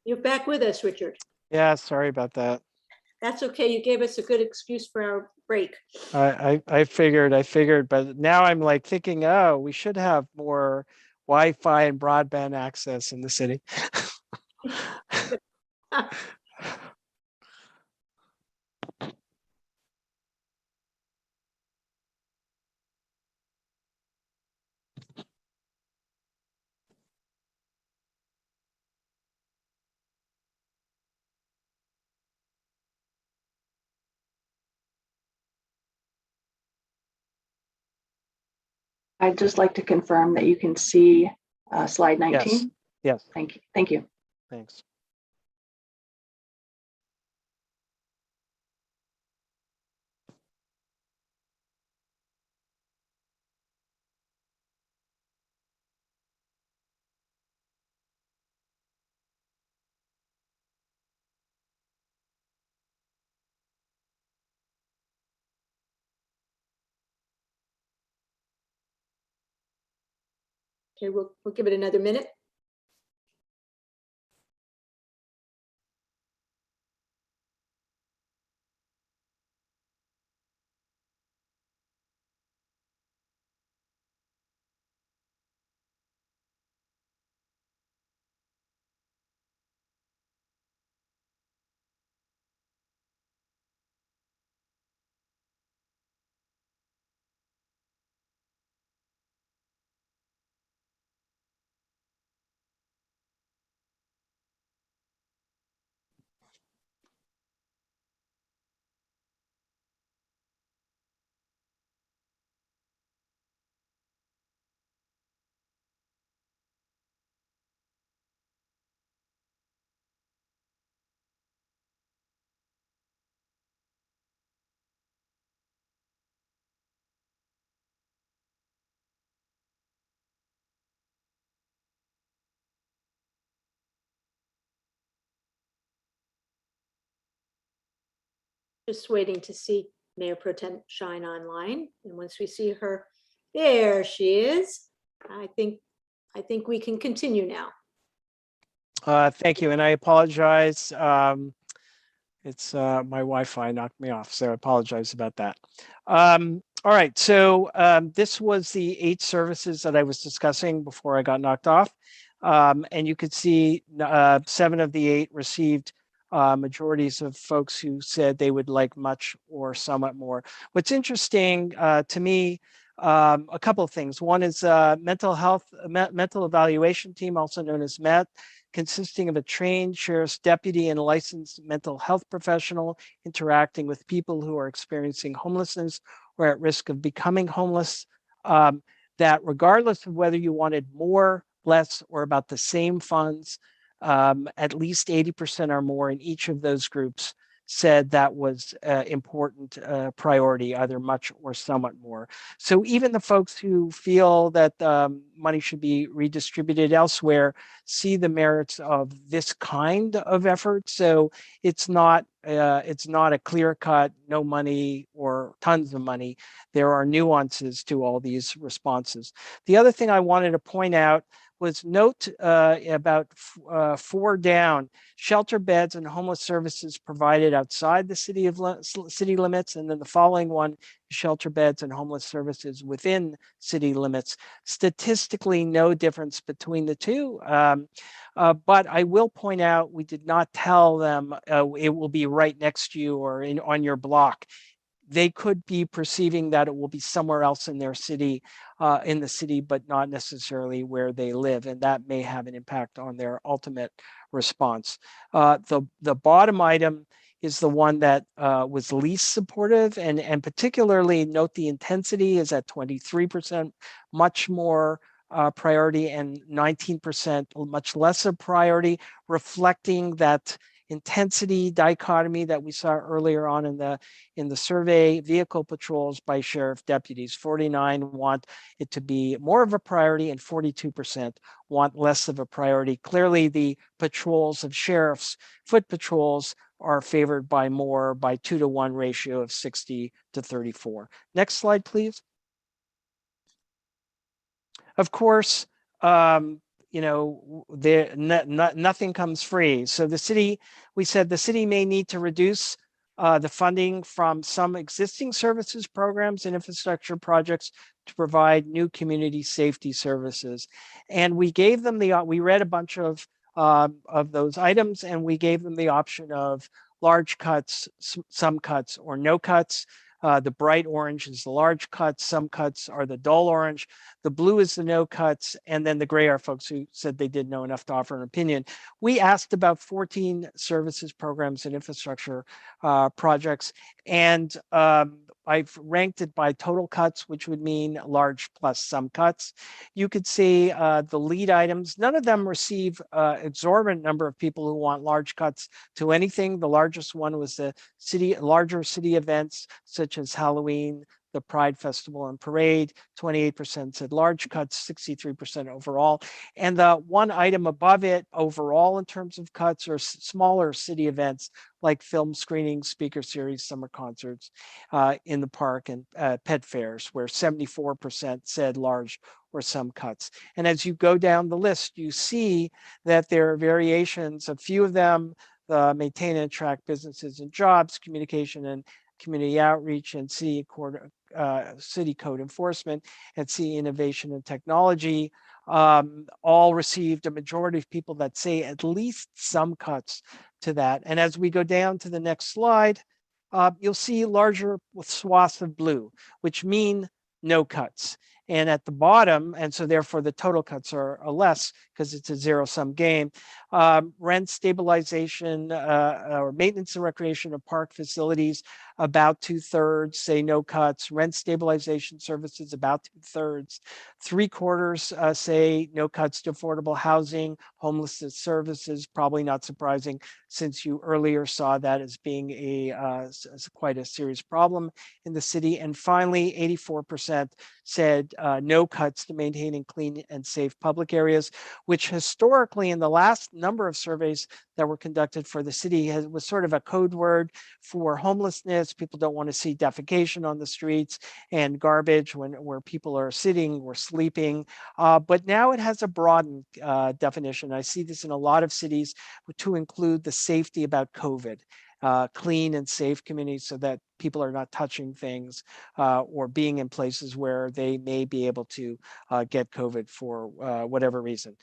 You're back with us, Richard. Yeah, sorry about that. That's okay. You gave us a good excuse for our break. I figured, but now I'm like thinking, oh, we should have more Wi-Fi and broadband access in the city. I'd just like to confirm that you can see slide 19. Yes. Yes. Thank you. Thank you. Thanks. Okay, we'll give it another minute. Just waiting to see Mayor Pro Tem Shine online. And once we see her, there she is. I think we can continue now. Thank you, and I apologize. It's my Wi-Fi knocked me off, so I apologize about that. All right, so this was the 8 services that I was discussing before I got knocked off. And you could see 7 of the 8 received majorities of folks who said they would like much or somewhat more. What's interesting to me, a couple of things. One is mental evaluation team, also known as MET, consisting of a trained sheriff's deputy and a licensed mental health professional interacting with people who are experiencing homelessness or at risk of becoming homeless, that regardless of whether you wanted more, less, or about the same funds, at least 80% or more in each of those groups said that was important priority, either much or somewhat more. So even the folks who feel that money should be redistributed elsewhere see the merits of this kind of effort. So it's not a clear-cut no money or tons of money. There are nuances to all these responses. The other thing I wanted to point out was note about 4 down, shelter beds and homeless services provided outside the city limits, and then the following one, shelter beds and homeless services within city limits. Statistically, no difference between the two, but I will point out we did not tell them it will be right next to you or on your block. They could be perceiving that it will be somewhere else in their city, in the city, but not necessarily where they live. And that may have an impact on their ultimate response. The bottom item is the one that was least supportive, and particularly note the intensity is at 23%, much more priority, and 19% much lesser priority, reflecting that intensity dichotomy that we saw earlier on in the survey. Vehicle patrols by sheriff deputies, 49 want it to be more of a priority and 42% want less of a priority. Clearly the patrols of sheriffs, foot patrols, are favored by more, by 2-to-1 ratio of 60 to 34. Next slide, please. Of course, nothing comes free. So we said the city may need to reduce the funding from some existing services, programs, and infrastructure projects to provide new community safety services. And we gave them we read a bunch of those items, and we gave them the option of large cuts, some cuts, or no cuts. The bright orange is the large cuts, some cuts are the dull orange, the blue is the no cuts, and then the gray are folks who said they didn't know enough to offer an opinion. We asked about 14 services, programs, and infrastructure projects, and I've ranked it by total cuts, which would mean large plus some cuts. You could see the lead items. None of them receive exorbitant number of people who want large cuts to anything. The largest one was the larger city events such as Halloween, the Pride Festival and Parade. 28% said large cuts, 63% overall. And the one item above it overall in terms of cuts are smaller city events like film screenings, speaker series, summer concerts in the park, and pet fairs, where 74% said large or some cuts. And as you go down the list, you see that there are variations. A few of them, maintain and attract businesses and jobs, communication and community outreach, and city code enforcement, and city innovation and technology, all received a majority of people that say at least some cuts to that. And as we go down to the next slide, you'll see larger swaths of blue, which mean no cuts. And at the bottom, and so therefore the total cuts are less because it's a zero-sum game. Rent stabilization or maintenance and recreation of park facilities, about 2/3 say no cuts. Rent stabilization services, about 2/3. 3/4 say no cuts to affordable housing. Homelessness services, probably not surprising since you earlier saw that as being quite a serious problem in the city. And finally, 84% said no cuts to maintaining clean and safe public areas, which historically in the last number of surveys that were conducted for the city was sort of a code word for homelessness. People don't want to see defecation on the streets and garbage where people are sitting or sleeping. But now it has a broadened definition. I see this in a lot of cities to include the safety about COVID. Clean and safe communities so that people are not touching things or being in places where they may be able to get COVID for whatever reason.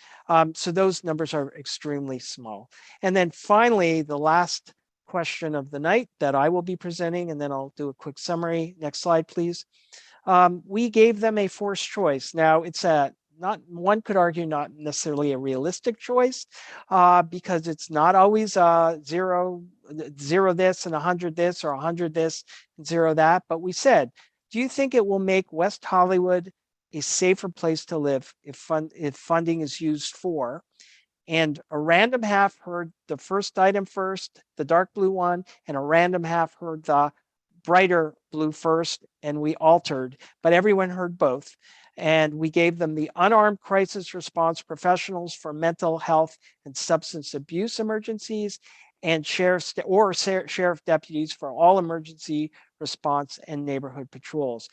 So those numbers are extremely small. And then finally, the last question of the night that I will be presenting, and then I'll do a quick summary. Next slide, please. We gave them a forced choice. Now it's one could argue not necessarily a realistic choice because it's not always zero this and 100 this or 100 this and 0 that. But we said, do you think it will make West Hollywood a safer place to live if funding is used for? And a random half heard the first item first, the dark blue one, and a random half heard the brighter blue first, and we altered, but everyone heard both. And we gave them the unarmed crisis response professionals for mental health and substance abuse emergencies, and sheriff deputies for all emergency response and neighborhood patrols.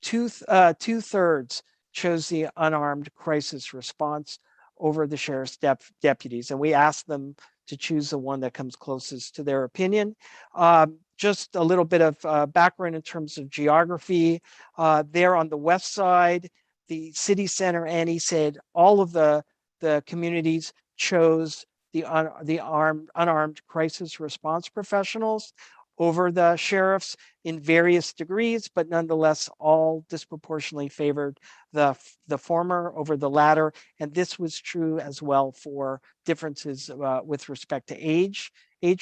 Two-thirds chose the unarmed crisis response over the sheriff's deputies, and we asked them to choose the one that comes closest to their opinion. Just a little bit of background in terms of geography. There on the west side, the city center, Annie said all of the communities chose the unarmed crisis response professionals over the sheriffs in various degrees, but nonetheless all disproportionately favored the former over the latter. And this was true as well for differences with respect to age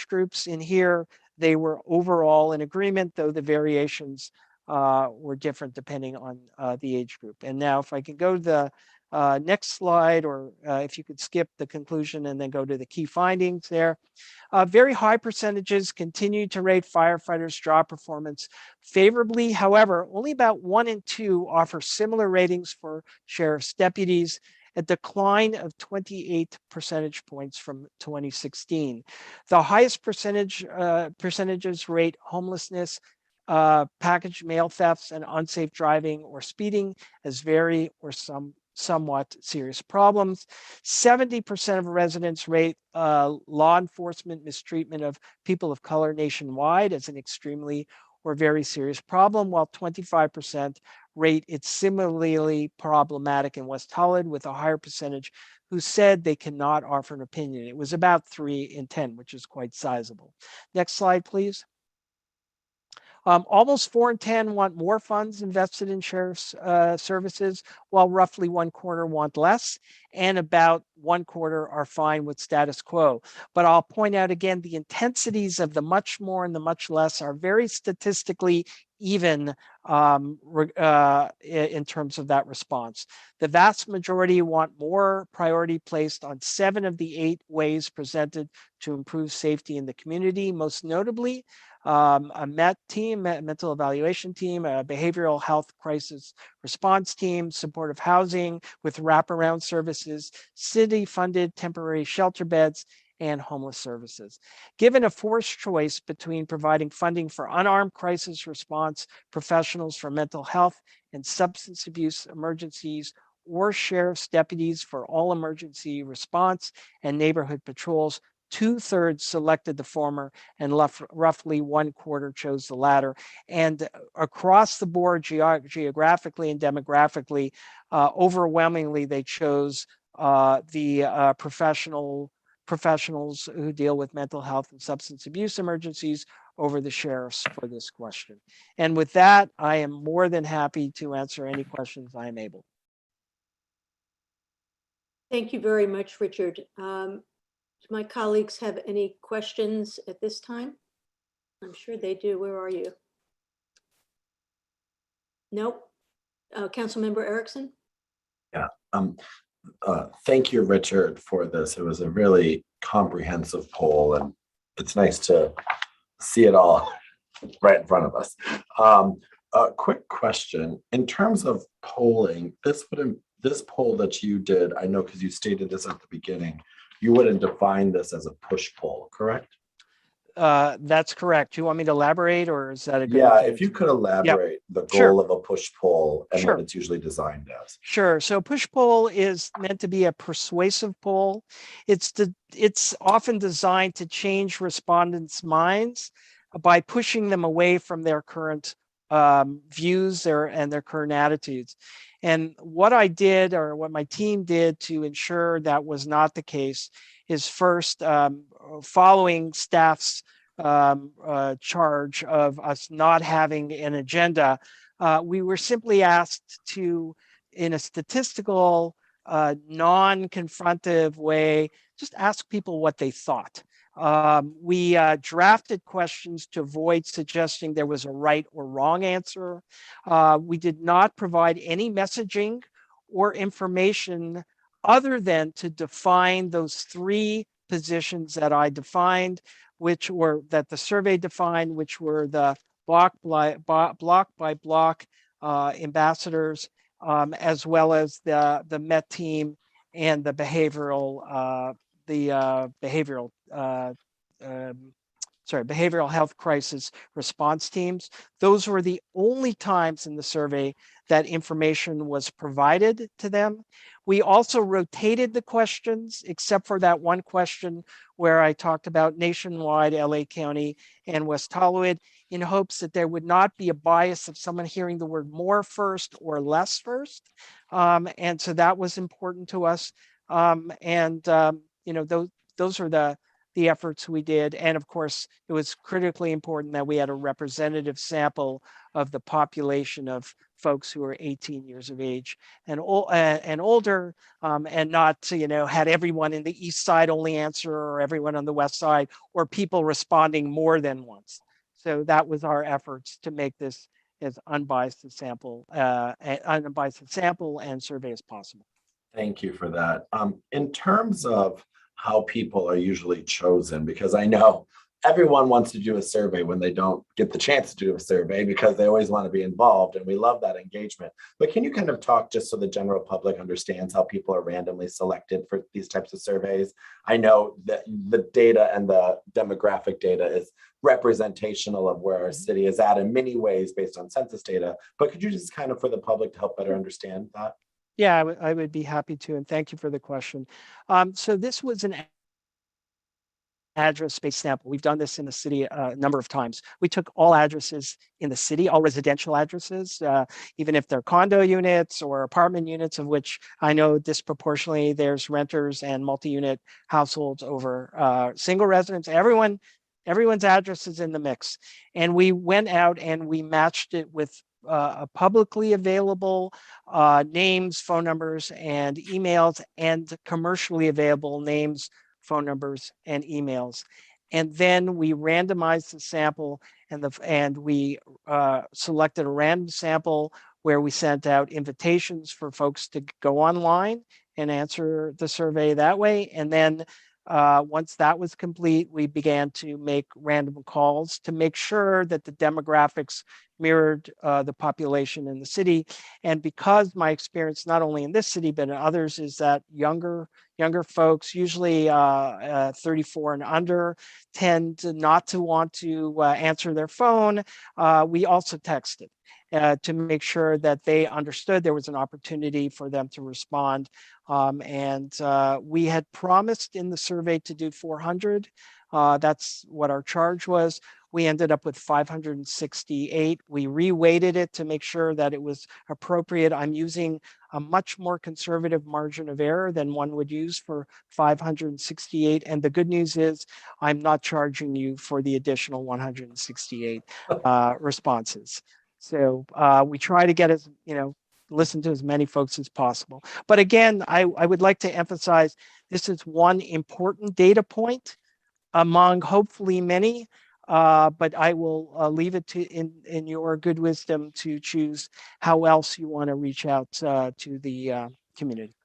groups. In here, they were overall in agreement, though the variations were different depending on the age group. And now if I can go to the next slide, or if you could skip the conclusion and then go to the key findings there. Very high percentages continue to rate firefighters' job performance favorably. However, only about 1 in 2 offer similar ratings for sheriff's deputies, a decline of 28 percentage points from 2016. The highest percentages rate homelessness, package mail thefts, and unsafe driving or speeding as very or somewhat serious problems. 70% of residents rate law enforcement mistreatment of people of color nationwide as an extremely or very serious problem, while 25% rate it similarly problematic in West Hollywood, with a higher percentage who said they cannot offer an opinion. It was about 3 in 10, which is quite sizable. Next slide, please. Almost 4 in 10 want more funds invested in sheriff's services, while roughly 1/4 want less, and about 1/4 are fine with status quo. But I'll point out again, the intensities of the much more and the much less are very statistically even in terms of that response. The vast majority want more priority placed on 7 of the 8 ways presented to improve safety in the community, most notably a MET team, mental evaluation team, a behavioral health crisis response team, supportive housing with wraparound services, city-funded temporary shelter beds, and homeless services. Given a forced choice between providing funding for unarmed crisis response professionals for mental health and substance abuse emergencies, or sheriff's deputies for all emergency response and neighborhood patrols, 2/3 selected the former, and roughly 1/4 chose the latter. And across the board, geographically and demographically, overwhelmingly, they chose the professionals who deal with mental health and substance abuse emergencies over the sheriffs for this question. And with that, I am more than happy to answer any questions I am able. Thank you very much, Richard. Do my colleagues have any questions at this time? I'm sure they do. Where are you? Nope. Councilmember Erickson? Yeah. Thank you, Richard, for this. It was a really comprehensive poll, and it's nice to see it all right in front of us. A quick question. In terms of polling, this poll that you did, I know because you stated this at the beginning, you wouldn't define this as a push poll, correct? That's correct. Do you want me to elaborate, or is that a good? Yeah, if you could elaborate the goal Sure. of a push poll and Sure. what it's usually designed as. Sure. So push poll is meant to be a persuasive poll. It's often designed to change respondents' minds by pushing them away from their current views and their current attitudes. And what I did, or what my team did to ensure that was not the case, is first, following staff's charge of us not having an agenda, we were simply asked to, in a statistical, non-confrontive way, just ask people what they thought. We drafted questions to avoid suggesting there was a right or wrong answer. We did not provide any messaging or information other than to define those 3 positions that I defined, which were that the survey defined, which were the block by block ambassadors, as well as the MET team and the behavioral health crisis response teams. Those were the only times in the survey that information was provided to them. We also rotated the questions, except for that one question where I talked about nationwide, LA County, and West Hollywood, in hopes that there would not be a bias of someone hearing the word more first or less first. And so that was important to us. Those are the efforts we did. And of course, it was critically important that we had a representative sample of the population of folks who are 18 years of age and older, and not had everyone in the East Side only answer, or everyone on the West Side, or people responding more than once. So that was our efforts to make this as unbiased a sample and survey as possible. Thank you for that. In terms of how people are usually chosen, because I know everyone wants to do a survey when they don't get the chance to do a survey, because they always want to be involved, and we love that engagement. But can you kind of talk, just so the general public understands, how people are randomly selected for these types of surveys? I know that the data and the demographic data is representational of where our city is at in many ways based on census data, but could you just kind of, for the public, to help better understand that? Yeah, I would be happy to, and thank you for the question. So this was an address space sample. We've done this in the city a number of times. We took all addresses in the city, all residential addresses, even if they're condo units or apartment units, of which I know disproportionately there's renters and multi-unit households over single residents. Everyone's address is in the mix. And we went out and we matched it with publicly available names, phone numbers, and emails, and commercially available names, phone numbers, and emails. And then we randomized the sample, and we selected a random sample where we sent out invitations for folks to go online and answer the survey that way. And then once that was complete, we began to make random calls to make sure that the demographics mirrored the population in the city. And because my experience, not only in this city, but in others, is that younger folks, usually 34 and under, tend to not to want to answer their phone. We also texted to make sure that they understood there was an opportunity for them to respond. And we had promised in the survey to do 400. That's what our charge was. We ended up with 568. We reweighted it to make sure that it was appropriate. I'm using a much more conservative margin of error than one would use for 568. And the good news is I'm not charging you for the additional 168 responses. So we try to get listen to as many folks as possible. But again, I would like to emphasize this is one important data point among hopefully many. But I will leave it in your good wisdom to choose how else you want to reach out to the community.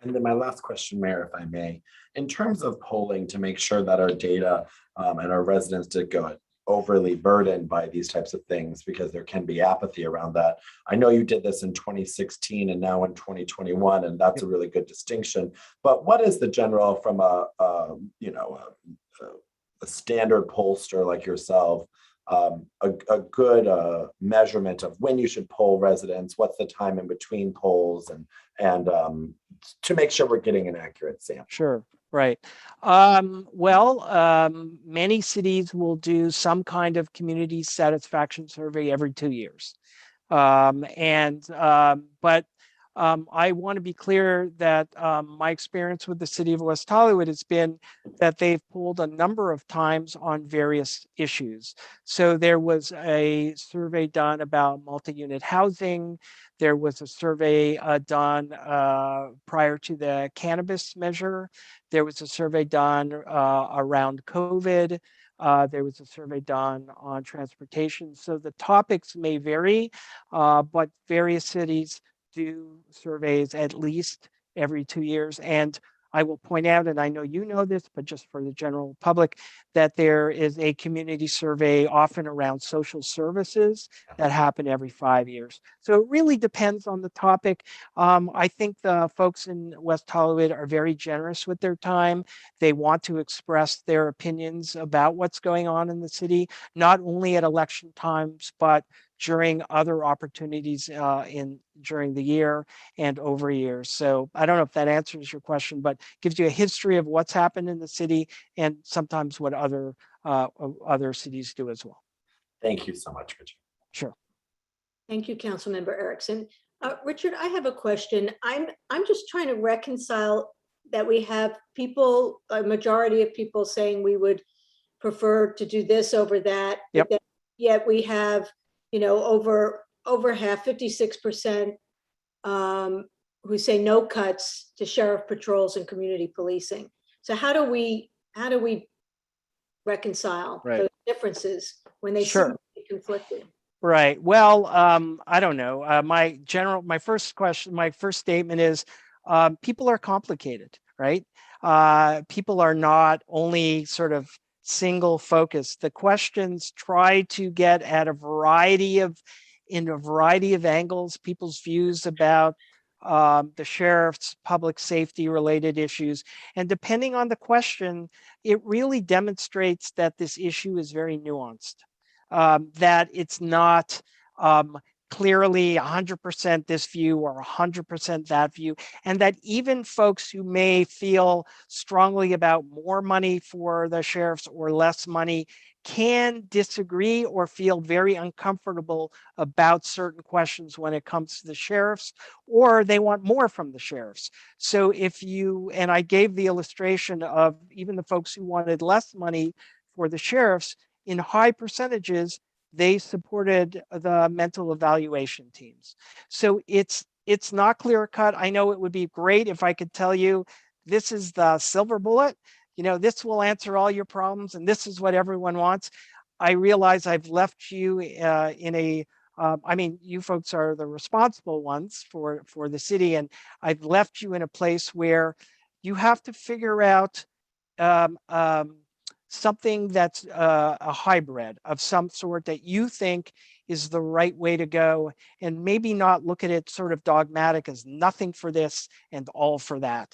And then my last question, Mayor, if I may, in terms of polling to make sure that our data and our residents did go overly burdened by these types of things, because there can be apathy around that. I know you did this in 2016 and now in 2021, and that's a really good distinction. But what is the general, from a standard pollster like yourself, a good measurement of when you should poll residents? What's the time in between polls, and to make sure we're getting an accurate sample? Sure. Right. Many cities will do some kind of community satisfaction survey every 2 years. But I want to be clear that my experience with the city of West Hollywood has been that they've polled a number of times on various issues. So there was a survey done about multi-unit housing. There was a survey done prior to the cannabis measure. There was a survey done around COVID. There was a survey done on transportation. So the topics may vary, but various cities do surveys at least every 2 years. And I will point out, and I know you know this, but just for the general public, that there is a community survey often around social services that happen every 5 years. So it really depends on the topic. I think the folks in West Hollywood are very generous with their time. They want to express their opinions about what's going on in the city, not only at election times, but during other opportunities during the year and over years. So I don't know if that answers your question, but gives you a history of what's happened in the city and sometimes what other cities do as well. Thank you so much, Richard. Sure. Thank you, Councilmember Erickson. Richard, I have a question. I'm just trying to reconcile that we have people, a majority of people saying we would prefer to do this over that. Yep. But yet we have, over half, 56%, who say no cuts to sheriff patrols and community policing. So how do we reconcile those differences when they seem to be conflicted? Right. Well, I don't know. My first statement is people are complicated, right? People are not only sort of single focused. The questions try to get at in a variety of angles, people's views about the sheriff's public safety related issues. And depending on the question, it really demonstrates that this issue is very nuanced. That it's not clearly 100% this view or 100% that view, and that even folks who may feel strongly about more money for the sheriffs or less money can disagree or feel very uncomfortable about certain questions when it comes to the sheriffs, or they want more from the sheriffs. So if you, and I gave the illustration of even the folks who wanted less money for the sheriffs, in high percentages, they supported the mental evaluation teams. So it's not clear cut. I know it would be great if I could tell you this is the silver bullet, this will answer all your problems and this is what everyone wants. I realize I've left you in a, I mean, you folks are the responsible ones for the city, and I've left you in a place where you have to figure out um, um, something that's a hybrid of some sort that you think is the right way to go, and maybe not look at it sort of dogmatic as nothing for this and all for that.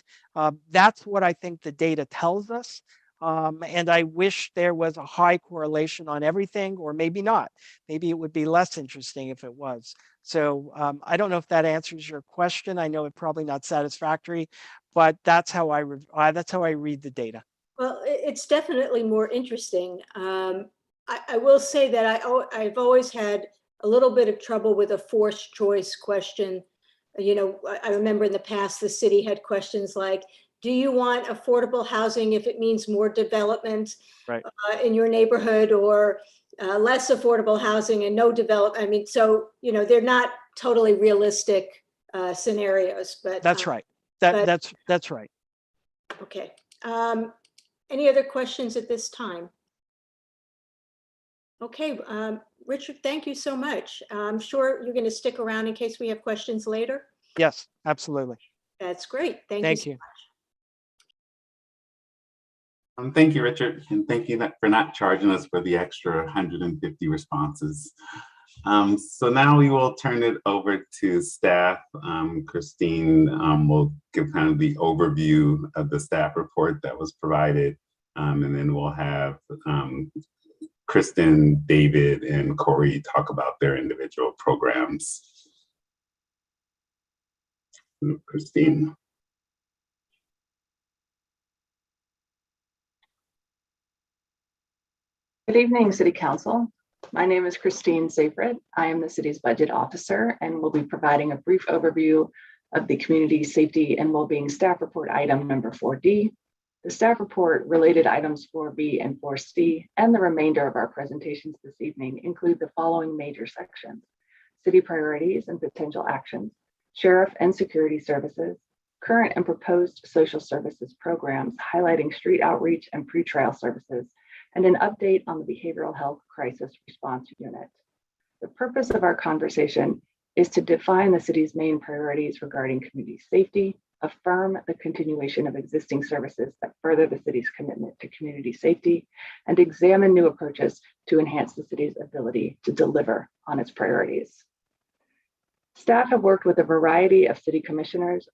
That's what I think the data tells us. And I wish there was a high correlation on everything, or maybe not. Maybe it would be less interesting if it was. So I don't know if that answers your question. I know it's probably not satisfactory, but that's how I read the data. Well, it's definitely more interesting. I will say that I've always had a little bit of trouble with a forced choice question. I remember in the past, the city had questions like, do you want affordable housing if it means more development Right. In your neighborhood, or less affordable housing and no development? I mean, so, they're not totally realistic scenarios, but that's right. That's right. Okay. Any other questions at this time? Okay, Richard, thank you so much. I'm sure you're going to stick around in case we have questions later. Yes, absolutely. That's great. Thank you so much. Thank you, Richard, and thank you for not charging us for the extra 150 responses. So now we will turn it over to staff. Christine will give kind of the overview of the staff report that was provided, and then we'll have Kristen, David, and Corey talk about their individual programs. Christine. Good evening, City Council. My name is Christine Seyfried. I am the city's budget officer and will be providing a brief overview of the Community Safety and Wellbeing Staff Report item number 4D. The staff report, related items 4B and 4C, and the remainder of our presentations this evening include the following major sections: city priorities and potential actions, sheriff and security services, current and proposed social services programs highlighting street outreach and pretrial services, and an update on the Behavioral Health Crisis Response Unit. The purpose of our conversation is to define the city's main priorities regarding community safety, affirm the continuation of existing services that further the city's commitment to community safety, and examine new approaches to enhance the city's ability to deliver on its priorities. Staff have worked with a variety of city commissions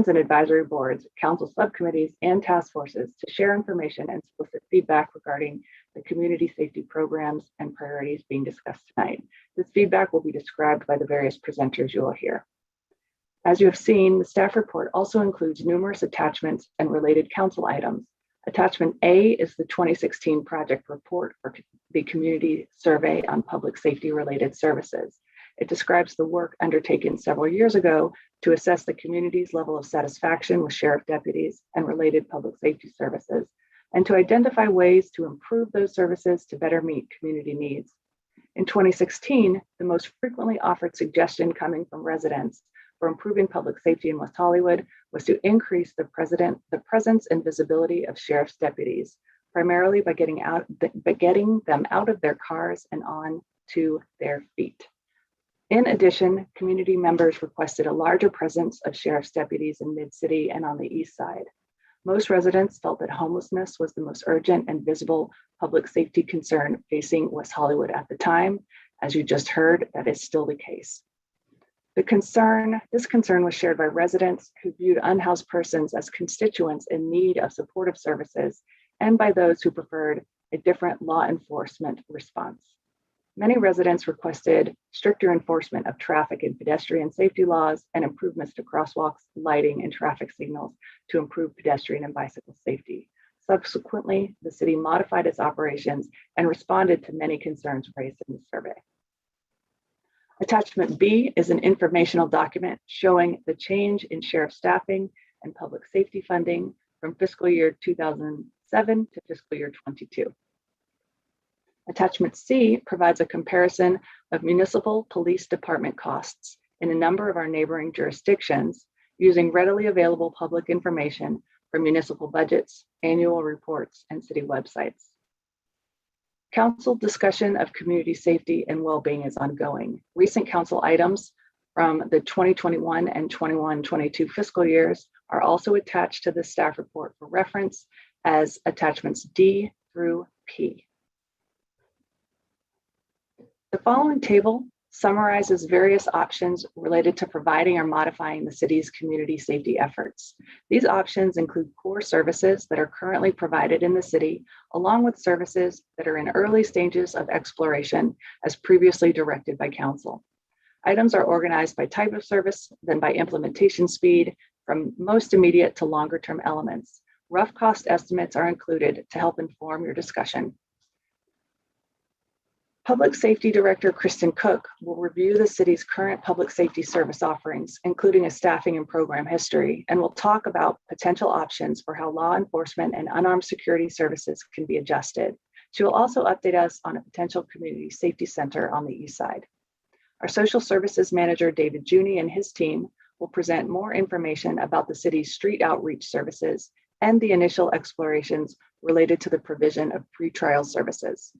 and advisory boards, council subcommittees, and task forces to share information and solicit feedback regarding the community safety programs and priorities being discussed tonight. This feedback will be described by the various presenters you will hear. As you have seen, the staff report also includes numerous attachments and related council items. Attachment A is the 2016 project report for the Community Survey on Public Safety Related Services. It describes the work undertaken several years ago to assess the community's level of satisfaction with sheriff deputies and related public safety services, and to identify ways to improve those services to better meet community needs. In 2016, the most frequently offered suggestion coming from residents for improving public safety in West Hollywood was to increase the presence and visibility of sheriff's deputies, primarily by getting them out of their cars and on to their feet. In addition, community members requested a larger presence of sheriff's deputies in Mid-City and on the East Side. Most residents felt that homelessness was the most urgent and visible public safety concern facing West Hollywood at the time. As you just heard, that is still the case. This concern was shared by residents who viewed unhoused persons as constituents in need of supportive services, and by those who preferred a different law enforcement response. Many residents requested stricter enforcement of traffic and pedestrian safety laws and improvements to crosswalks, lighting, and traffic signals to improve pedestrian and bicycle safety. Subsequently, the city modified its operations and responded to many concerns raised in the survey. Attachment B is an informational document showing the change in sheriff staffing and public safety funding from fiscal year 2007 to fiscal year 22. Attachment C provides a comparison of municipal police department costs in a number of our neighboring jurisdictions using readily available public information from municipal budgets, annual reports, and city websites. Council discussion of community safety and well-being is ongoing. Recent council items from the 2021 and 21-22 fiscal years are also attached to the staff report for reference as attachments D through P. The following table summarizes various options related to providing or modifying the city's community safety efforts. These options include core services that are currently provided in the city, along with services that are in early stages of exploration as previously directed by council. Items are organized by type of service, then by implementation speed, from most immediate to longer term elements. Rough cost estimates are included to help inform your discussion. Public Safety Director Kristen Cook will review the city's current public safety service offerings, including a staffing and program history, and will talk about potential options for how law enforcement and unarmed security services can be adjusted. She will also update us on a potential community safety center on the east side. Our social services manager, David Juni, and his team will present more information about the city's street outreach services and the initial explorations related to the provision of pretrial services.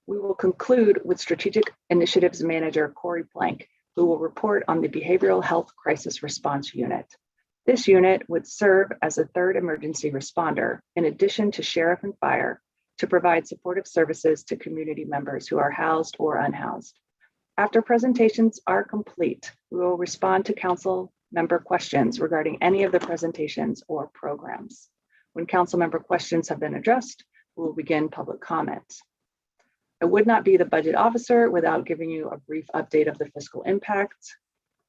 We will conclude with Strategic Initiatives Manager Corey Plank, who will report on the Behavioral Health Crisis Response Unit. This unit would serve as a third emergency responder, in addition to sheriff and fire, to provide supportive services to community members who are housed or unhoused. After presentations are complete, we will respond to council member questions regarding any of the presentations or programs. When council member questions have been addressed, we will begin public comments. I would not be the budget officer without giving you a brief update of the fiscal impact.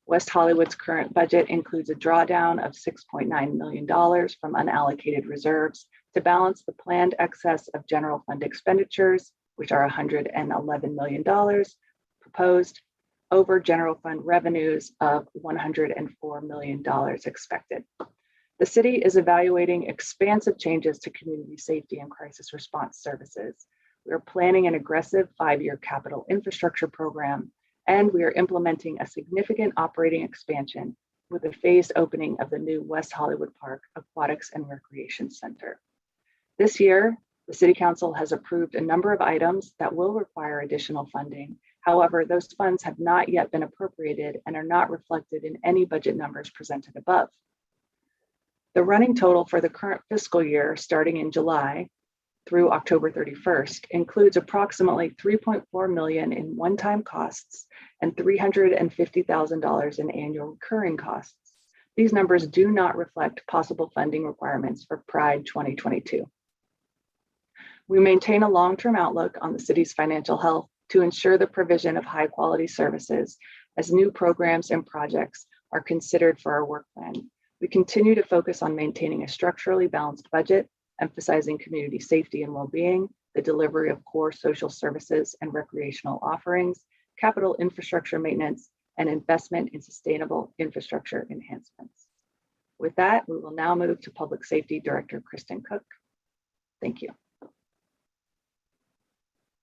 West Hollywood's current budget includes a drawdown of $6.9 million from unallocated reserves to balance the planned excess of general fund expenditures, which are $111 million, proposed over general fund revenues of $104 million expected. The city is evaluating expansive changes to community safety and crisis response services. We are planning an aggressive 5-year capital infrastructure program, and we are implementing a significant operating expansion with a phased opening of the new West Hollywood Park Aquatics and Recreation Center. This year, the City Council has approved a number of items that will require additional funding. However, those funds have not yet been appropriated and are not reflected in any budget numbers presented above. The running total for the current fiscal year, starting in July through October 31st, includes approximately $3.4 million in one-time costs and $350,000 in annual recurring costs. These numbers do not reflect possible funding requirements for Pride 2022. We maintain a long-term outlook on the city's financial health to ensure the provision of high-quality services as new programs and projects are considered for our work plan. We continue to focus on maintaining a structurally balanced budget, emphasizing community safety and well-being, the delivery of core social services and recreational offerings, capital infrastructure maintenance, and investment in sustainable infrastructure enhancements. With that, we will now move to Public Safety Director Kristen Cook. Thank you.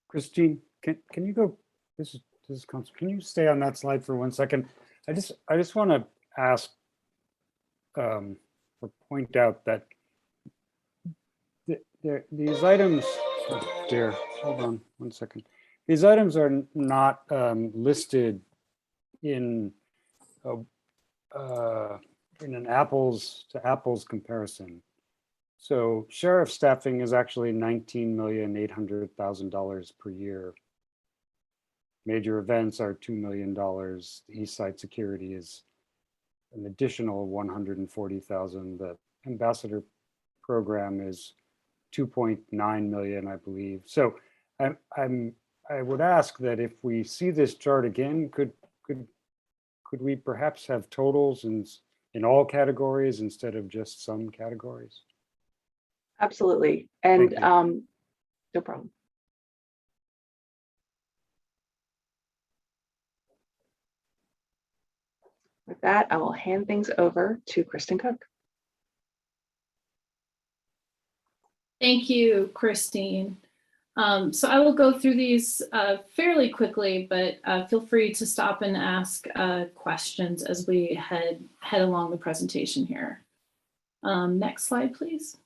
Christine, can you go, this is can you stay on that slide for 1 second? I just want to ask or point out that these items, oh dear, hold on 1 second. These items are not listed in an apples to apples comparison. So sheriff staffing is actually $19,800,000 per year. Major events are $2 million. The East Side Security is an additional $140,000. The ambassador program is $2.9 million, I believe. So I'm I would ask that if we see this chart again, could we perhaps have totals in all categories instead of just some categories? Absolutely. And Thank you. no problem. With that, I will hand things over to Kristen Cook. Thank you, Christine. So I will go through these fairly quickly, but feel free to stop and ask questions as we head along the presentation here. Next slide, please.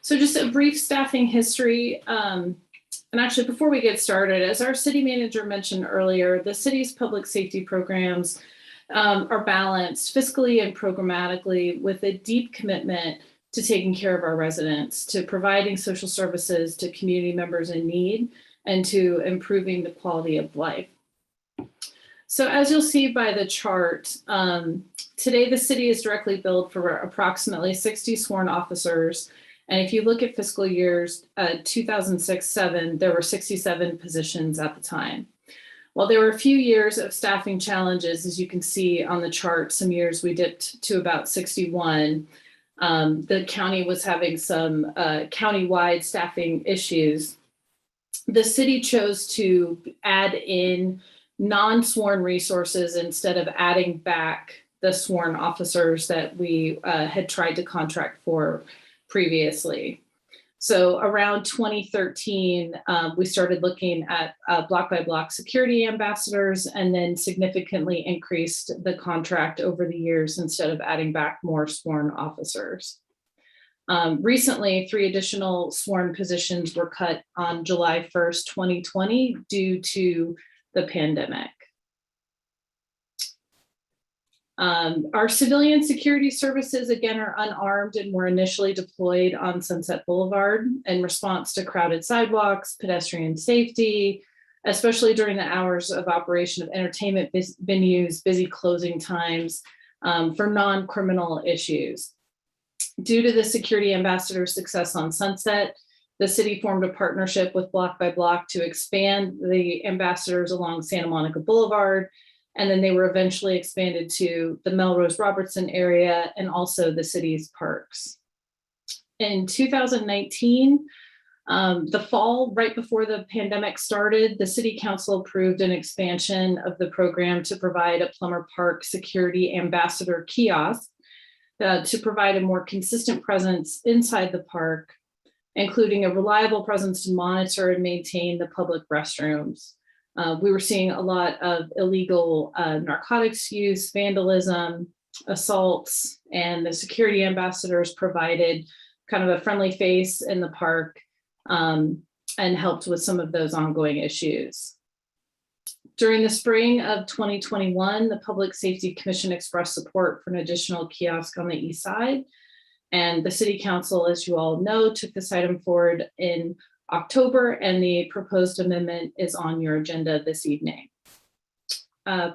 So just a brief staffing history. And actually, before we get started, as our city manager mentioned earlier, the city's public safety programs are balanced fiscally and programmatically with a deep commitment to taking care of our residents, to providing social services to community members in need, and to improving the quality of life. So as you'll see by the chart, today the city is directly billed for approximately 60 sworn officers. And if you look at fiscal years 2006-07, there were 67 positions at the time. While there were a few years of staffing challenges, as you can see on the chart, some years we dipped to about 61. The county was having some county-wide staffing issues. The city chose to add in non-sworn resources instead of adding back the sworn officers that we had tried to contract for previously. So around 2013, we started looking at block by block security ambassadors and then significantly increased the contract over the years instead of adding back more sworn officers. Recently, 3 additional sworn positions were cut on July 1st, 2020 due to the pandemic. Our civilian security services, again, are unarmed and were initially deployed on Sunset Boulevard in response to crowded sidewalks, pedestrian safety, especially during the hours of operation of entertainment venues, busy closing times for non-criminal issues. Due to the security ambassador's success on Sunset, the city formed a partnership with Block by Block to expand the ambassadors along Santa Monica Boulevard. And then they were eventually expanded to the Melrose Robertson area and also the city's parks. In 2019, the fall, right before the pandemic started, the city council approved an expansion of the program to provide a Plummer Park security ambassador kiosk to provide a more consistent presence inside the park, including a reliable presence to monitor and maintain the public restrooms. We were seeing a lot of illegal narcotics use, vandalism, assaults, and the security ambassadors provided kind of a friendly face in the park and helped with some of those ongoing issues. During the spring of 2021, the Public Safety Commission expressed support for an additional kiosk on the east side. And the City Council, as you all know, took this item forward in October, and the proposed amendment is on your agenda this evening.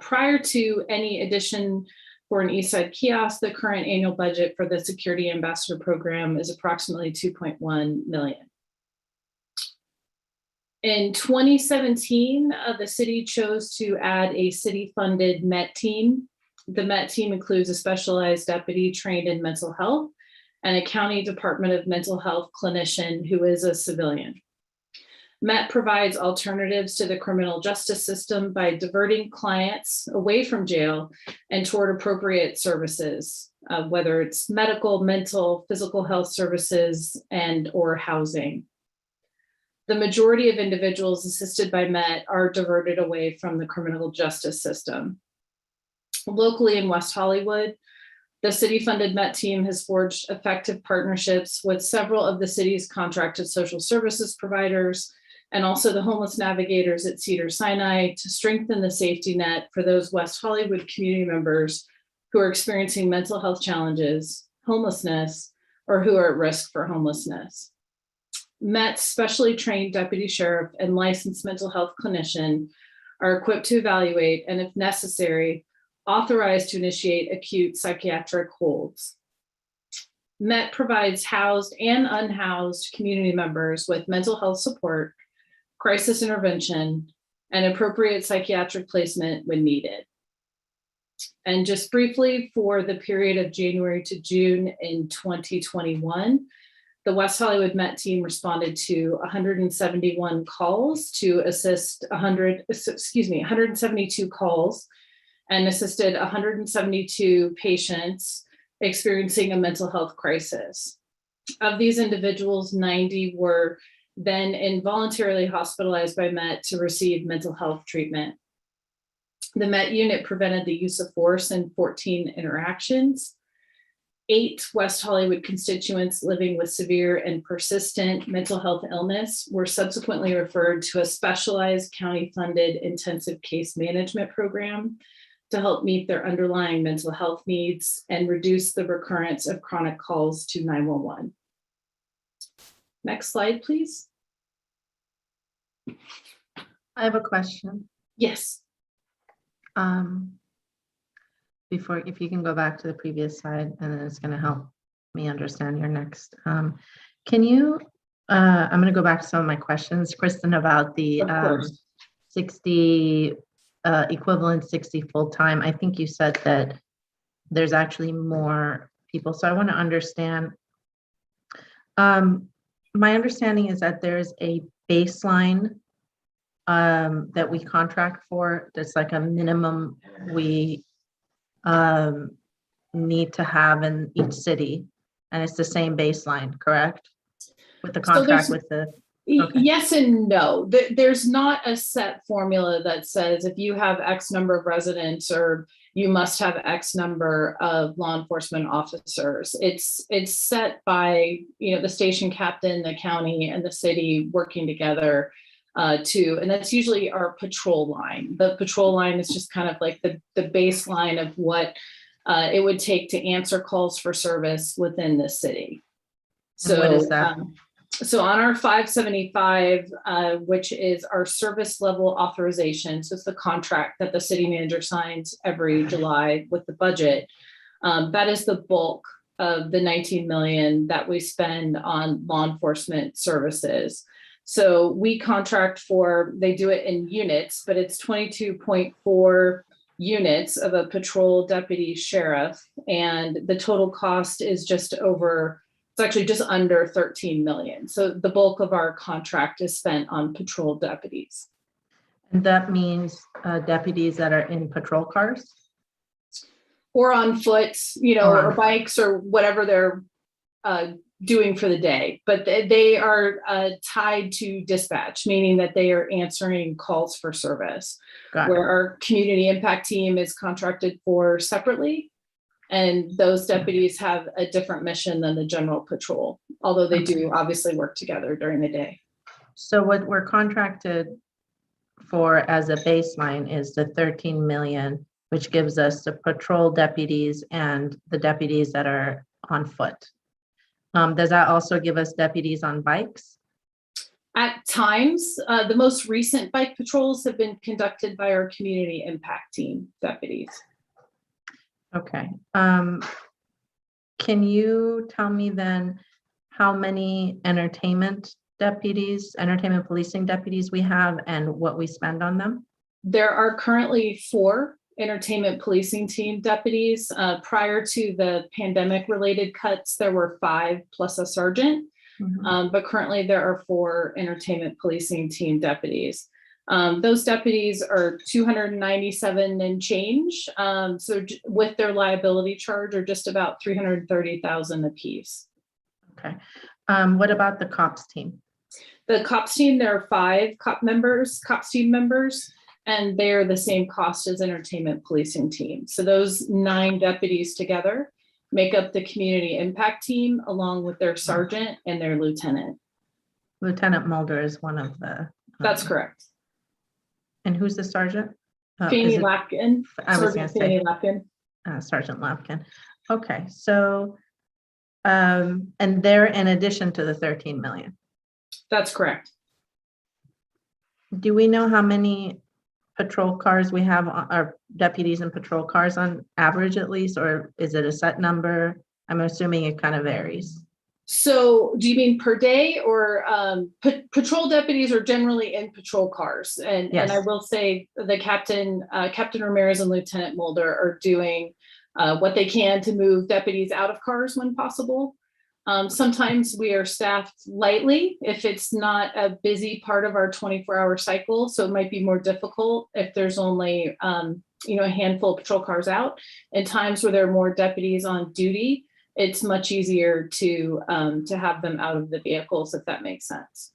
Prior to any addition for an East Side kiosk, the current annual budget for the Security Ambassador Program is approximately $2.1 million. In 2017, the city chose to add a city-funded MET team. The MET team includes a specialized deputy trained in mental health and a county Department of Mental Health clinician who is a civilian. MET provides alternatives to the criminal justice system by diverting clients away from jail and toward appropriate services, whether it's medical, mental, physical health services, and or housing. The majority of individuals assisted by MET are diverted away from the criminal justice system. Locally in West Hollywood, the city-funded MET team has forged effective partnerships with several of the city's contracted social services providers and also the homeless navigators at Cedars-Sinai to strengthen the safety net for those West Hollywood community members who are experiencing mental health challenges, homelessness, or who are at risk for homelessness. MET's specially trained deputy sheriff and licensed mental health clinician are equipped to evaluate and, if necessary, authorized to initiate acute psychiatric holds. MET provides housed and unhoused community members with mental health support, crisis intervention, and appropriate psychiatric placement when needed. And just briefly, for the period of January to June in 2021, the West Hollywood Met team responded to 171 calls to assist 172 calls and assisted 172 patients experiencing a mental health crisis. Of these individuals, 90 were then involuntarily hospitalized by Met to receive mental health treatment. The Met unit prevented the use of force in 14 interactions. 8 West Hollywood constituents living with severe and persistent mental health illness were subsequently referred to a specialized county-funded intensive case management program to help meet their underlying mental health needs and reduce the recurrence of chronic calls to 911. Next slide, please. I have a question. Yes. Before, if you can go back to the previous slide, and then it's going to help me understand your next. Can you, I'm going to go back to some of my questions, Kristen, about the 60 equivalent 60 full-time. I think you said that there's actually more people. So I want to understand. My understanding is that there's a baseline that we contract for. That's like a minimum we need to have in each city, and it's the same baseline, correct? With the contract with the okay. Yes and no. There's not a set formula that says if you have X number of residents or you must have X number of law enforcement officers. It's set by, you know, the station captain, the county, and the city working together and that's usually our patrol line. The patrol line is just kind of like the baseline of what it would take to answer calls for service within the city. So and what is that? So on our 575, which is our service level authorization, so it's the contract that the city manager signs every July with the budget, that is the bulk of the 19 million that we spend on law enforcement services. So we contract for, they do it in units, but it's 22.4 units of a patrol deputy sheriff. And the total cost is just over, it's actually just under 13 million. So the bulk of our contract is spent on patrol deputies. And that means deputies that are in patrol cars? Or on foot, you know, or bikes or whatever they're doing for the day, but they are tied to dispatch, meaning that they are answering calls for service. Where our community impact team is contracted for separately, and those deputies have a different mission than the general patrol, although they do obviously work together during the day. So what we're contracted for as a baseline is the 13 million, which gives us the patrol deputies and the deputies that are on foot. Does that also give us deputies on bikes? At times, the most recent bike patrols have been conducted by our community impact team deputies. Okay. Can you tell me then how many entertainment policing deputies we have and what we spend on them? There are currently 4 entertainment policing team deputies. Prior to the pandemic related cuts, there were 5 plus a sergeant. But currently there are 4 entertainment policing team deputies. Those deputies are 297 and change. So with their liability charge are just about 330,000 a piece. Okay. What about the cops team? The cops team, there are 5 cops team members, and they're the same cost as entertainment policing team. So those 9 deputies together make up the community impact team along with their sergeant and their lieutenant. Lieutenant Mulder is one of the. That's correct. And who's the sergeant? Fanny Lapkin. I was going to say Lapkin. Sergeant Lapkin. Okay, so, and they're in addition to the 13 million. That's correct. Do we know how many patrol cars we have, our deputies and patrol cars on average at least, or is it a set number? I'm assuming it kind of varies. So do you mean per day, or patrol deputies are generally in patrol cars? And Yes. I will say the Captain Ramirez and Lieutenant Mulder are doing what they can to move deputies out of cars when possible. Sometimes we are staffed lightly if it's not a busy part of our 24-hour cycle. So it might be more difficult if there's only a handful of patrol cars out. And times where there are more deputies on duty, it's much easier to have them out of the vehicles, if that makes sense.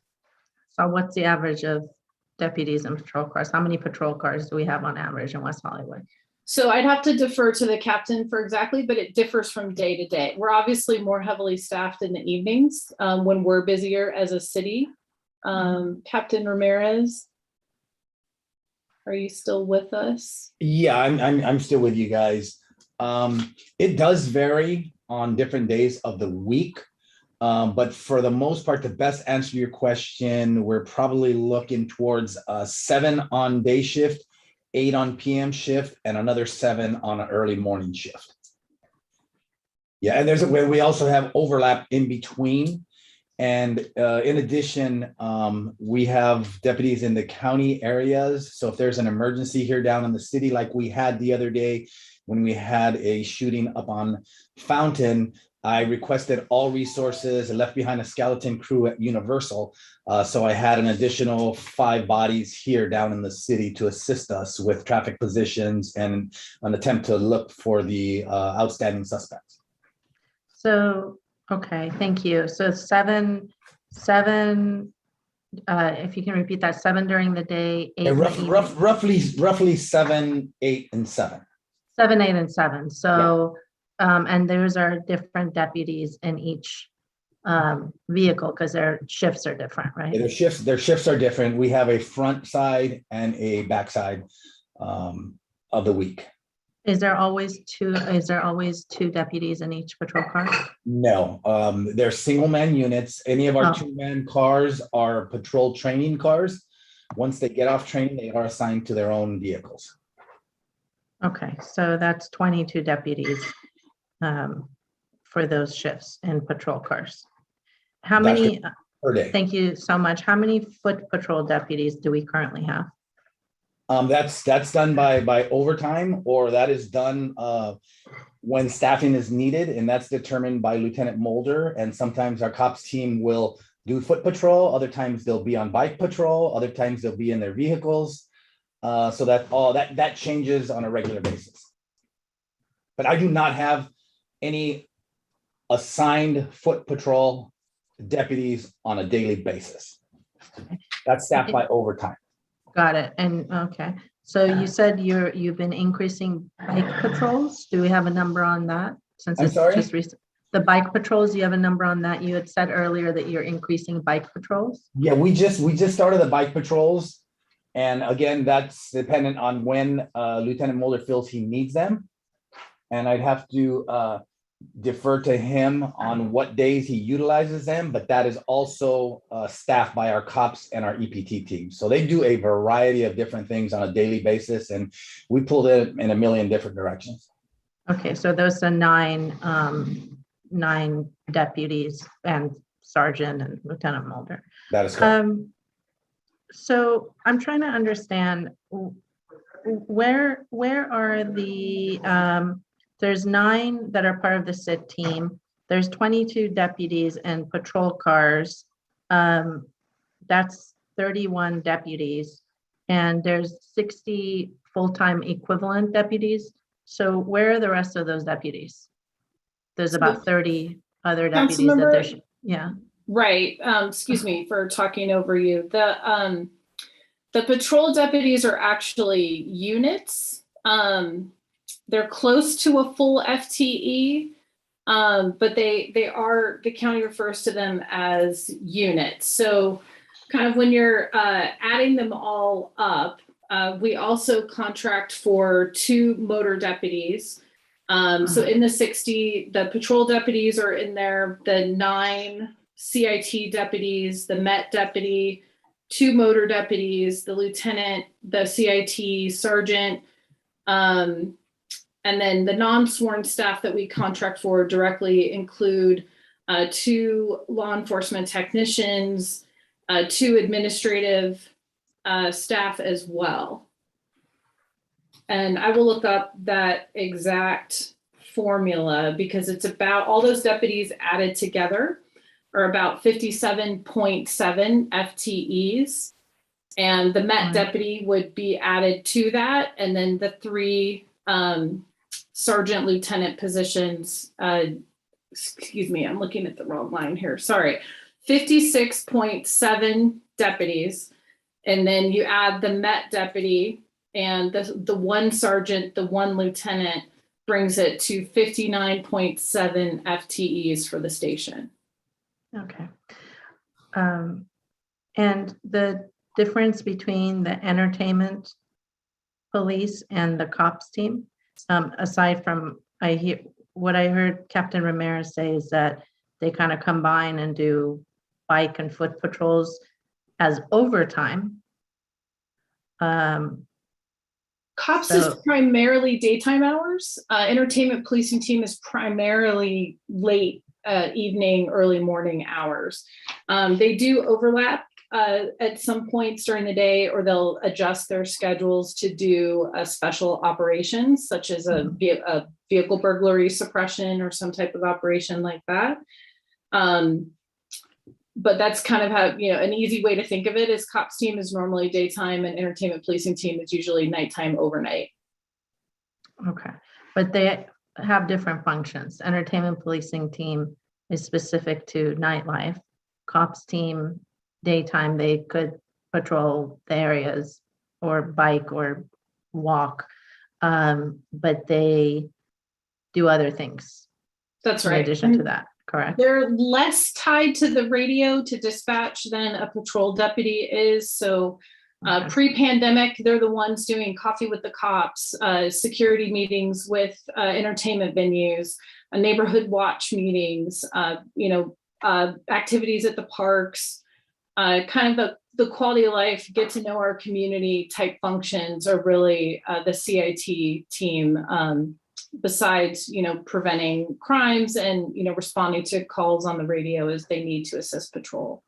So what's the average of deputies and patrol cars? How many patrol cars do we have on average in West Hollywood? So I'd have to defer to the captain for exactly, but it differs from day to day. We're obviously more heavily staffed in the evenings when we're busier as a city. Captain Ramirez, are you still with us? Yeah, I'm still with you guys. It does vary on different days of the week. But for the most part, the best answer to your question, we're probably looking towards 7 on day shift, 8 on PM shift, and another 7 on an early morning shift. Yeah, and we also have overlap in between. And in addition, we have deputies in the county areas. So if there's an emergency here down in the city, like we had the other day, when we had a shooting up on Fountain, I requested all resources and left behind a skeleton crew at Universal. So I had an additional 5 bodies here down in the city to assist us with traffic positions and an attempt to look for the outstanding suspects. So, okay, thank you. So 7, if you can repeat that, 7 during the day, 8 in the evening. Roughly 7, 8, and 7. 7, 8, and 7. So, and those are different deputies in each vehicle because their shifts are different, right? Their shifts are different. We have a front side and a back side of the week. Is there always 2 deputies in each patrol car? No, they're single man units. Any of our 2-man cars are patrol training cars. Once they get off training, they are assigned to their own vehicles. Okay, so that's 22 deputies for those shifts in patrol cars. How many, per day? thank you so much. How many foot patrol deputies do we currently have? That's done by overtime, or that is done when staffing is needed, and that's determined by Lieutenant Mulder. And sometimes our cops team will do foot patrol. Other times they'll be on bike patrol. Other times they'll be in their vehicles. So that changes on a regular basis. But I do not have any assigned foot patrol deputies on a daily basis. That's staffed by overtime. Got it. And okay, so you said you've been increasing bike patrols. Do we have a number on that? Since I'm it's sorry? just recent. The bike patrols, do you have a number on that? You had said earlier that you're increasing bike patrols. Yeah, we just started the bike patrols. And again, that's dependent on when Lieutenant Mulder feels he needs them. And I'd have to defer to him on what days he utilizes them, but that is also staffed by our cops and our EPT team. So they do a variety of different things on a daily basis, and we pulled it in a million different directions. Okay, so those are 9 deputies and Sergeant and Lieutenant Mulder. That is correct. So I'm trying to understand where are the there's 9 that are part of the SIT team. There's 22 deputies and patrol cars. That's 31 deputies, and there's 60 full-time equivalent deputies. So where are the rest of those deputies? There's about 30 other deputies that there's, yeah. Right. Excuse me for talking over you. The patrol deputies are actually units. They're close to a full FTE, but the county refers to them as units. So kind of when you're adding them all up, we also contract for 2 motor deputies. So in the 60, the patrol deputies are in there, the 9 CIT deputies, the MET deputy, 2 motor deputies, the lieutenant, the CIT sergeant, and then the non-sworn staff that we contract for directly include 2 law enforcement technicians, 2 administrative staff as well. And I will look up that exact formula because it's about all those deputies added together are about 57.7 FTEs. And the Met deputy would be added to that. And then the 3 sergeant lieutenant positions, excuse me, I'm looking at the wrong line here. Sorry, 56.7 deputies. And then you add the Met deputy and the 1 sergeant, the 1 lieutenant brings it to 59.7 FTEs for the station. Okay. And the difference between the entertainment police and the cops team, aside from what I heard Captain Ramirez say is that they kind of combine and do bike and foot patrols as overtime. Cops is primarily daytime hours. Entertainment policing team is primarily late evening, early morning hours. They do overlap at some points during the day, or they'll adjust their schedules to do a special operations, such as a vehicle burglary suppression or some type of operation like that. But that's kind of how, an easy way to think of it is cops team is normally daytime and entertainment policing team is usually nighttime overnight. Okay, but they have different functions. Entertainment policing team is specific to nightlife. Cops team, daytime, they could patrol the areas or bike or walk, but they do other things. That's in right. addition to that, correct? They're less tied to the radio to dispatch than a patrol deputy is. So Okay. pre-pandemic, they're the ones doing coffee with the cops, security meetings with entertainment venues, neighborhood watch meetings, activities at the parks, kind of the quality of life, get to know our community type functions are really the CIT team. Besides, preventing crimes and, responding to calls on the radio as they need to assist patrol.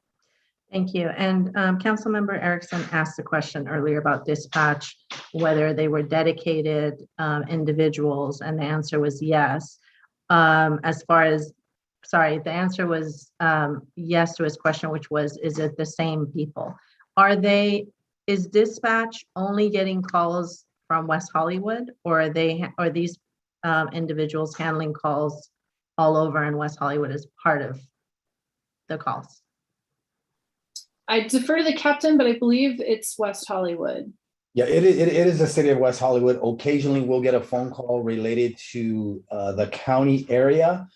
Thank you. And Councilmember Erickson asked a question earlier about dispatch, whether they were dedicated individuals, and the answer was yes. The answer was yes to his question, which was, is it the same people? Is dispatch only getting calls from West Hollywood, or are these individuals handling calls all over in West Hollywood as part of the calls? I defer to the captain, but I believe it's West Hollywood. Yeah, it is the city of West Hollywood. Occasionally we'll get a phone call related to the county area,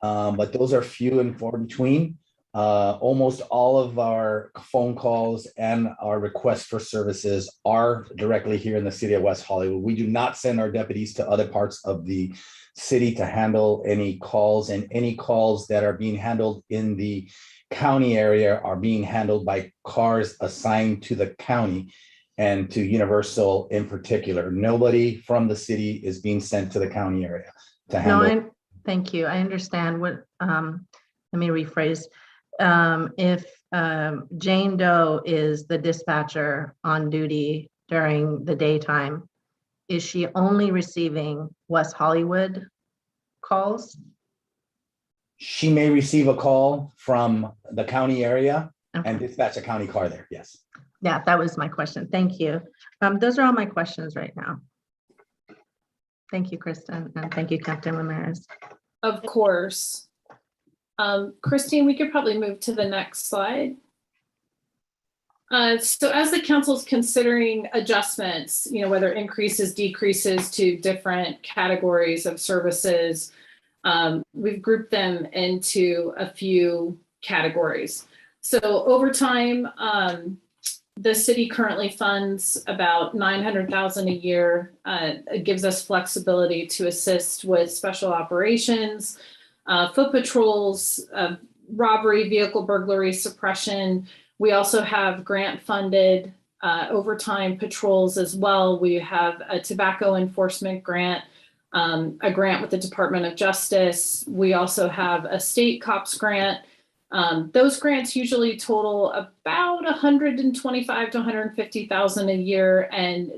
but those are few and far between. Almost all of our phone calls and our requests for services are directly here in the city of West Hollywood. We do not send our deputies to other parts of the city to handle any calls, and any calls that are being handled in the county area are being handled by cars assigned to the county and to Universal in particular. Nobody from the city is being sent to the county area to handle. Thank you. I understand what, let me rephrase. If Jane Doe is the dispatcher on duty during the daytime, is she only receiving West Hollywood calls? She may receive a call from the county area Okay. and dispatch a county car there, yes. Yeah, that was my question. Thank you. Those are all my questions right now. Thank you, Kristen, and thank you, Captain Ramirez. Of course. Christine, we could probably move to the next slide. So as the council's considering adjustments, whether increases, decreases to different categories of services, we've grouped them into a few categories. So over time, the city currently funds about $900,000 a year. It gives us flexibility to assist with special operations, foot patrols, robbery, vehicle burglary suppression. We also have grant funded overtime patrols as well. We have a tobacco enforcement grant a grant with the Department of Justice. We also have a state COPS grant. Those grants usually total about 125 to 150,000 a year, and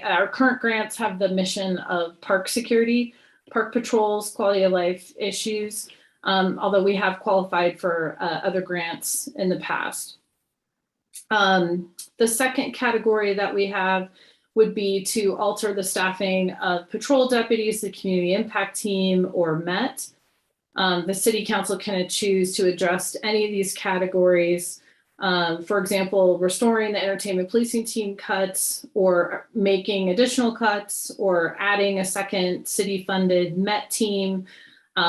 our current grants have the mission of park security, park patrols, quality of life issues, although we have qualified for other grants in the past. The second category that we have would be to alter the staffing of patrol deputies, the community impact team, or MET. The city council can choose to adjust any of these categories. For example, restoring the entertainment policing team cuts, or making additional cuts, or adding a second city-funded MET team.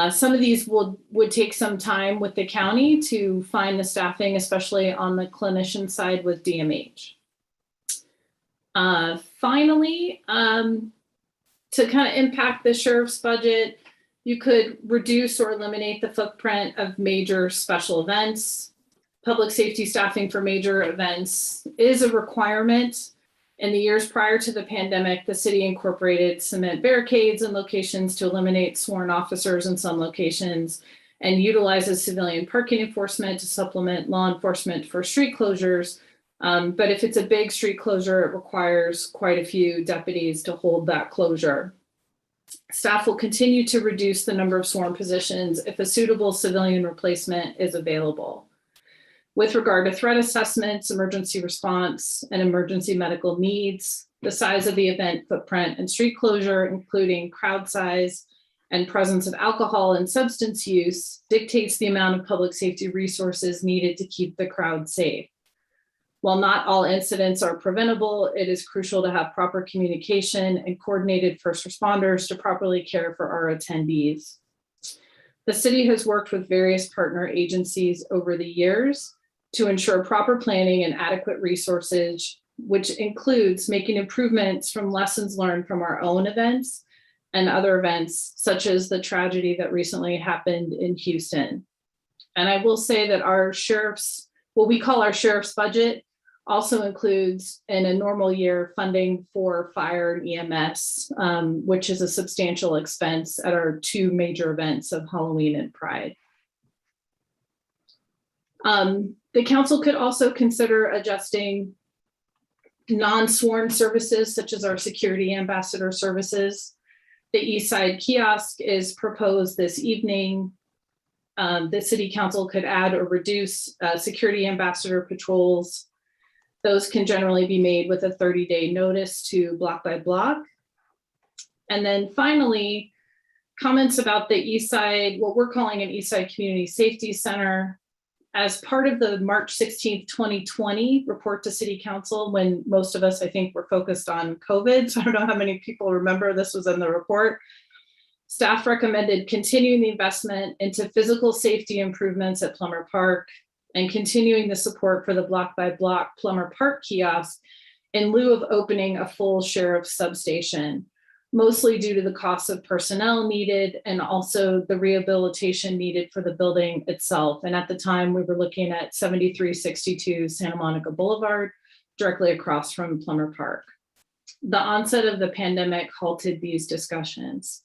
Some of these would take some time with the county to find the staffing, especially on the clinician side with DMH. Finally, to kind of impact the sheriff's budget, you could reduce or eliminate the footprint of major special events. Public safety staffing for major events is a requirement. In the years prior to the pandemic, the city incorporated cement barricades in locations to eliminate sworn officers in some locations, and utilizes civilian parking enforcement to supplement law enforcement for street closures. But if it's a big street closure, it requires quite a few deputies to hold that closure. Staff will continue to reduce the number of sworn positions if a suitable civilian replacement is available. With regard to threat assessments, emergency response, and emergency medical needs, the size of the event footprint and street closure, including crowd size and presence of alcohol and substance use, dictates the amount of public safety resources needed to keep the crowd safe. While not all incidents are preventable, it is crucial to have proper communication and coordinated first responders to properly care for our attendees. The city has worked with various partner agencies over the years to ensure proper planning and adequate resources, which includes making improvements from lessons learned from our own events and other events, such as the tragedy that recently happened in Houston. And I will say that our what we call our sheriff's budget also includes, in a normal year, funding for fire and EMS, which is a substantial expense at our two major events of Halloween and Pride. The council could also consider adjusting non-sworn services, such as our security ambassador services. The East Side kiosk is proposed this evening. The city council could add or reduce security ambassador patrols. Those can generally be made with a 30-day notice to block by block. And then finally, comments about the East Side, what we're calling an East Side Community Safety Center. As part of the March 16th, 2020 report to City Council, when most of us, I think, were focused on COVID, so I don't know how many people remember this was in the report, staff recommended continuing the investment into physical safety improvements at Plummer Park and continuing the support for the block by block Plummer Park kiosk in lieu of opening a full sheriff's substation, mostly due to the cost of personnel needed and also the rehabilitation needed for the building itself. And at the time, we were looking at 7362 Santa Monica Boulevard, directly across from Plummer Park. The onset of the pandemic halted these discussions.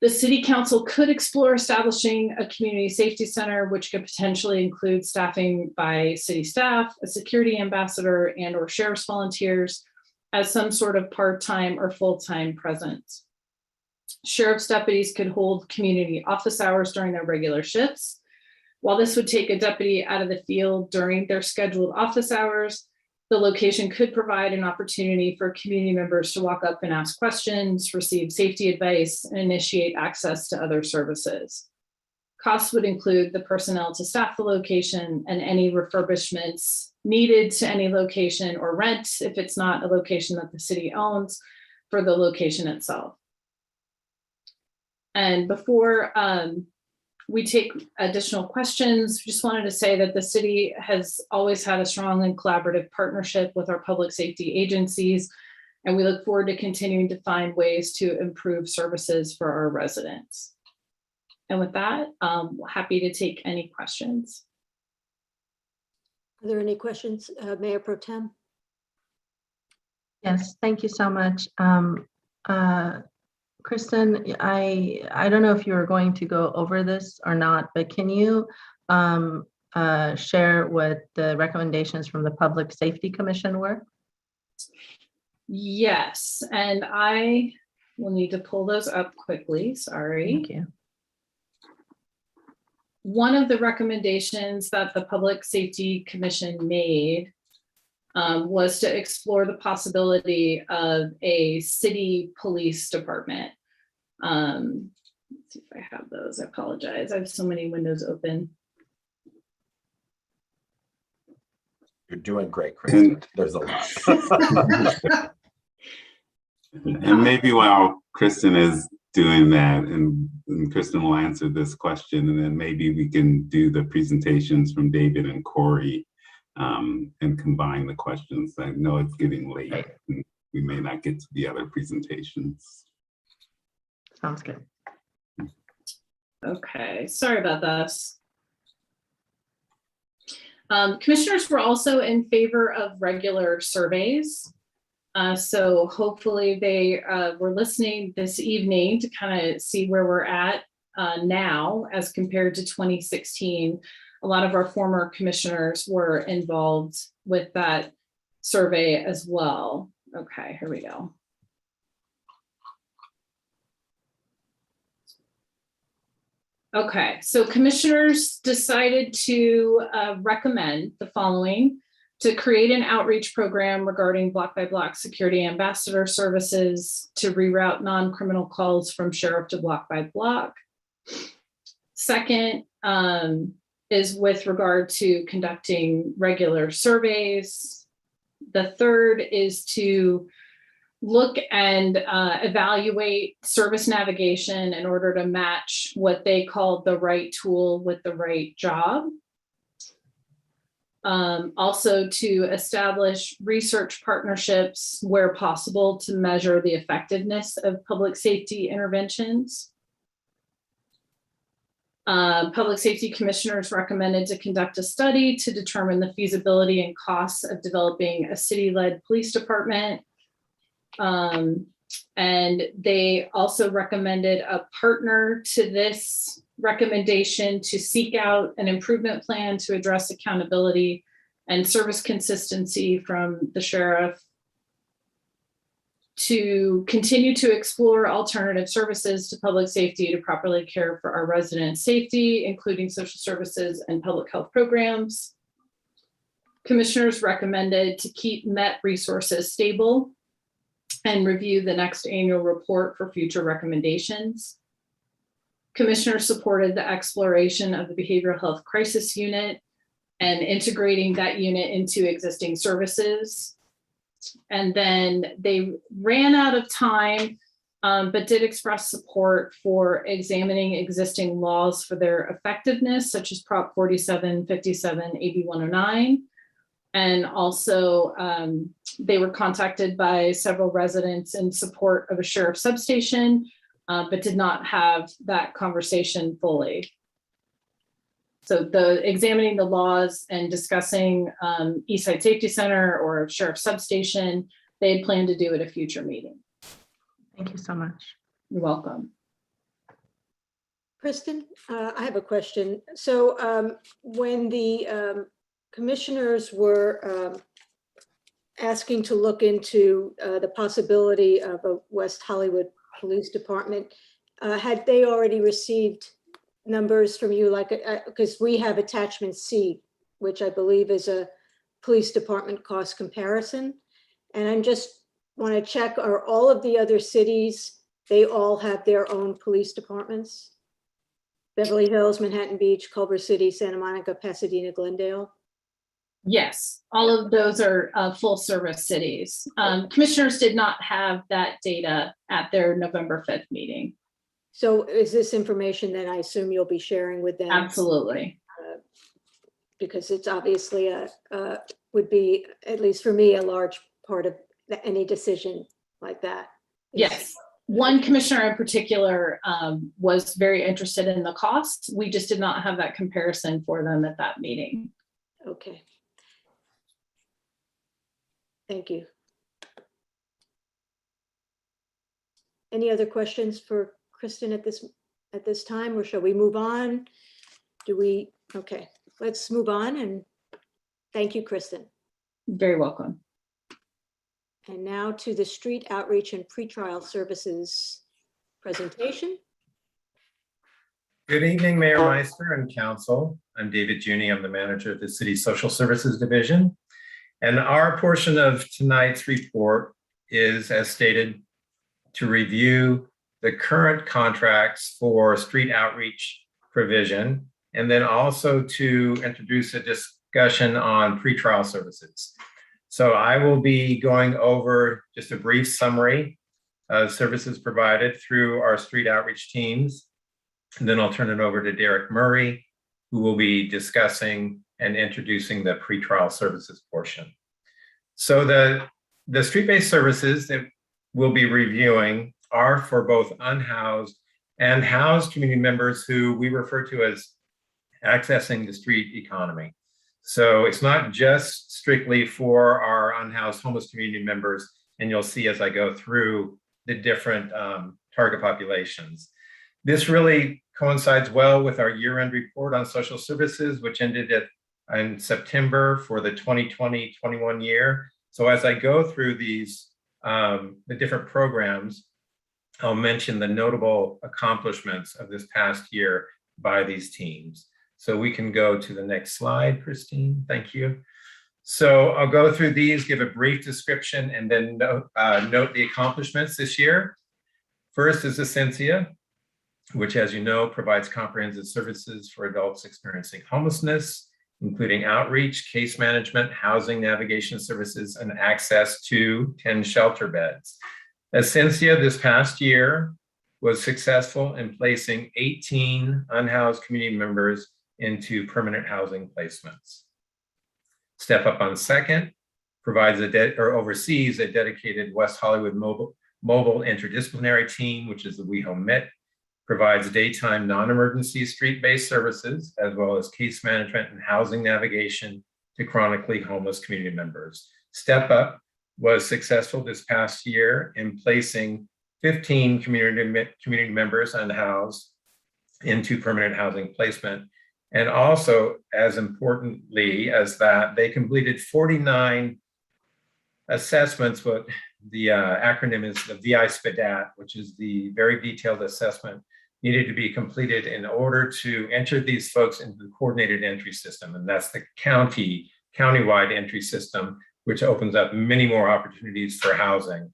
The City Council could explore establishing a community safety center, which could potentially include staffing by city staff, a security ambassador, and or sheriff's volunteers as some sort of part-time or full-time presence. Sheriff's deputies could hold community office hours during their regular shifts. While this would take a deputy out of the field during their scheduled office hours, the location could provide an opportunity for community members to walk up and ask questions, receive safety advice, and initiate access to other services. Costs would include the personnel to staff the location and any refurbishments needed to any location, or rent if it's not a location that the city owns for the location itself. And before we take additional questions, just wanted to say that the city has always had a strong and collaborative partnership with our public safety agencies, and we look forward to continuing to find ways to improve services for our residents. And with that, happy to take any questions. Are there any questions, Mayor Pro Tem? Yes, thank you so much. Kristen, I don't know if you were going to go over this or not, but can you share what the recommendations from the Public Safety Commission were? Yes, and I will need to pull those up quickly, sorry. Thank you. One of the recommendations that the Public Safety Commission made was to explore the possibility of a city police department. Let's see if I have those. I apologize. I have so many windows open. You're doing great, Kristen. There's a lot. And maybe while Kristen is doing that, and Kristen will answer this question, and then maybe we can do the presentations from David and Corey and combine the questions. I know it's getting late and we may not get to the other presentations. Sounds good. Okay, sorry about this. Commissioners were also in favor of regular surveys. So hopefully they were listening this evening to kind of see where we're at now as compared to 2016. A lot of our former commissioners were involved with that survey as well. Okay, here we go. Okay, so commissioners decided to recommend the following: to create an outreach program regarding block by block security ambassador services, to reroute non-criminal calls from sheriff to block by block. Second is with regard to conducting regular surveys. The third is to look and evaluate service navigation in order to match what they call the right tool with the right job. Also to establish research partnerships where possible to measure the effectiveness of public safety interventions. Public safety commissioners recommended to conduct a study to determine the feasibility and costs of developing a city-led police department. And they also recommended a partner to this recommendation to seek out an improvement plan to address accountability and service consistency from the sheriff, to continue to explore alternative services to public safety to properly care for our residents' safety, including social services and public health programs. Commissioners recommended to keep MET resources stable and review the next annual report for future recommendations. Commissioners supported the exploration of the behavioral health crisis unit and integrating that unit into existing services. And then they ran out of time, but did express support for examining existing laws for their effectiveness, such as Prop 4757, AB 109. And also they were contacted by several residents in support of a sheriff substation, but did not have that conversation fully. So the examining the laws and discussing Eastside Safety Center or sheriff substation, they had planned to do at a future meeting. Thank you so much. You're welcome. Kristen, I have a question. So when the commissioners were asking to look into the possibility of a West Hollywood Police Department, had they already received numbers from you? Like, because we have attachment C, which I believe is a police department cost comparison. And I'm just want to check, are all of the other cities, they all have their own police departments? Beverly Hills, Manhattan Beach, Culver City, Santa Monica, Pasadena, Glendale? Yes, all of those are full service cities. Commissioners did not have that data at their November 5th meeting. So is this information that I assume you'll be sharing with them? Absolutely. Because it's obviously would be, at least for me, a large part of any decision like that. Yes. One commissioner in particular was very interested in the cost. We just did not have that comparison for them at that meeting. Okay. Thank you. Any other questions for Kristen at this time, or shall we move on? Okay, let's move on, and thank you, Kristen. Very welcome. And now to the street outreach and pretrial services presentation. Good evening, Mayor Meister and Council. I'm David Juney. I'm the manager of the City Social Services Division. And our portion of tonight's report is, as stated, to review the current contracts for street outreach provision, and then also to introduce a discussion on pretrial services. So I will be going over just a brief summary of services provided through our street outreach teams. And then I'll turn it over to Derek Murray, who will be discussing and introducing the pretrial services portion. So the street-based services that we'll be reviewing are for both unhoused and housed community members who we refer to as accessing the street economy. So it's not just strictly for our unhoused homeless community members, and you'll see as I go through the different target populations. This really coincides well with our year-end report on social services, which ended in September for the 2020-21 year. So as I go through these, the different programs, I'll mention the notable accomplishments of this past year by these teams. So we can go to the next slide, Christine. Thank you. So I'll go through these, give a brief description, and then note the accomplishments this year. First is Essentia, which, as you know, provides comprehensive services for adults experiencing homelessness, including outreach, case management, housing navigation services, and access to 10 shelter beds. Essentia this past year was successful in placing 18 unhoused community members into permanent housing placements. Step Up on Second provides oversees a dedicated West Hollywood mobile interdisciplinary team, which is the WehoMIT, provides daytime non-emergency street-based services, as well as case management and housing navigation to chronically homeless community members. Step Up was successful this past year in placing 15 community members unhoused into permanent housing placement. And also, as importantly as that, they completed 49 assessments. What the acronym is the VI-SPDAT, which is the very detailed assessment needed to be completed in order to enter these folks into the coordinated entry system. And that's the countywide entry system, which opens up many more opportunities for housing.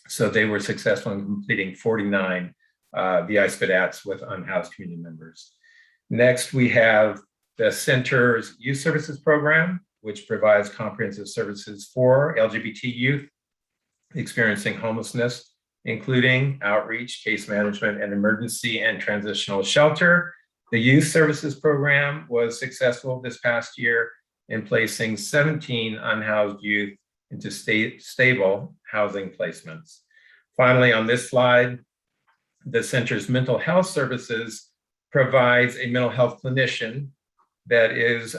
So they were successful in completing 49 VI-SPDATs with unhoused community members. Next, we have the Center's Youth Services Program, which provides comprehensive services for LGBT youth experiencing homelessness, including outreach, case management, and emergency and transitional shelter. The Youth Services Program was successful this past year in placing 17 unhoused youth into stable housing placements. Finally, on this slide, the Center's Mental Health Services provides a mental health clinician that is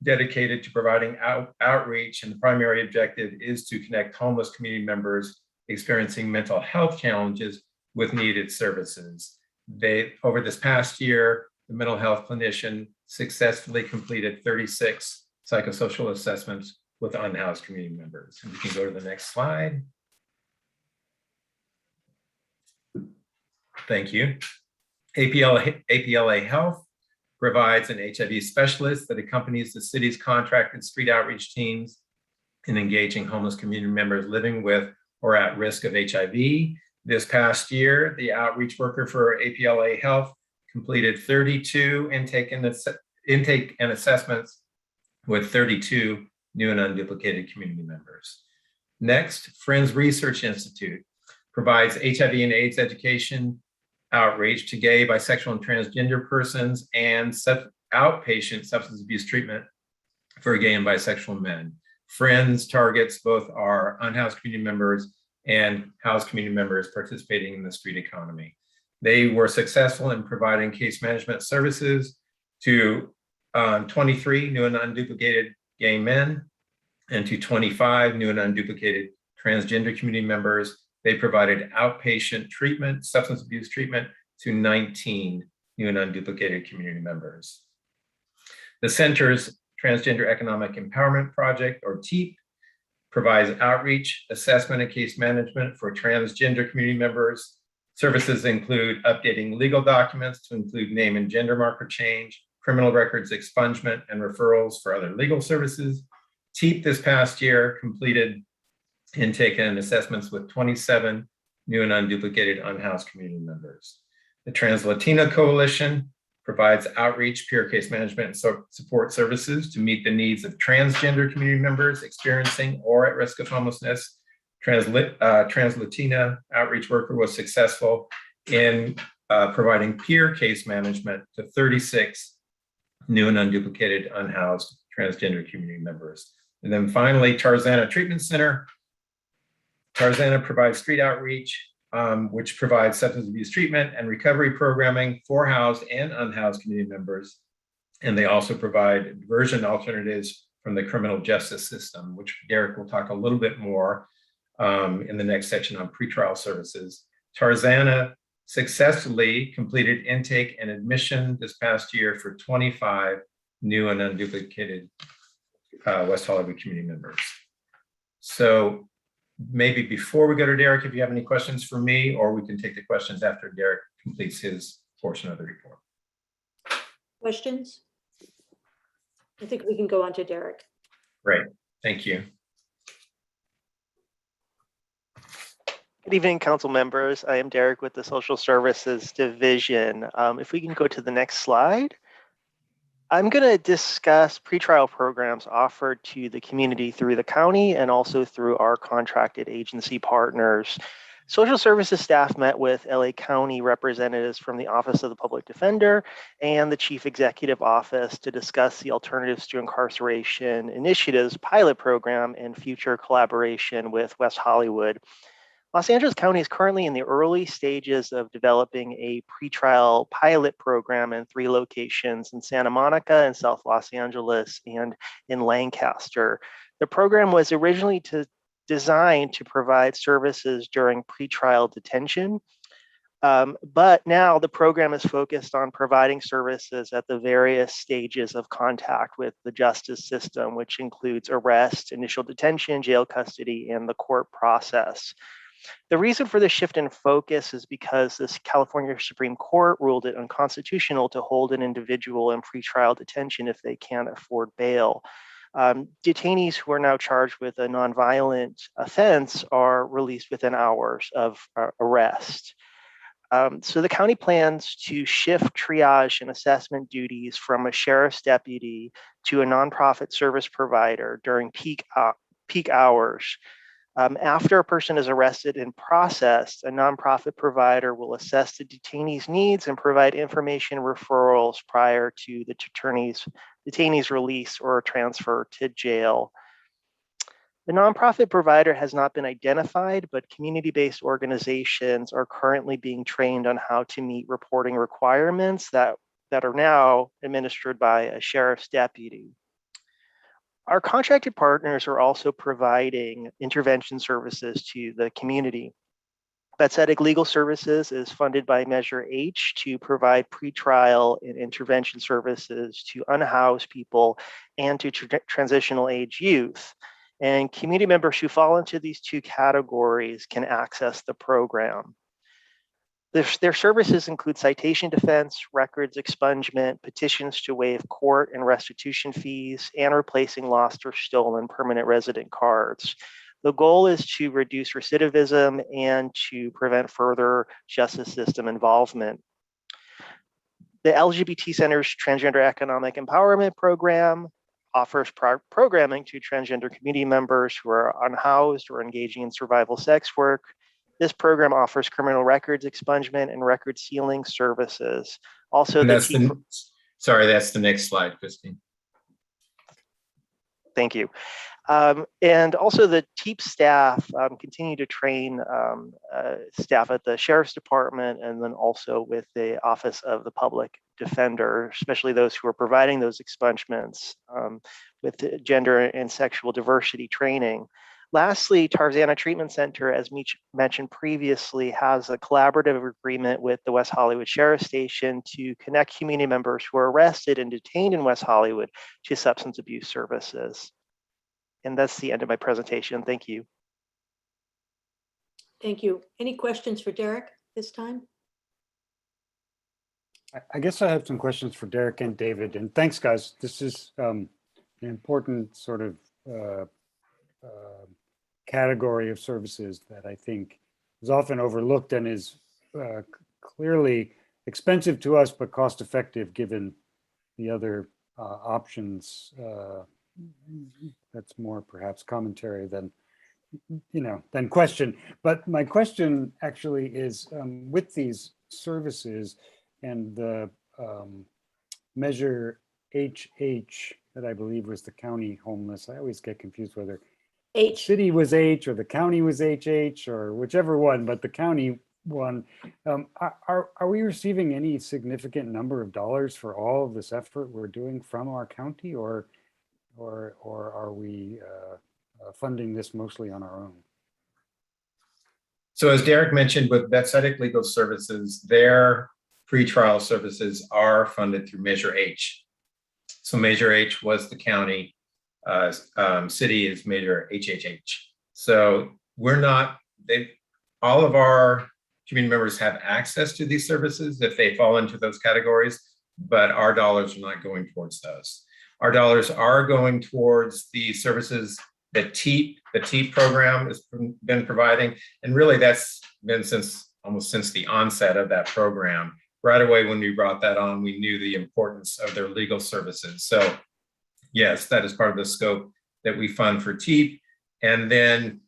dedicated to providing outreach, and the primary objective is to connect homeless community members experiencing mental health challenges with needed services. Over this past year, the mental health clinician successfully completed 36 psychosocial assessments with unhoused community members. And we can go to the next slide. Thank you. APLA Health provides an HIV specialist that accompanies the city's contracted street outreach teams in engaging homeless community members living with or at risk of HIV. This past year, the outreach worker for APLA Health completed 32 intake and assessments with 32 new and unduplicated community members. Next, Friends Research Institute provides HIV and AIDS education outreach to gay, bisexual, and transgender persons and outpatient substance abuse treatment for gay and bisexual men. Friends targets both our unhoused community members and housed community members participating in the street economy. They were successful in providing case management services to 23 new and unduplicated gay men and to 25 new and unduplicated transgender community members. they provided outpatient treatment, substance abuse treatment to 19 new and unduplicated community members. The center's Transgender Economic Empowerment Project, or TEEP, provides outreach, assessment, and case management for transgender community members. Services include updating legal documents to include name and gender marker change, criminal records expungement, and referrals for other legal services. TEEP this past year completed intake and assessments with 27 new and unduplicated unhoused community members. The Trans-Latina Coalition provides outreach, peer case management, and support services to meet the needs of transgender community members experiencing or at risk of homelessness. Trans-Latina outreach worker was successful in providing peer case management to 36 new and unduplicated unhoused transgender community members. And then finally, Tarzana Treatment Center. Tarzana provides street outreach, which provides substance abuse treatment and recovery programming for housed and unhoused community members. And they also provide diversion alternatives from the criminal justice system, which Derek will talk a little bit more in the next section on pretrial services. Tarzana successfully completed intake and admission this past year for 25 new and unduplicated West Hollywood community members. So maybe before we go to Derek, if you have any questions for me, or we can take the questions after Derek completes his portion of the report. Questions? I think we can go on to Derek. Great, thank you. Good evening, council members. I am Derek with the Social Services Division. If we can go to the next slide. I'm going to discuss pretrial programs offered to the community through the county and also through our contracted agency partners. Social services staff met with LA County representatives from the Office of the Public Defender and the Chief Executive Office to discuss the Alternatives to Incarceration Initiatives pilot program and future collaboration with West Hollywood. Los Angeles County is currently in the early stages of developing a pretrial pilot program in 3 locations in Santa Monica and South Los Angeles and in Lancaster. The program was originally designed to provide services during pretrial detention, but now the program is focused on providing services at the various stages of contact with the justice system, which includes arrest, initial detention, jail custody, and the court process. The reason for the shift in focus is because this California Supreme Court ruled it unconstitutional to hold an individual in pretrial detention if they can't afford bail. Detainees who are now charged with a nonviolent offense are released within hours of arrest. So the county plans to shift triage and assessment duties from a sheriff's deputy to a nonprofit service provider during peak hours. After a person is arrested and processed, a nonprofit provider will assess the detainee's needs and provide information referrals prior to the detainee's release or transfer to jail. The nonprofit provider has not been identified, but community-based organizations are currently being trained on how to meet reporting requirements that are now administered by a sheriff's deputy. Our contracted partners are also providing intervention services to the community. Vetsetic Legal Services is funded by Measure H to provide pretrial and intervention services to unhoused people and to transitional age youth. And community members who fall into these 2 categories can access the program. Their services include citation defense, records expungement, petitions to waive court and restitution fees, and replacing lost or stolen permanent resident cards. The goal is to reduce recidivism and to prevent further justice system involvement. The LGBT Center's Transgender Economic Empowerment Program offers programming to transgender community members who are unhoused or engaging in survival sex work. This program offers criminal records expungement and record sealing services. Also, that's the next slide, Christine. Thank you. And also the TEEP staff continue to train staff at the Sheriff's Department and then also with the Office of the Public Defender, especially those who are providing those expungements with gender and sexual diversity training. Lastly, Tarzana Treatment Center, as mentioned previously, has a collaborative agreement with the West Hollywood Sheriff Station to connect community members who are arrested and detained in West Hollywood to substance abuse services. And that's the end of my presentation. Thank you. Thank you. Any questions for Derek this time? I guess I have some questions for Derek and David, and thanks, guys. This is an important sort of category of services that I think is often overlooked and is clearly expensive to us, but cost effective given the other options. That's more perhaps commentary than than question. But my question actually is with these services and the measure HH that I believe was the county homeless. I always get confused whether the city was H or the county was HH or whichever one, but the county one. Are we receiving any significant number of dollars for all of this effort we're doing from our county, or are we funding this mostly on our own? So as Derek mentioned, with Bethesda Legal Services, their pretrial services are funded through Measure H. So Measure H was the county, city is Measure HHH. So we're not, all of our community members have access to these services if they fall into those categories, but our dollars are not going towards those. Our dollars are going towards the services that the TEEP program has been providing. And really that's been almost since the onset of that program. Right away when we brought that on, we knew the importance of their legal services. So yes, that is part of the scope that we fund for TEEP. And then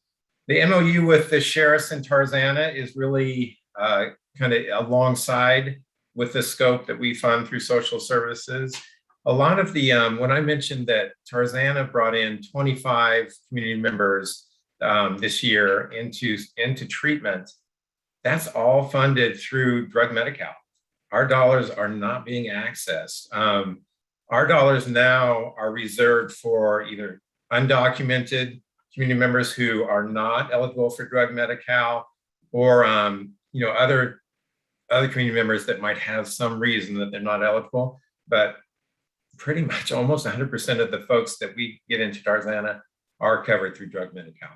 the MOU with the sheriffs in Tarzana is really kind of alongside with the scope that we fund through social services. A lot of the, when I mentioned that Tarzana brought in 25 community members this year into treatment, that's all funded through Drug Medi-Cal. Our dollars are not being accessed. Our dollars now are reserved for either undocumented community members who are not eligible for Drug Medi-Cal, or other community members that might have some reason that they're not eligible. But pretty much almost 100% of the folks that we get into Tarzana are covered through Drug Medi-Cal.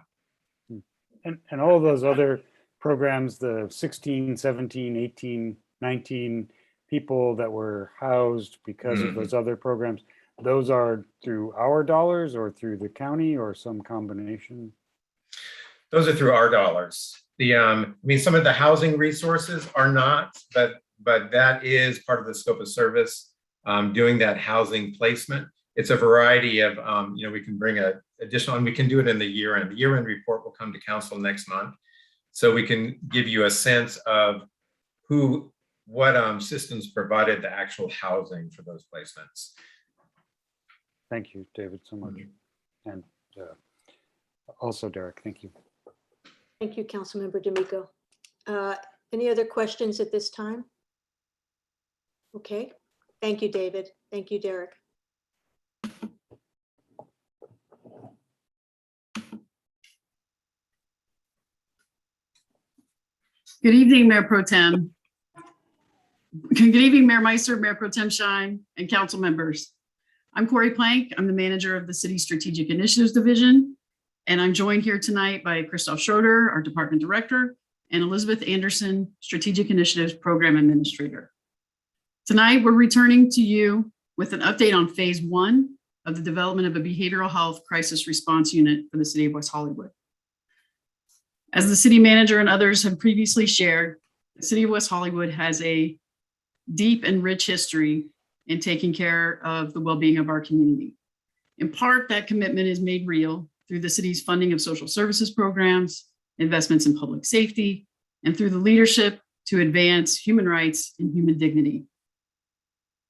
And all those other programs, the 16, 17, 18, 19 people that were housed because of those other programs, those are through our dollars or through the county or some combination? Those are through our dollars. I mean, some of the housing resources are not, but that is part of the scope of service. Doing that housing placement. It's a variety of, we can bring additional, and we can do it in the year-end. The year-end report will come to council next month. So we can give you a sense of what systems provided the actual housing for those placements. Thank you, David, so much. And also Derek, thank you. Thank you, Councilmember D'Amico. Any other questions at this time? Okay. Thank you, David. Thank you, Derek. Good evening, Mayor Pro Tem. Good evening, Mayor Meister, Mayor Pro Tem Shine, and council members. I'm Corey Plank. I'm the manager of the City's Strategic Initiatives Division, and I'm joined here tonight by Christoph Schroeder, our department director, and Elizabeth Anderson, Strategic Initiatives Program Administrator. Tonight, we're returning to you with an update on phase 1 of the development of a behavioral health crisis response unit for the city of West Hollywood. As the city manager and others have previously shared, the city of West Hollywood has a deep and rich history in taking care of the well-being of our community. In part, that commitment is made real through the city's funding of social services programs, investments in public safety, and through the leadership to advance human rights and human dignity.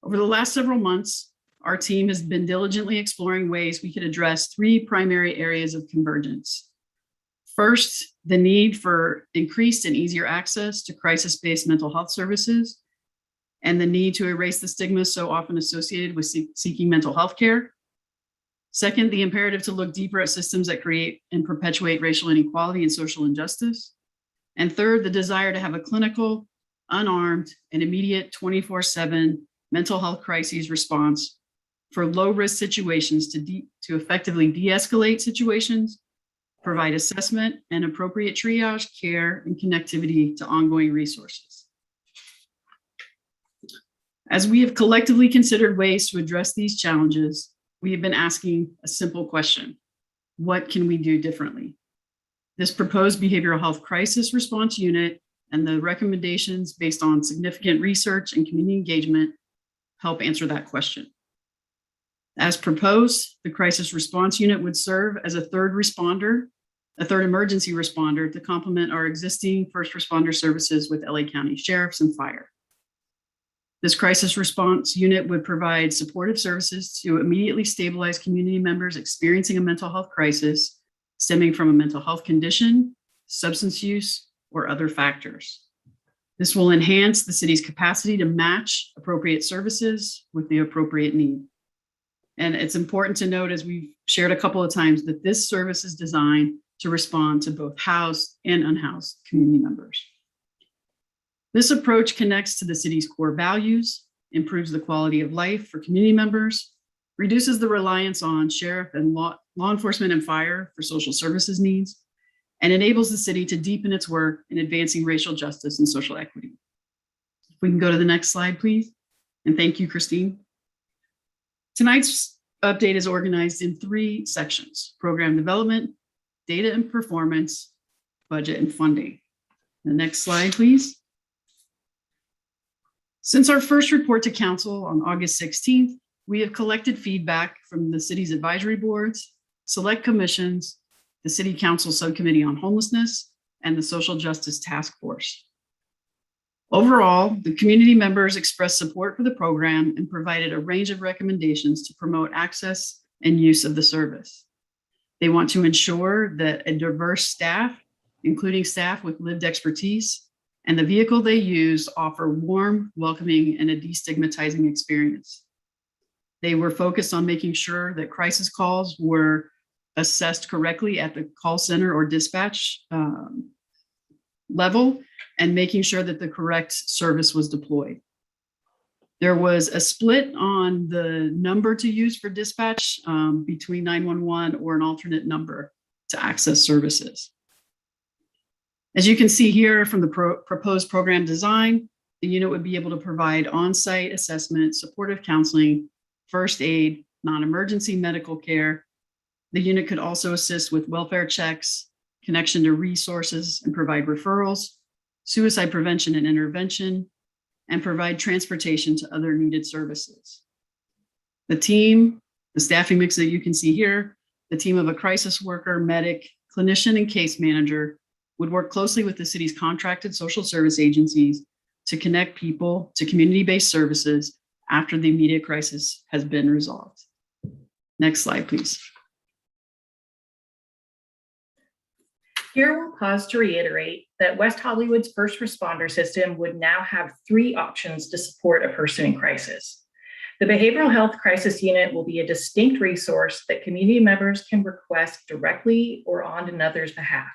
Over the last several months, our team has been diligently exploring ways we could address 3 primary areas of convergence. First, the need for increased and easier access to crisis-based mental health services, and the need to erase the stigma so often associated with seeking mental health care. Second, the imperative to look deeper at systems that create and perpetuate racial inequality and social injustice. And third, the desire to have a clinical, unarmed, and immediate 24/7 mental health crises response for low-risk situations to effectively de-escalate situations, provide assessment and appropriate triage, care, and connectivity to ongoing resources. As we have collectively considered ways to address these challenges, we have been asking a simple question: what can we do differently? This proposed behavioral health crisis response unit and the recommendations based on significant research and community engagement help answer that question. As proposed, the crisis response unit would serve as a third emergency responder to complement our existing first responder services with LA County Sheriffs and Fire. This crisis response unit would provide supportive services to immediately stabilize community members experiencing a mental health crisis stemming from a mental health condition, substance use, or other factors. This will enhance the city's capacity to match appropriate services with the appropriate need. And it's important to note, as we've shared a couple of times, that this service is designed to respond to both housed and unhoused community members. This approach connects to the city's core values, improves the quality of life for community members, reduces the reliance on sheriff and law enforcement and fire for social services needs, and enables the city to deepen its work in advancing racial justice and social equity. If we can go to the next slide, please. And thank you, Christine. Tonight's update is organized in 3 sections: program development, data and performance, budget and funding. The next slide, please. Since our first report to council on August 16th, we have collected feedback from the city's advisory boards, select commissions, the City Council Subcommittee on Homelessness, and the Social Justice Task Force. Overall, the community members expressed support for the program and provided a range of recommendations to promote access and use of the service. They want to ensure that a diverse staff, including staff with lived expertise, and the vehicle they use offer warm, welcoming, and a destigmatizing experience. They were focused on making sure that crisis calls were assessed correctly at the call center or dispatch level, and making sure that the correct service was deployed. There was a split on the number to use for dispatch between 911 or an alternate number to access services. As you can see here from the proposed program design, the unit would be able to provide on-site assessment, supportive counseling, first aid, non-emergency medical care. The unit could also assist with welfare checks, connection to resources, and provide referrals, suicide prevention and intervention, and provide transportation to other needed services. The team, the staffing mix that you can see here, the team of a crisis worker, medic, clinician, and case manager would work closely with the city's contracted social service agencies to connect people to community-based services after the immediate crisis has been resolved. Next slide, please. Here we'll pause to reiterate that West Hollywood's first responder system would now have 3 options to support a person in crisis. The Behavioral Health Crisis Unit will be a distinct resource that community members can request directly or on another's behalf.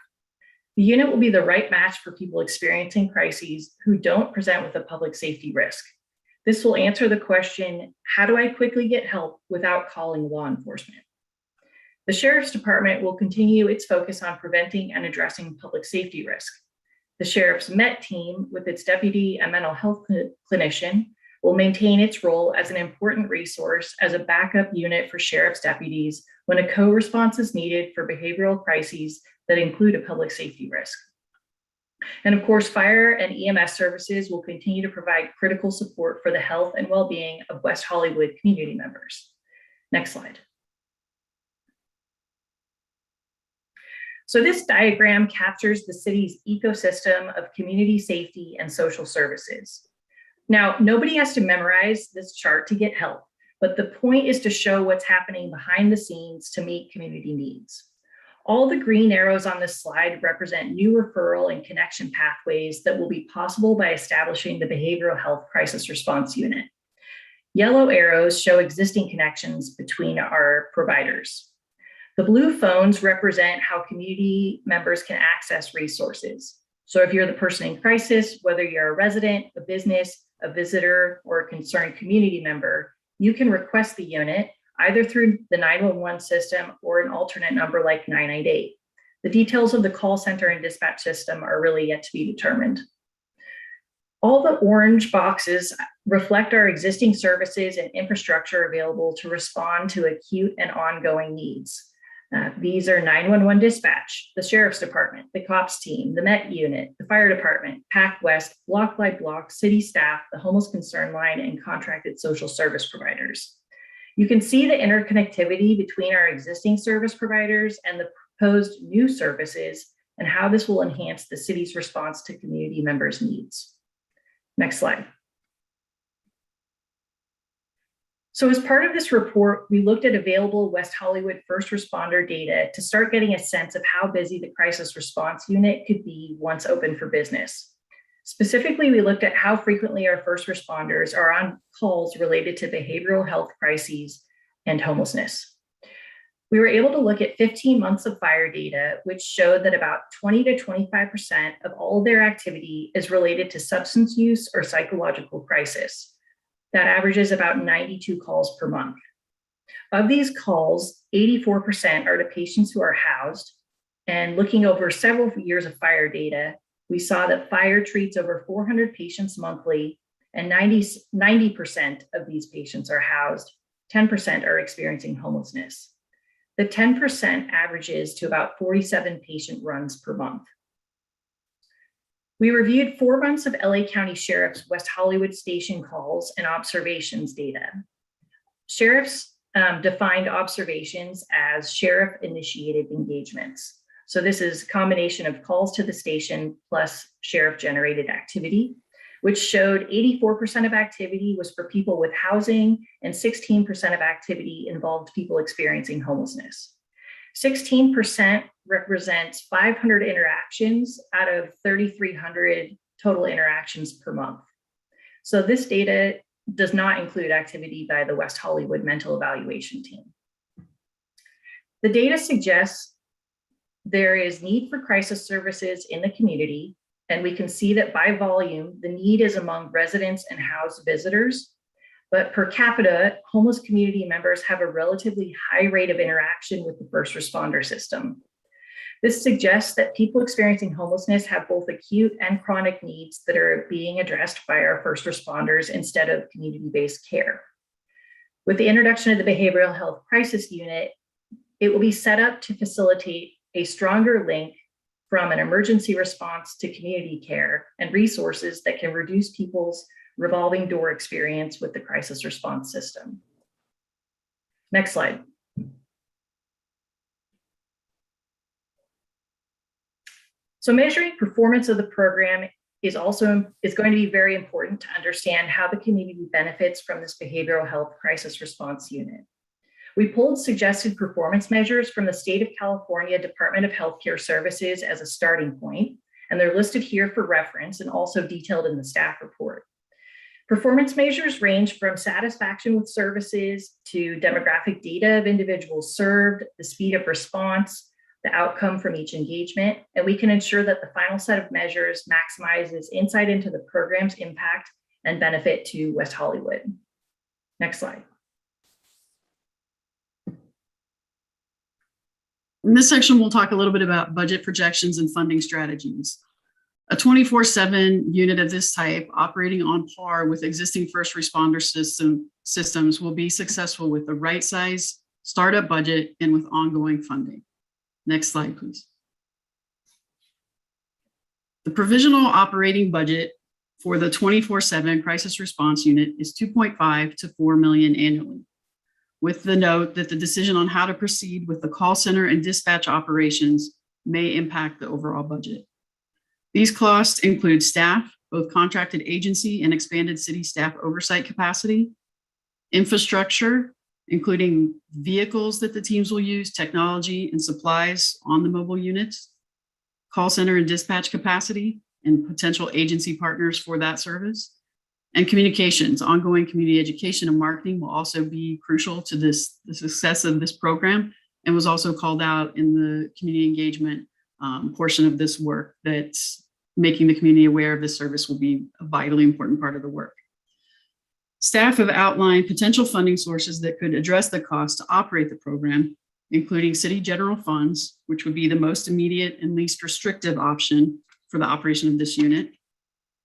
The unit will be the right match for people experiencing crises who don't present with a public safety risk. This will answer the question, how do I quickly get help without calling law enforcement? The Sheriff's Department will continue its focus on preventing and addressing public safety risk. The Sheriff's MET team, with its deputy and mental health clinician, will maintain its role as an important resource as a backup unit for sheriff's deputies when a co-response is needed for behavioral crises that include a public safety risk. And of course, fire and EMS services will continue to provide critical support for the health and well-being of West Hollywood community members. Next slide. So this diagram captures the city's ecosystem of community safety and social services. Now, nobody has to memorize this chart to get help, but the point is to show what's happening behind the scenes to meet community needs. All the green arrows on this slide represent new referral and connection pathways that will be possible by establishing the Behavioral Health Crisis Response Unit. Yellow arrows show existing connections between our providers. The blue phones represent how community members can access resources. So if you're the person in crisis, whether you're a resident, a business, a visitor, or a concerned community member, you can request the unit either through the 911 system or an alternate number like 998. The details of the call center and dispatch system are really yet to be determined. All the orange boxes reflect our existing services and infrastructure available to respond to acute and ongoing needs. These are 911 dispatch, the sheriff's department, the cops team, the MET unit, the fire department, PAC West, block by block, city staff, the homeless concern line, and contracted social service providers. You can see the interconnectivity between our existing service providers and the proposed new services and how this will enhance the city's response to community members' needs. Next slide. So as part of this report, we looked at available West Hollywood first responder data to start getting a sense of how busy the crisis response unit could be once open for business. Specifically, we looked at how frequently our first responders are on calls related to behavioral health crises and homelessness. We were able to look at 15 months of fire data, which showed that about 20 to 25% of all of their activity is related to substance use or psychological crisis. That averages about 92 calls per month. Of these calls, 84% are to patients who are housed. And looking over several years of fire data, we saw that fire treats over 400 patients monthly, and 90% of these patients are housed. 10% are experiencing homelessness. The 10% averages to about 47 patient runs per month. We reviewed 4 months of LA County Sheriff's West Hollywood station calls and observations data. Sheriffs defined observations as sheriff-initiated engagements. So this is a combination of calls to the station plus sheriff-generated activity, which showed 84% of activity was for people with housing and 16% of activity involved people experiencing homelessness. 16% represents 500 interactions out of 3,300 total interactions per month. So this data does not include activity by the West Hollywood mental evaluation team. The data suggests there is need for crisis services in the community, and we can see that by volume, the need is among residents and housed visitors. But per capita, homeless community members have a relatively high rate of interaction with the first responder system. This suggests that people experiencing homelessness have both acute and chronic needs that are being addressed by our first responders instead of community-based care. With the introduction of the Behavioral Health Crisis Unit, it will be set up to facilitate a stronger link from an emergency response to community care and resources that can reduce people's revolving door experience with the crisis response system. Next slide. So measuring performance of the program is going to be very important to understand how the community benefits from this behavioral health crisis response unit. We pulled suggested performance measures from the State of California Department of Healthcare Services as a starting point, and they're listed here for reference and also detailed in the staff report. Performance measures range from satisfaction with services to demographic data of individuals served, the speed of response, the outcome from each engagement, and we can ensure that the final set of measures maximizes insight into the program's impact and benefit to West Hollywood. Next slide. In this section, we'll talk a little bit about budget projections and funding strategies. A 24/7 unit of this type operating on par with existing first responder systems will be successful with the right size startup budget and with ongoing funding. Next slide, please. The provisional operating budget for the 24/7 crisis response unit is 2.5 to 4 million annually, with the note that the decision on how to proceed with the call center and dispatch operations may impact the overall budget. These costs include staff, both contracted agency and expanded city staff oversight capacity, infrastructure, including vehicles that the teams will use, technology and supplies on the mobile units, call center and dispatch capacity, and potential agency partners for that service, And communications, ongoing community education and marketing will also be crucial to the success of this program, and was also called out in the community engagement portion of this work, that making the community aware of this service will be a vitally important part of the work. Staff have outlined potential funding sources that could address the cost to operate the program, including city general funds, which would be the most immediate and least restrictive option for the operation of this unit.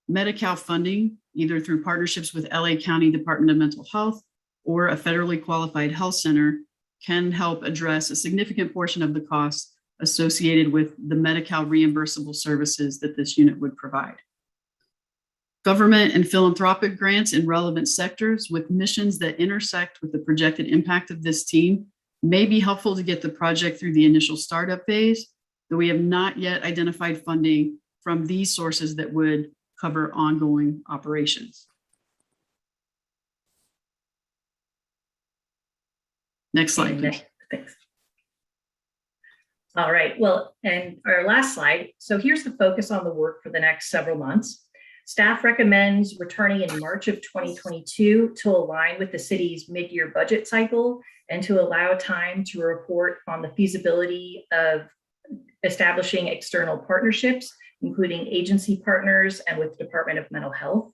Medi-Cal funding, either through partnerships with LA County Department of Mental Health or a federally qualified health center, can help address a significant portion of the costs associated with the Medi-Cal reimbursable services that this unit would provide. Government and philanthropic grants in relevant sectors with missions that intersect with the projected impact of this team may be helpful to get the project through the initial startup phase, though we have not yet identified funding from these sources that would cover ongoing operations. Next slide, please. Thanks. All right, well, and our last slide. So here's the focus on the work for the next several months. Staff recommends returning in March of 2022 to align with the city's mid-year budget cycle and to allow time to report on the feasibility of establishing external partnerships, including agency partners and with the Department of Mental Health.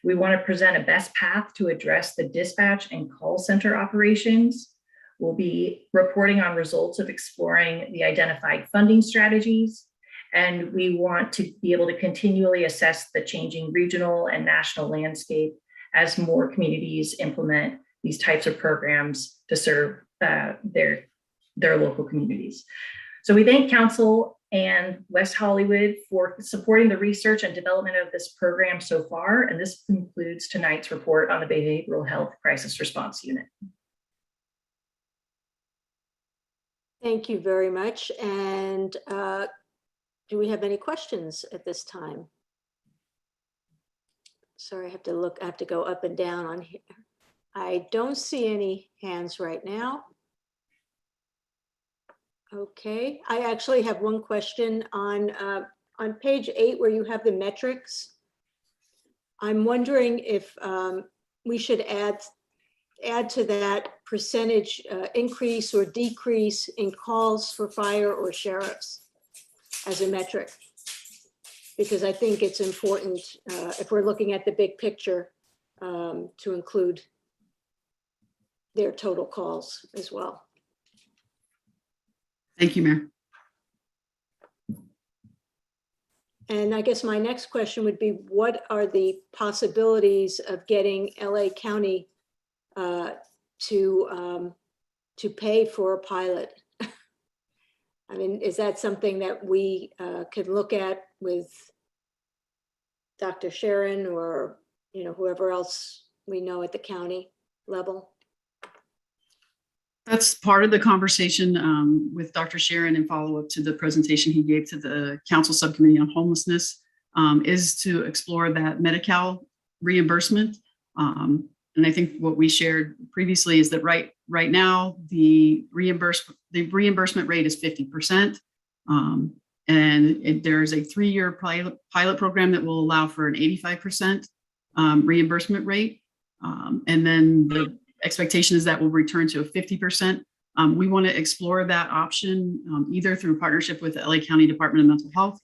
We want to present a best path to address the dispatch and call center operations. We'll be reporting on results of exploring the identified funding strategies. And we want to be able to continually assess the changing regional and national landscape as more communities implement these types of programs to serve their local communities. So we thank Council and West Hollywood for supporting the research and development of this program so far. And this concludes tonight's report on the Behavioral Health Crisis Response Unit. Thank you very much. And do we have any questions at this time? Sorry, I have to go up and down on here. I don't see any hands right now. Okay, I actually have one question on page 8 where you have the metrics. I'm wondering if we should add to that percentage increase or decrease in calls for fire or sheriffs as a metric, because I think it's important if we're looking at the big picture to include their total calls as well. Thank you, Mayor. And I guess my next question would be, what are the possibilities of getting LA County to pay for a pilot? I mean, is that something that we could look at with Dr. Sharon or whoever else we know at the county level? That's part of the conversation with Dr. Sharon in follow-up to the presentation he gave to the Council Subcommittee on Homelessness, is to explore that Medi-Cal reimbursement. And I think what we shared previously is that right now the reimbursement rate is 50%, and there's a 3-year pilot program that will allow for an 85% reimbursement rate, and then the expectation is that will return to a 50%. We want to explore that option either through partnership with the LA County Department of Mental Health,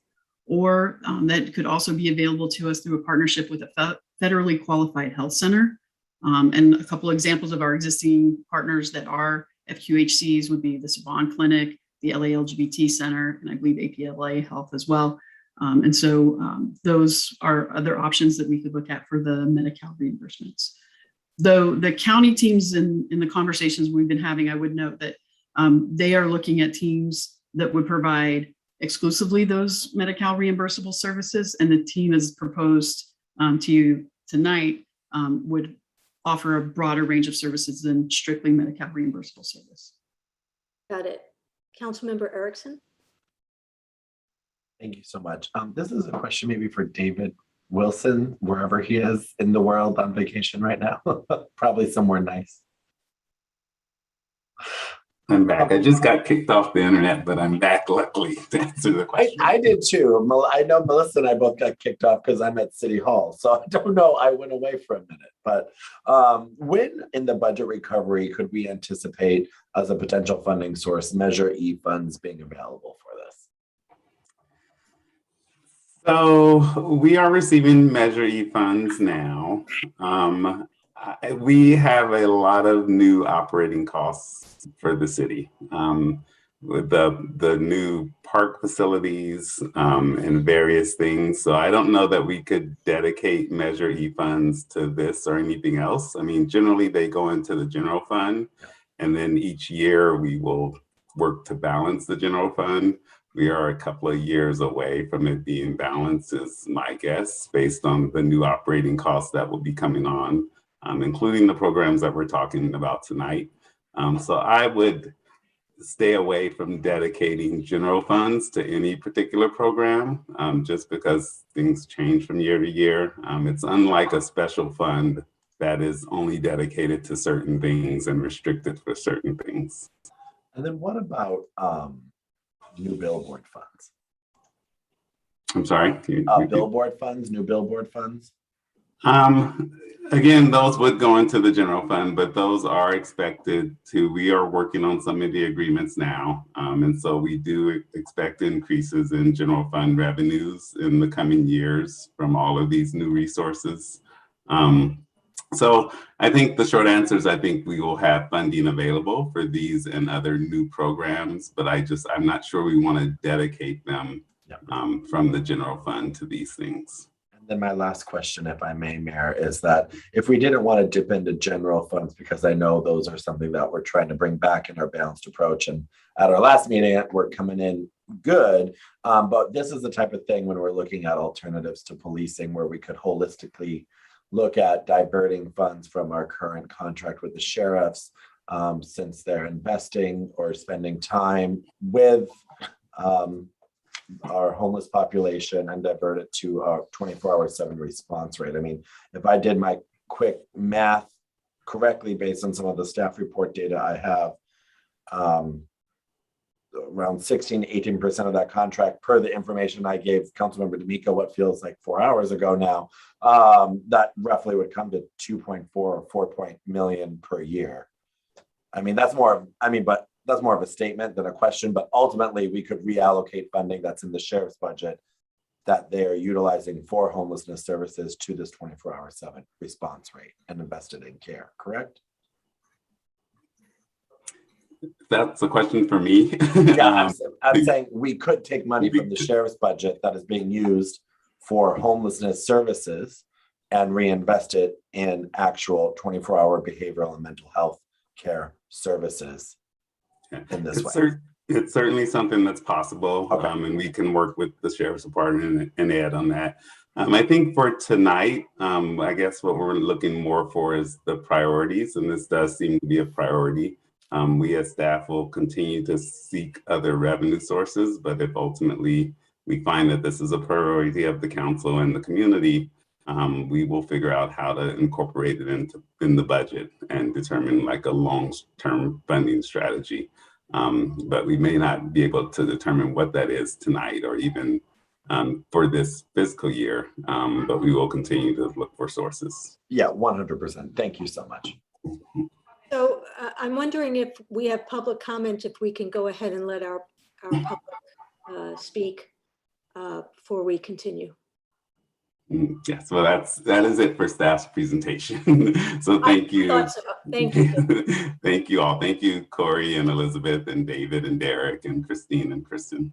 or that could also be available to us through a partnership with a federally qualified health center. And a couple examples of our existing partners that are FQHCs would be the Savon Clinic, the LA LGBT Center, and I believe APLA Health as well. And so those are other options that we could look at for the Medi-Cal reimbursements. Though the county teams in the conversations we've been having, I would note that they are looking at teams that would provide exclusively those Medi-Cal reimbursable services, and the team as proposed to you tonight would offer a broader range of services than strictly Medi-Cal reimbursable service. Got it. Councilmember Erickson. Thank you so much. This is a question maybe for David Wilson, wherever he is in the world on vacation right now, probably somewhere nice. I'm back. I just got kicked off the internet, but I'm back luckily to answer the question. I did too. I know Melissa and I both got kicked off because I'm at City Hall. So I don't know. I went away for a minute. But when in the budget recovery could we anticipate as a potential funding source Measure E funds being available for this? So we are receiving Measure E funds now. We have a lot of new operating costs for the city with the new park facilities and various things. So I don't know that we could dedicate Measure E funds to this or anything else. I mean, generally they go into the general fund, and then each year we will work to balance the general fund. We are a couple of years away from it being balanced, is my guess, based on the new operating costs that will be coming on, including the programs that we're talking about tonight. So I would stay away from dedicating general funds to any particular program, just because things change from year to year. It's unlike a special fund that is only dedicated to certain things and restricted for certain things. And then what about new billboard funds? I'm sorry? Billboard funds, new billboard funds? Again, those would go into the general fund, but those are expected to, we are working on some of the agreements now. And so we do expect increases in general fund revenues in the coming years from all of these new resources. So I think the short answer is I think we will have funding available for these and other new programs, but I'm not sure we want to dedicate them from the general fund to these things. And then my last question, if I may, Mayor, is that if we didn't want to dip into general funds, because I know those are something that we're trying to bring back in our balanced approach. And at our last meeting, we're coming in good. But this is the type of thing when we're looking at alternatives to policing where we could holistically look at diverting funds from our current contract with the sheriffs, since they're investing or spending time with our homeless population, and divert it to our 24/7 response rate. I mean, if I did my quick math correctly based on some of the staff report data I have, around 16 to 18% of that contract, per the information I gave Councilmember D'Amico, what feels like 4 hours ago now, that roughly would come to 2.4 or 4 million per year. I mean, that's more of a statement than a question, but ultimately we could reallocate funding that's in the sheriff's budget that they are utilizing for homelessness services to this 24/7 response rate and invested in care, correct? That's a question for me. Yeah, I'm saying we could take money from the sheriff's budget that is being used for homelessness services and reinvest it in actual 24-hour behavioral and mental health care services in this way. It's certainly something that's possible, okay. And we can work with the sheriff's department and Ed on that. I think for tonight, I guess what we're looking more for is the priorities, and this does seem to be a priority. We as staff will continue to seek other revenue sources, but if ultimately we find that this is a priority of the council and the community, we will figure out how to incorporate it in the budget and determine like a long-term funding strategy. But we may not be able to determine what that is tonight or even for this fiscal year, but we will continue to look for sources. Yeah, 100%. Thank you so much. So I'm wondering if we have public comment, if we can go ahead and let our public speak before we continue. Yes, well, that is it for staff's presentation. So thank you. So. Thank you. Thank you all. Thank you, Corey and Elizabeth and David and Derek and Christine and Kristen.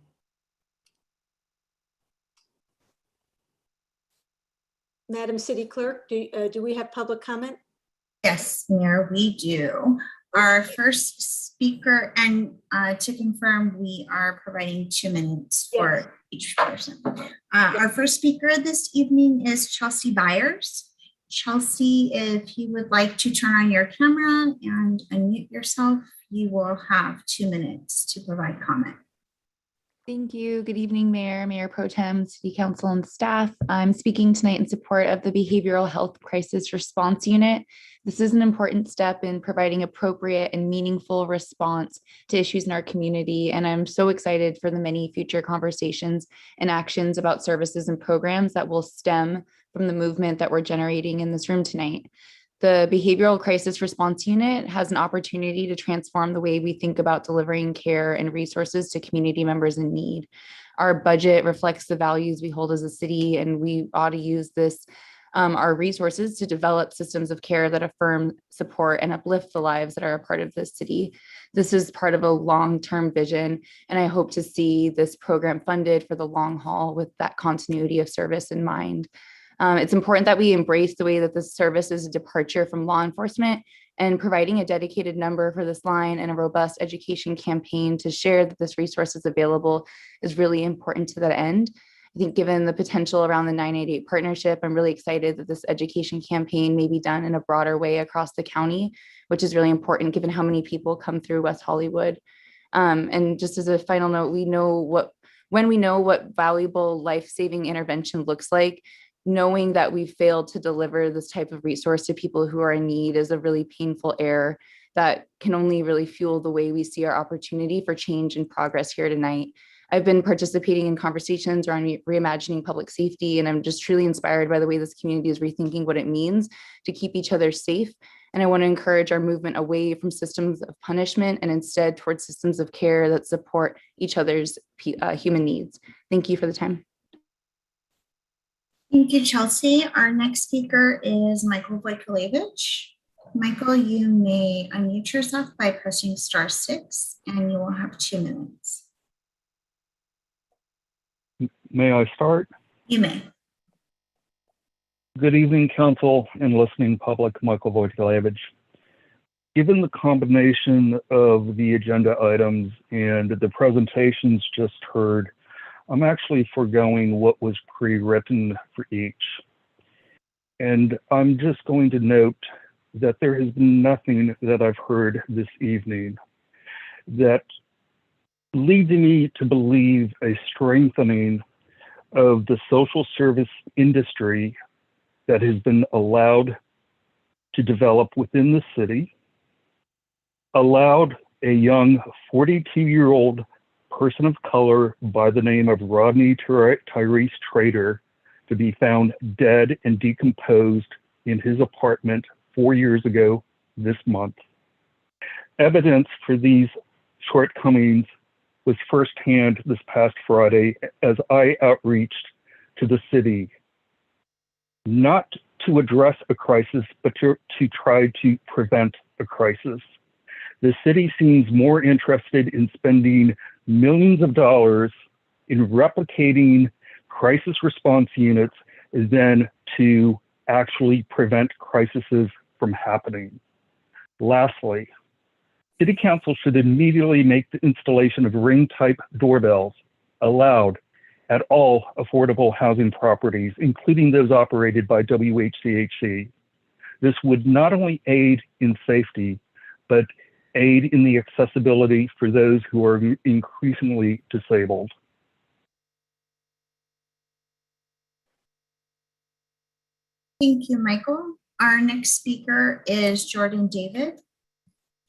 Madam City Clerk, do we have public comment? Yes, Mayor, we do. Our first speaker, and to confirm, we are providing 2 minutes for each person. Our first speaker this evening is Chelsea Byers. Chelsea, if you would like to turn on your camera and unmute yourself, you will have 2 minutes to provide comment. Thank you. Good evening, Mayor Pro Tem, City Council, and staff. I'm speaking tonight in support of the Behavioral Health Crisis Response Unit. This is an important step in providing appropriate and meaningful response to issues in our community, and I'm so excited for the many future conversations and actions about services and programs that will stem from the movement that we're generating in this room tonight. The Behavioral Crisis Response Unit has an opportunity to transform the way we think about delivering care and resources to community members in need. Our budget reflects the values we hold as a city, and we ought to use our resources to develop systems of care that affirm, support, and uplift the lives that are a part of this city. This is part of a long-term vision, and I hope to see this program funded for the long haul with that continuity of service in mind. It's important that we embrace the way that this service is a departure from law enforcement, and providing a dedicated number for this line and a robust education campaign to share that this resource is available is really important to that end. I think given the potential around the 988 partnership, I'm really excited that this education campaign may be done in a broader way across the county, which is really important given how many people come through West Hollywood. And just as a final note, when we know what valuable life-saving intervention looks like, knowing that we've failed to deliver this type of resource to people who are in need is a really painful error that can only really fuel the way we see our opportunity for change and progress here tonight. I've been participating in conversations around reimagining public safety, and I'm just truly inspired by the way this community is rethinking what it means to keep each other safe. And I want to encourage our movement away from systems of punishment and instead towards systems of care that support each other's human needs. Thank you for the time. Thank you, Chelsea. Our next speaker is Michael Wojtkiewicz. Michael, you may unmute yourself by pressing *6, and you will have 2 minutes. May I start? You may. Good evening, council and listening public. Michael Wojtkiewicz. Given the combination of the agenda items and the presentations just heard, I'm actually foregoing what was pre-written for each. And I'm just going to note that there has been nothing that I've heard this evening that leads me to believe a strengthening of the social service industry that has been allowed to develop within the city, allowed a young 42-year-old person of color by the name of Rodney Tyrese Trader to be found dead and decomposed in his apartment 4 years ago this month. Evidence for these shortcomings was firsthand this past Friday as I outreached to the city, not to address a crisis, but to try to prevent a crisis. The city seems more interested in spending millions of dollars in replicating crisis response units than to actually prevent crises from happening. Lastly, City Council should immediately make the installation of ring-type doorbells allowed at all affordable housing properties, including those operated by WHCHC. This would not only aid in safety, but aid in the accessibility for those who are increasingly disabled. Thank you, Michael. Our next speaker is Jordan David.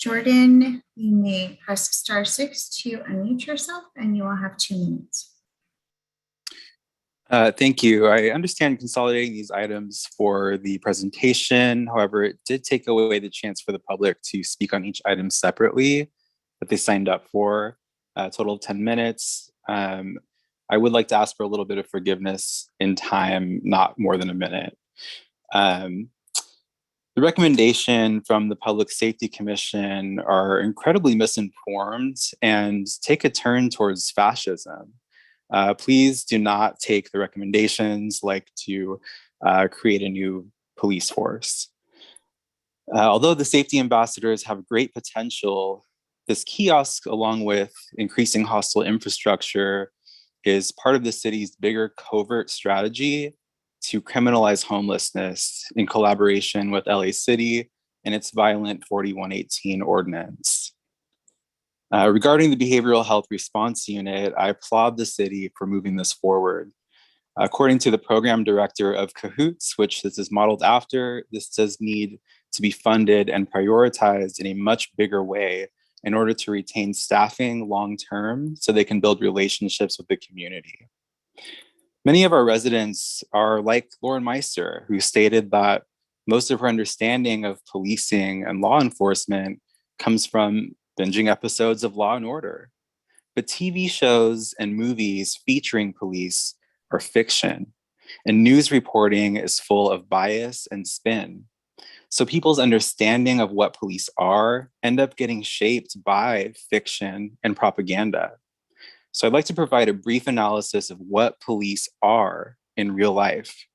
Jordan, you may press *6 to unmute yourself, and you will have 2 minutes. Thank you. I understand consolidating these items for the presentation. However, it did take away the chance for the public to speak on each item separately that they signed up for, a total of 10 minutes. I would like to ask for a little bit of forgiveness in time, not more than a minute. The recommendation from the Public Safety Commission are incredibly misinformed and take a turn towards fascism. Please do not take the recommendations like to create a new police force. Although the safety ambassadors have great potential, this kiosk, along with increasing hostile infrastructure, is part of the city's bigger covert strategy to criminalize homelessness in collaboration with LA City and its violent 4118 ordinance. Regarding the Behavioral Health Response Unit, I applaud the city for moving this forward. According to the program director of Cahoots, which this is modeled after, this does need to be funded and prioritized in a much bigger way in order to retain staffing long-term so they can build relationships with the community. Many of our residents are like Lauren Meister, who stated that most of her understanding of policing and law enforcement comes from binging episodes of Law and Order. But TV shows and movies featuring police are fiction, and news reporting is full of bias and spin. So people's understanding of what police are end up getting shaped by fiction and propaganda. So I'd like to provide a brief analysis of what police are in real life.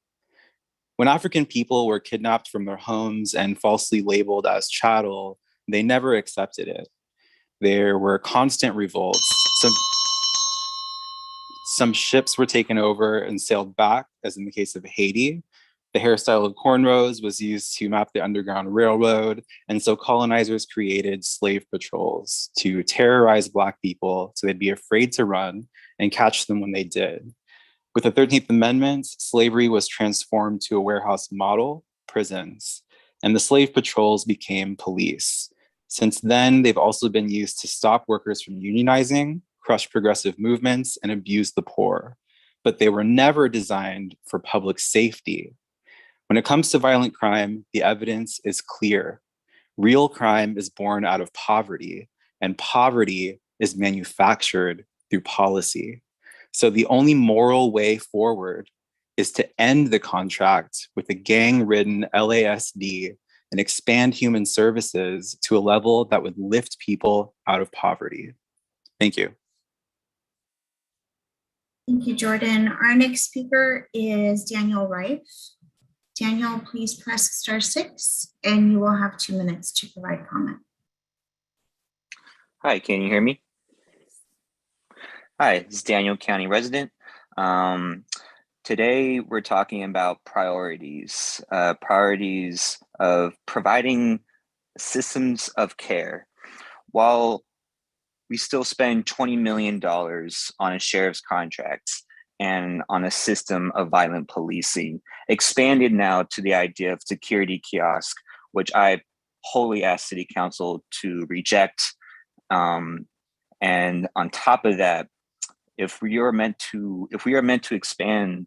When African people were kidnapped from their homes and falsely labeled as chattel, they never accepted it. There were constant revolts. Some ships were taken over and sailed back, as in the case of Haiti. The hairstyle of cornrows was used to map the Underground Railroad, and so colonizers created slave patrols to terrorize Black people so they'd be afraid to run and catch them when they did. With the 13th Amendment, slavery was transformed to a warehouse model, prisons, and the slave patrols became police. Since then, they've also been used to stop workers from unionizing, crush progressive movements, and abuse the poor. But they were never designed for public safety. When it comes to violent crime, the evidence is clear. Real crime is born out of poverty, and poverty is manufactured through policy. So the only moral way forward is to end the contract with the gang-ridden LASD and expand human services to a level that would lift people out of poverty. Thank you. Thank you, Jordan. Our next speaker is Daniel Rife. Daniel, please press *6 and you will have 2 minutes to provide comment. Hi, can you hear me? Hi, this is Daniel, county resident. Today we're talking about priorities, priorities of providing systems of care. While we still spend $20 million on a sheriff's contract and on a system of violent policing, expanded now to the idea of security kiosk, which I wholly asked City Council to reject. And on top of that, if we are meant to expand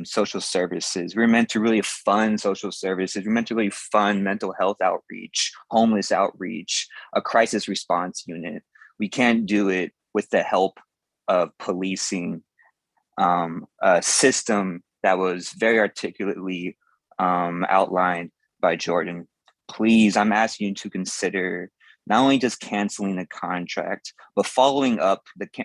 social services, we're meant to really fund social services, we're meant to really fund mental health outreach, homeless outreach, a crisis response unit. We can't do it with the help of policing, a system that was very articulately outlined by Jordan. Please, I'm asking you to consider not only just canceling the contract, but following up,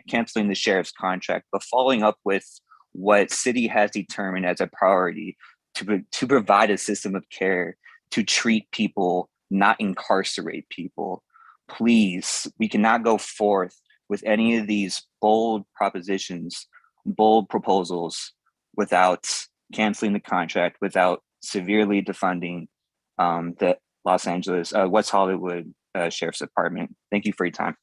canceling the sheriff's contract, but following up with what city has determined as a priority to provide a system of care, to treat people, not incarcerate people. Please, we cannot go forth with any of these bold propositions, bold proposals without canceling the contract, without severely defunding the Los Angeles, West Hollywood Sheriff's Department. Thank you for your time.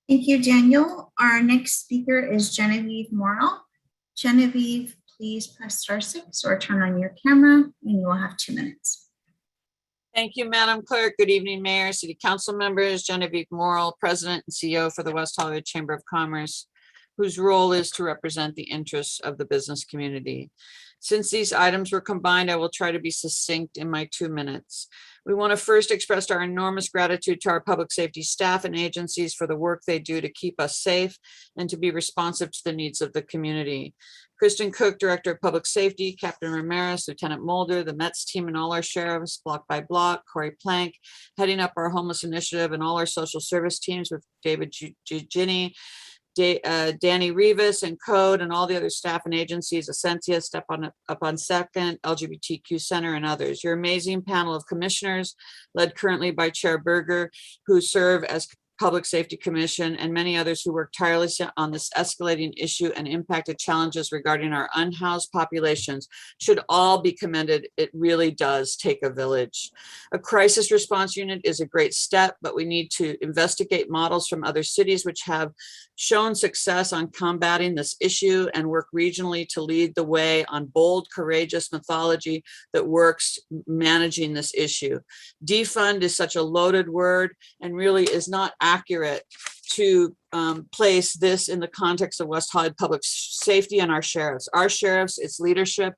Thank you, Daniel. Our next speaker is Genevieve Morale. Genevieve, please press *6 or turn on your camera and you will have 2 minutes. Thank you, Madam Clerk. Good evening, Mayor, City Council members. Genevieve Morale, President and CEO for the West Hollywood Chamber of Commerce, whose role is to represent the interests of the business community. Since these items were combined, I will try to be succinct in my 2 minutes. We want to first express our enormous gratitude to our public safety staff and agencies for the work they do to keep us safe and to be responsive to the needs of the community. Kristen Cook, Director of Public Safety, Captain Ramirez, Lieutenant Mulder, the METS team and all our sheriffs, block by block, Corey Plank, heading up our homeless initiative and all our social service teams with David Ginny, Danny Rivas and Code and all the other staff and agencies, Essentia, Step Up on Second, LGBTQ Center and others. Your amazing panel of commissioners led currently by Chair Berger, who serve as Public Safety Commission, and many others who worked tirelessly on this escalating issue and impacted challenges regarding our unhoused populations should all be commended. It really does take a village. A crisis response unit is a great step, but we need to investigate models from other cities which have shown success on combating this issue and work regionally to lead the way on bold, courageous methodology that works managing this issue. Defund is such a loaded word and really is not accurate to place this in the context of West Hollywood Public Safety and our sheriffs. Our sheriffs, its leadership,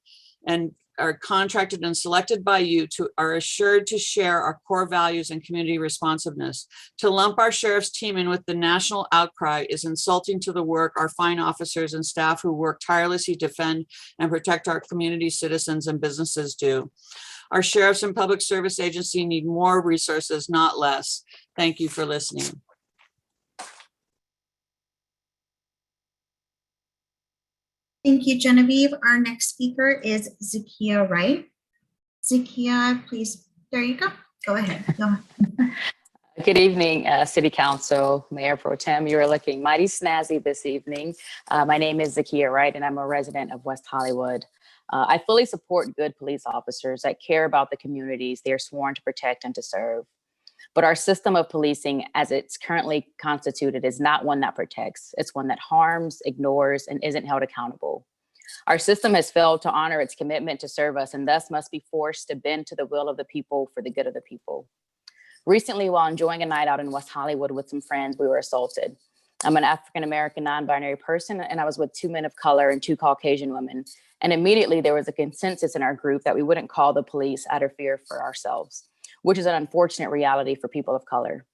and are contracted and selected by you are assured to share our core values and community responsiveness. To lump our sheriff's team in with the national outcry is insulting to the work our fine officers and staff who work tirelessly to defend and protect our community, citizens, and businesses do. Our sheriffs and public service agency need more resources, not less. Thank you for listening. Thank you, Genevieve. Our next speaker is Zakia Wright. Zakia, please, there you go. Go ahead. Good evening, City Council, Mayor Pro Tem. You're looking mighty snazzy this evening. My name is Zakia Wright, and I'm a resident of West Hollywood. I fully support good police officers that care about the communities they are sworn to protect and to serve. But our system of policing, as it's currently constituted, is not one that protects. It's one that harms, ignores, and isn't held accountable. Our system has failed to honor its commitment to serve us and thus must be forced to bend to the will of the people for the good of the people. Recently, while enjoying a night out in West Hollywood with some friends, we were assaulted. I'm an African-American non-binary person, and I was with 2 men of color and 2 Caucasian women. And immediately there was a consensus in our group that we wouldn't call the police out of fear for ourselves, which is an unfortunate reality for people of color.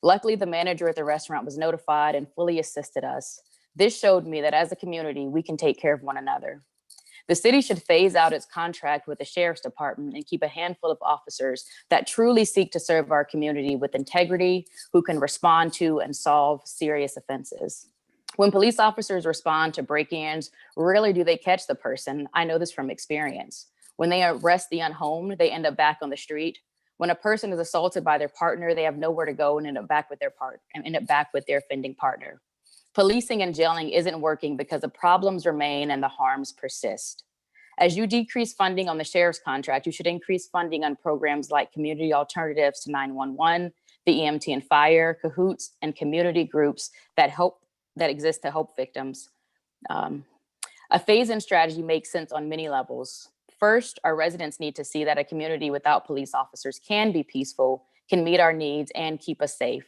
Luckily, the manager at the restaurant was notified and fully assisted us. This showed me that as a community, we can take care of one another. The city should phase out its contract with the sheriff's department and keep a handful of officers that truly seek to serve our community with integrity, who can respond to and solve serious offenses. When police officers respond to break-ins, rarely do they catch the person. I know this from experience. When they arrest the unhomed, they end up back on the street. When a person is assaulted by their partner, they have nowhere to go and end up back with their offending partner. Policing and jailing isn't working because the problems remain and the harms persist. As you decrease funding on the sheriff's contract, you should increase funding on programs like community alternatives to 911, the EMT and fire, CAHOOTS, and community groups that exist to help victims. A phase-in strategy makes sense on many levels. First, our residents need to see that a community without police officers can be peaceful, can meet our needs, and keep us safe.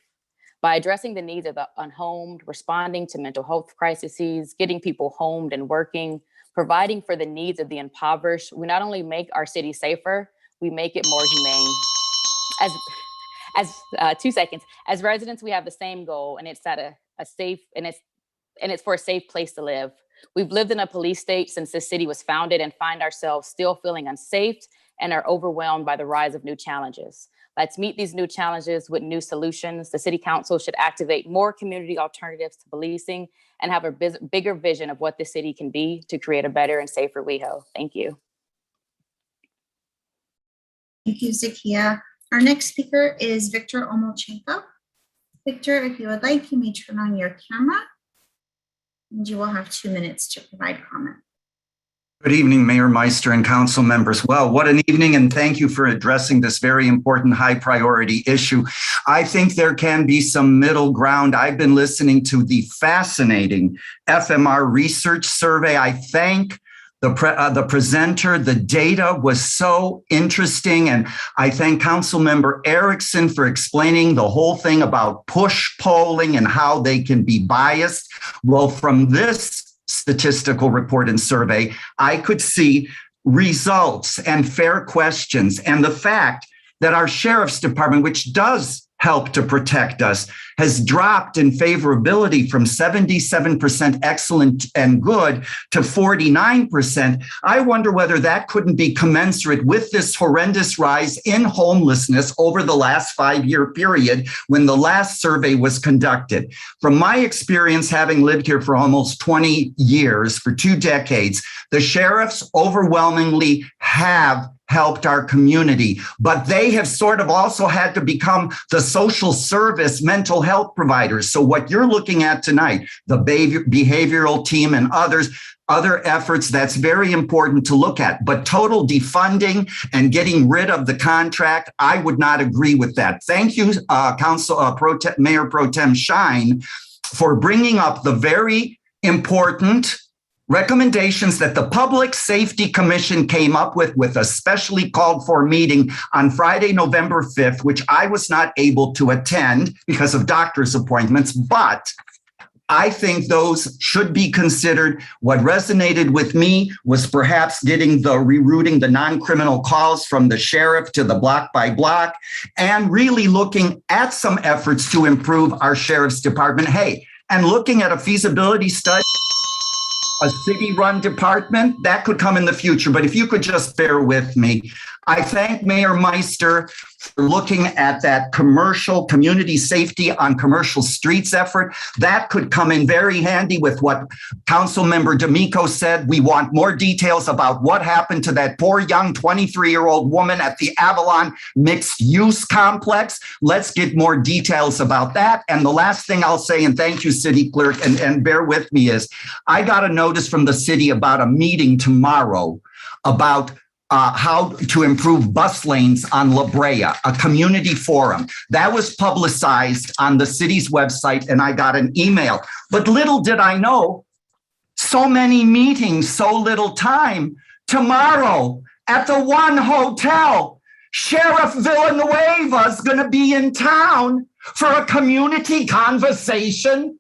By addressing the needs of the unhomed, responding to mental health crises, getting people homed and working, providing for the needs of the impoverished, we not only make our city safer, we make it more humane. As residents, we have the same goal, and it's that it's for a safe place to live. We've lived in a police state since this city was founded and find ourselves still feeling unsafe and are overwhelmed by the rise of new challenges. Let's meet these new challenges with new solutions. The City Council should activate more community alternatives to policing and have a bigger vision of what the city can be to create a better and safer WeHo. Thank you. Thank you, Zakia. Our next speaker is Victor Omolchenko. Victor, if you would like, you may turn on your camera and you will have 2 minutes to provide comment. Good evening, Mayor Meister and council members. Well, what an evening, and thank you for addressing this very important high priority issue. I think there can be some middle ground. I've been listening to the fascinating FMR research survey. I thank the presenter. The data was so interesting, and I thank Councilmember Erickson for explaining the whole thing about push polling and how they can be biased. Well, from this statistical report and survey, I could see results and fair questions, and the fact that our sheriff's department, which does help to protect us, has dropped in favorability from 77% excellent and good to 49%. I wonder whether that couldn't be commensurate with this horrendous rise in homelessness over the last 5-year period when the last survey was conducted. From my experience, having lived here for almost 20 years, for 2 decades, the sheriffs overwhelmingly have helped our community, but they have sort of also had to become the social service mental health providers. So what you're looking at tonight, the behavioral team and other efforts, that's very important to look at. But total defunding and getting rid of the contract, I would not agree with that. Thank you, Mayor Pro Tem Shine, for bringing up the very important recommendations that the Public Safety Commission came up with a specially called for meeting on Friday, November 5th, which I was not able to attend because of doctor's appointments, but I think those should be considered. What resonated with me was perhaps rerouting the non-criminal calls from the sheriff to the block by block and really looking at some efforts to improve our sheriff's department. Hey, and looking at a feasibility study, a city-run department, that could come in the future. But if you could just bear with me. I thank Mayor Meister for looking at that commercial community safety on commercial streets effort. That could come in very handy with what Councilmember D'Amico said. We want more details about what happened to that poor young 23-year-old woman at the Avalon mixed use complex. Let's get more details about that. And the last thing I'll say, and thank you, City Clerk, and bear with me, is I got a notice from the city about a meeting tomorrow about how to improve bus lanes on La Brea, a community forum. That was publicized on the city's website, and I got an email. But little did I know, so many meetings, so little time. Tomorrow at the One Hotel, Sheriff Villanueva is going to be in town for a community conversation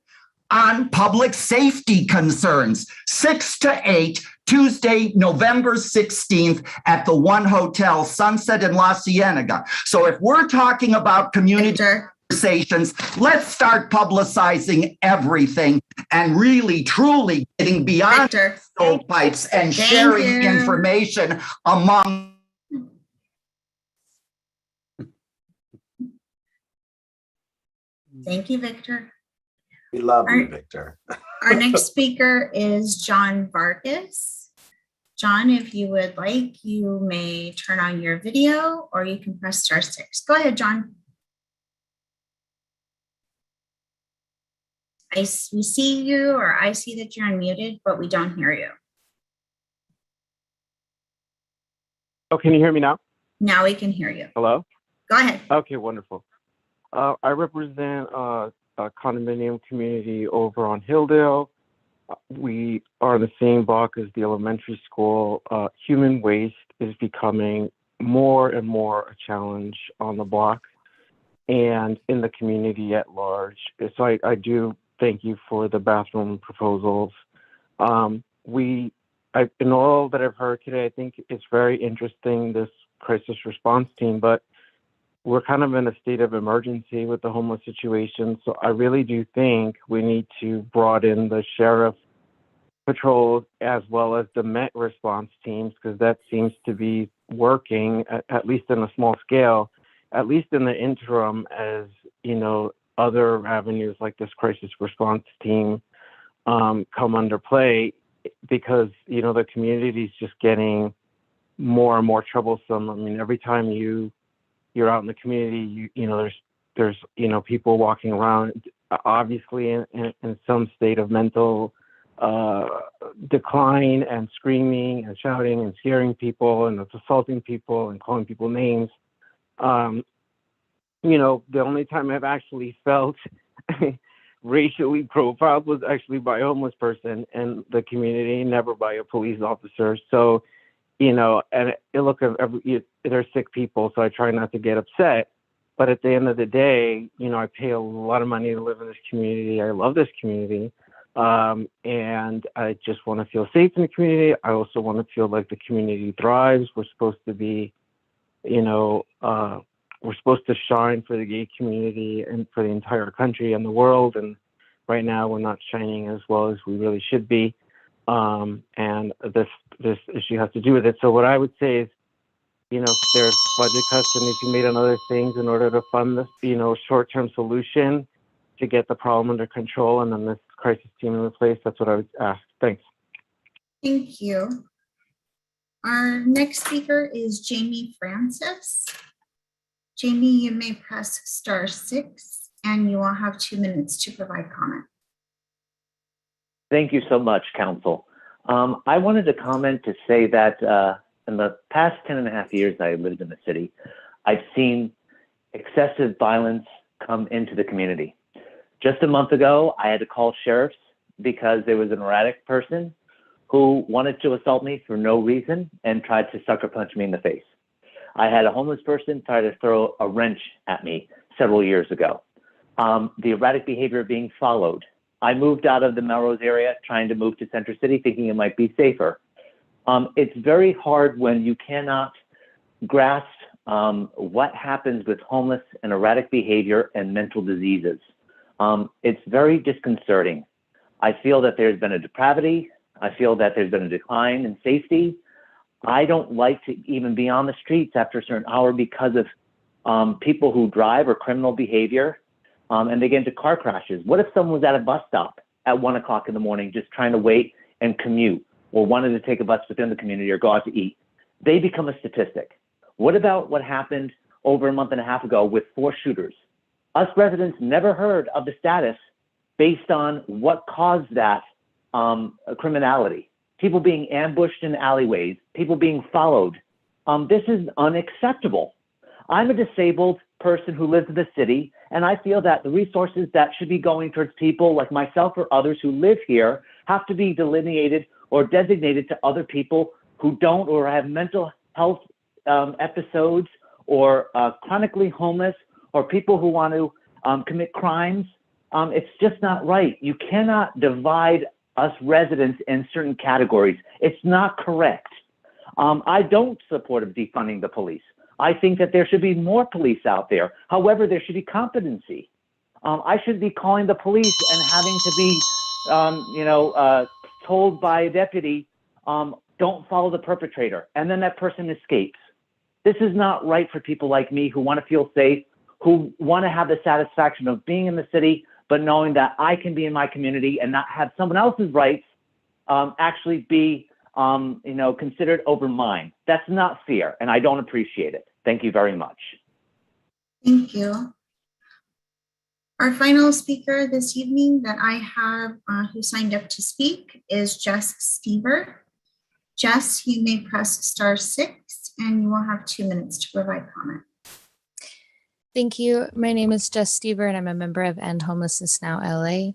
on public safety concerns, 6 to 8, Tuesday, November 16th at the One Hotel, Sunset in La Cienega. So if we're talking about community conversations, let's start publicizing everything and really, truly getting beyond stovepipes and sharing information among. Thank you, Victor. We love you, Victor. Our next speaker is John Vargas. John, if you would like, you may turn on your video or you can press *6. Go ahead, John. We see you, or I see that you're unmuted, but we don't hear you. Oh, can you hear me now? Now we can hear you. Hello? Go ahead. Okay, wonderful. I represent a condominium community over on Hilldale. We are in the same block as the elementary school. Human waste is becoming more and more a challenge on the block and in the community at large. So I do thank you for the bathroom proposals. In all that I've heard today, I think it's very interesting, this crisis response team, but we're kind of in a state of emergency with the homeless situation. So I really do think we need to broaden the sheriff patrols as well as the Met response teams, because that seems to be working, at least in a small scale, at least in the interim, as other avenues like this crisis response team come under play, because the community is just getting more and more troublesome. I mean, every time you're out in the community, there's people walking around, obviously in some state of mental decline and screaming and shouting and scaring people and assaulting people and calling people names. The only time I've actually felt racially profiled was actually by a homeless person in the community, never by a police officer. So, and they're sick people, so I try not to get upset. But at the end of the day, I pay a lot of money to live in this community. I love this community. And I just want to feel safe in the community. I also want to feel like the community thrives. We're supposed to be, we're supposed to shine for the gay community and for the entire country and the world. And right now we're not shining as well as we really should be. And this issue has to do with it. So what I would say is, if there's budget cuts and if you made on other things in order to fund this, short-term solution to get the problem under control, and then this crisis team in place, that's what I would ask. Thanks. Thank you. Our next speaker is Jamie Francis. Jamie, you may press *6 and you will have 2 minutes to provide comment. Thank you so much, Council. I wanted to comment to say that in the past 10.5 years I lived in the city, I've seen excessive violence come into the community. Just a month ago, I had to call sheriffs because there was an erratic person who wanted to assault me for no reason and tried to sucker punch me in the face. I had a homeless person try to throw a wrench at me several years ago. The erratic behavior being followed. I moved out of the Melrose area, trying to move to Center City, thinking it might be safer. It's very hard when you cannot grasp what happens with homeless and erratic behavior and mental diseases. It's very disconcerting. I feel that there's been a depravity. I feel that there's been a decline in safety. I don't like to even be on the streets after a certain hour because of people who drive or criminal behavior. And they get into car crashes. What if someone was at a bus stop at 1 o'clock in the morning, just trying to wait and commute, or wanted to take a bus within the community or go out to eat? They become a statistic. What about what happened over a month and a half ago with 4 shooters? Us residents never heard of the status based on what caused that criminality. People being ambushed in alleyways, people being followed. This is unacceptable. I'm a disabled person who lives in the city, and I feel that the resources that should be going towards people like myself or others who live here have to be delineated or designated to other people who don't or have mental health episodes or chronically homeless or people who want to commit crimes. It's just not right. You cannot divide us residents in certain categories. It's not correct. I don't support of defunding the police. I think that there should be more police out there. However, there should be competency. I should be calling the police and having to be, told by a deputy, don't follow the perpetrator, and then that person escapes. This is not right for people like me who want to feel safe, who want to have the satisfaction of being in the city, but knowing that I can be in my community and not have someone else's rights actually be considered over mine. That's not fair, and I don't appreciate it. Thank you very much. Thank you. Our final speaker this evening that I have who signed up to speak is Jess Stever. Jess, you may press *6 and you will have 2 minutes to provide comment. Thank you. My name is Jess Stever and I'm a member of End Homelessness Now LA.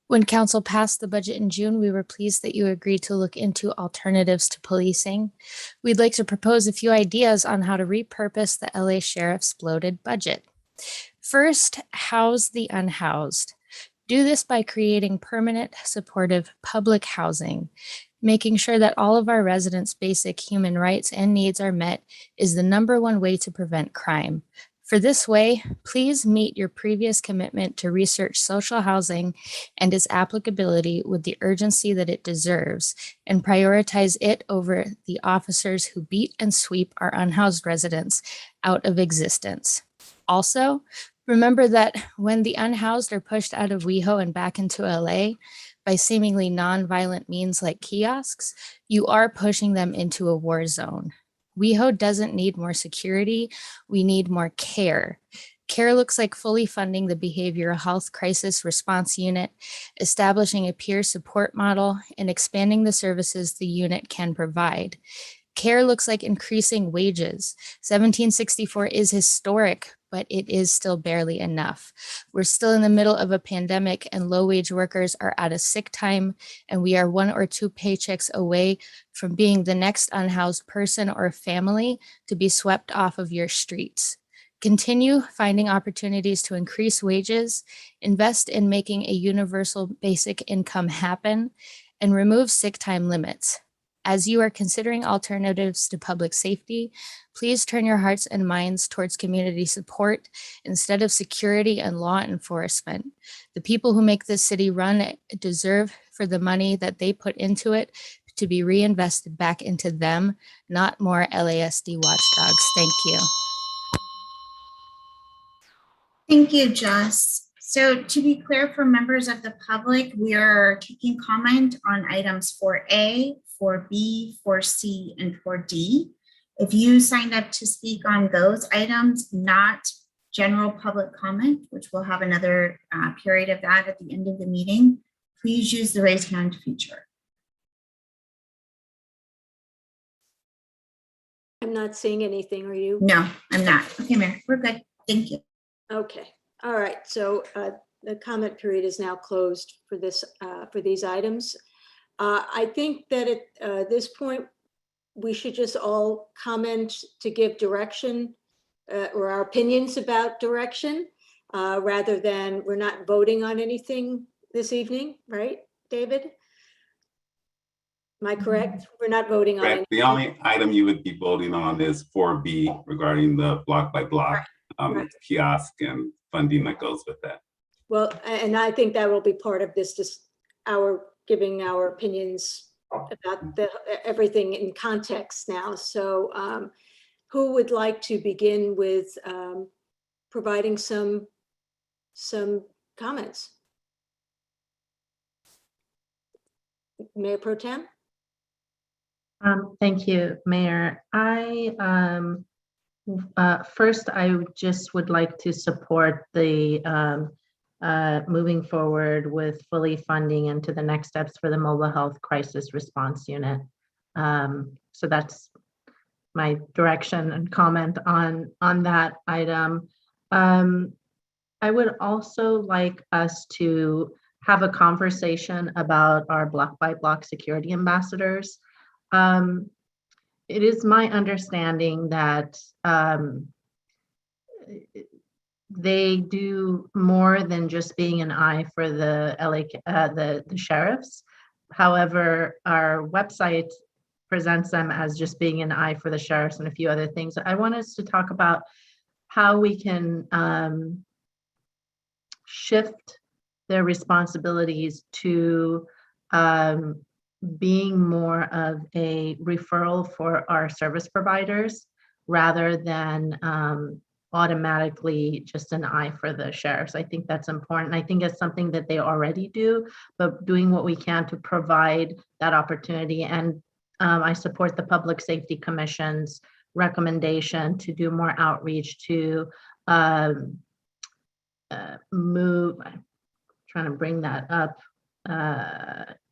When council passed the budget in June, we were pleased that you agreed to look into alternatives to policing. We'd like to propose a few ideas on how to repurpose the LA Sheriff's bloated budget. First, house the unhoused. Do this by creating permanent, supportive public housing. Making sure that all of our residents' basic human rights and needs are met is the #1 way to prevent crime. For this way, please meet your previous commitment to research social housing and its applicability with the urgency that it deserves, and prioritize it over the officers who beat and sweep our unhoused residents out of existence. Also, remember that when the unhoused are pushed out of WeHo and back into LA by seemingly non-violent means like kiosks, you are pushing them into a war zone. WeHo doesn't need more security, we need more care. Care looks like fully funding the Behavioral Health Crisis Response Unit, establishing a peer support model, and expanding the services the unit can provide. Care looks like increasing wages. 1764 is historic, but it is still barely enough. We're still in the middle of a pandemic and low-wage workers are out of sick time, and we are 1 or 2 paychecks away from being the next unhoused person or family to be swept off of your streets. Continue finding opportunities to increase wages, invest in making a universal basic income happen, and remove sick time limits. As you are considering alternatives to public safety, please turn your hearts and minds towards community support instead of security and law enforcement. The people who make this city run deserve for the money that they put into it to be reinvested back into them, not more LASD watchdogs. Thank you. Thank you, Jess. So to be clear for members of the public, we are taking comment on items 4A, 4B, 4C, and 4D. If you signed up to speak on those items, not general public comment, which we'll have another period of that at the end of the meeting, please use the raise hand feature. I'm not seeing anything, are you? No, I'm not. Okay, Mayor, we're good. Thank you. Okay, all right, so the comment period is now closed for this, for these items. I think that at this point, we should just all comment to give direction or our opinions about direction, rather than we're not voting on anything this evening, right, David? Am I correct? We're not voting on Correct. anything. The only item you would be voting on is 4B regarding the block by block Right. kiosk and funding that goes with that. Well, and I think that will be part of this, just our giving our opinions about everything in context now. So who would like to begin with providing some comments? Mayor Pro Tem? Thank you, Mayor. First, I just would like to support the moving forward with fully funding into the next steps for the Mobile Health Crisis Response Unit. So that's my direction and comment on that item. I would also like us to have a conversation about our block by block security ambassadors. It is my understanding that they do more than just being an eye for the the sheriffs. However, our website presents them as just being an eye for the sheriffs and a few other things. I want us to talk about how we can shift their responsibilities to being more of a referral for our service providers rather than automatically just an eye for the sheriffs. I think that's important. I think it's something that they already do, but doing what we can to provide that opportunity. And I support the Public Safety Commission's recommendation to do more outreach to move, I'm trying to bring that up,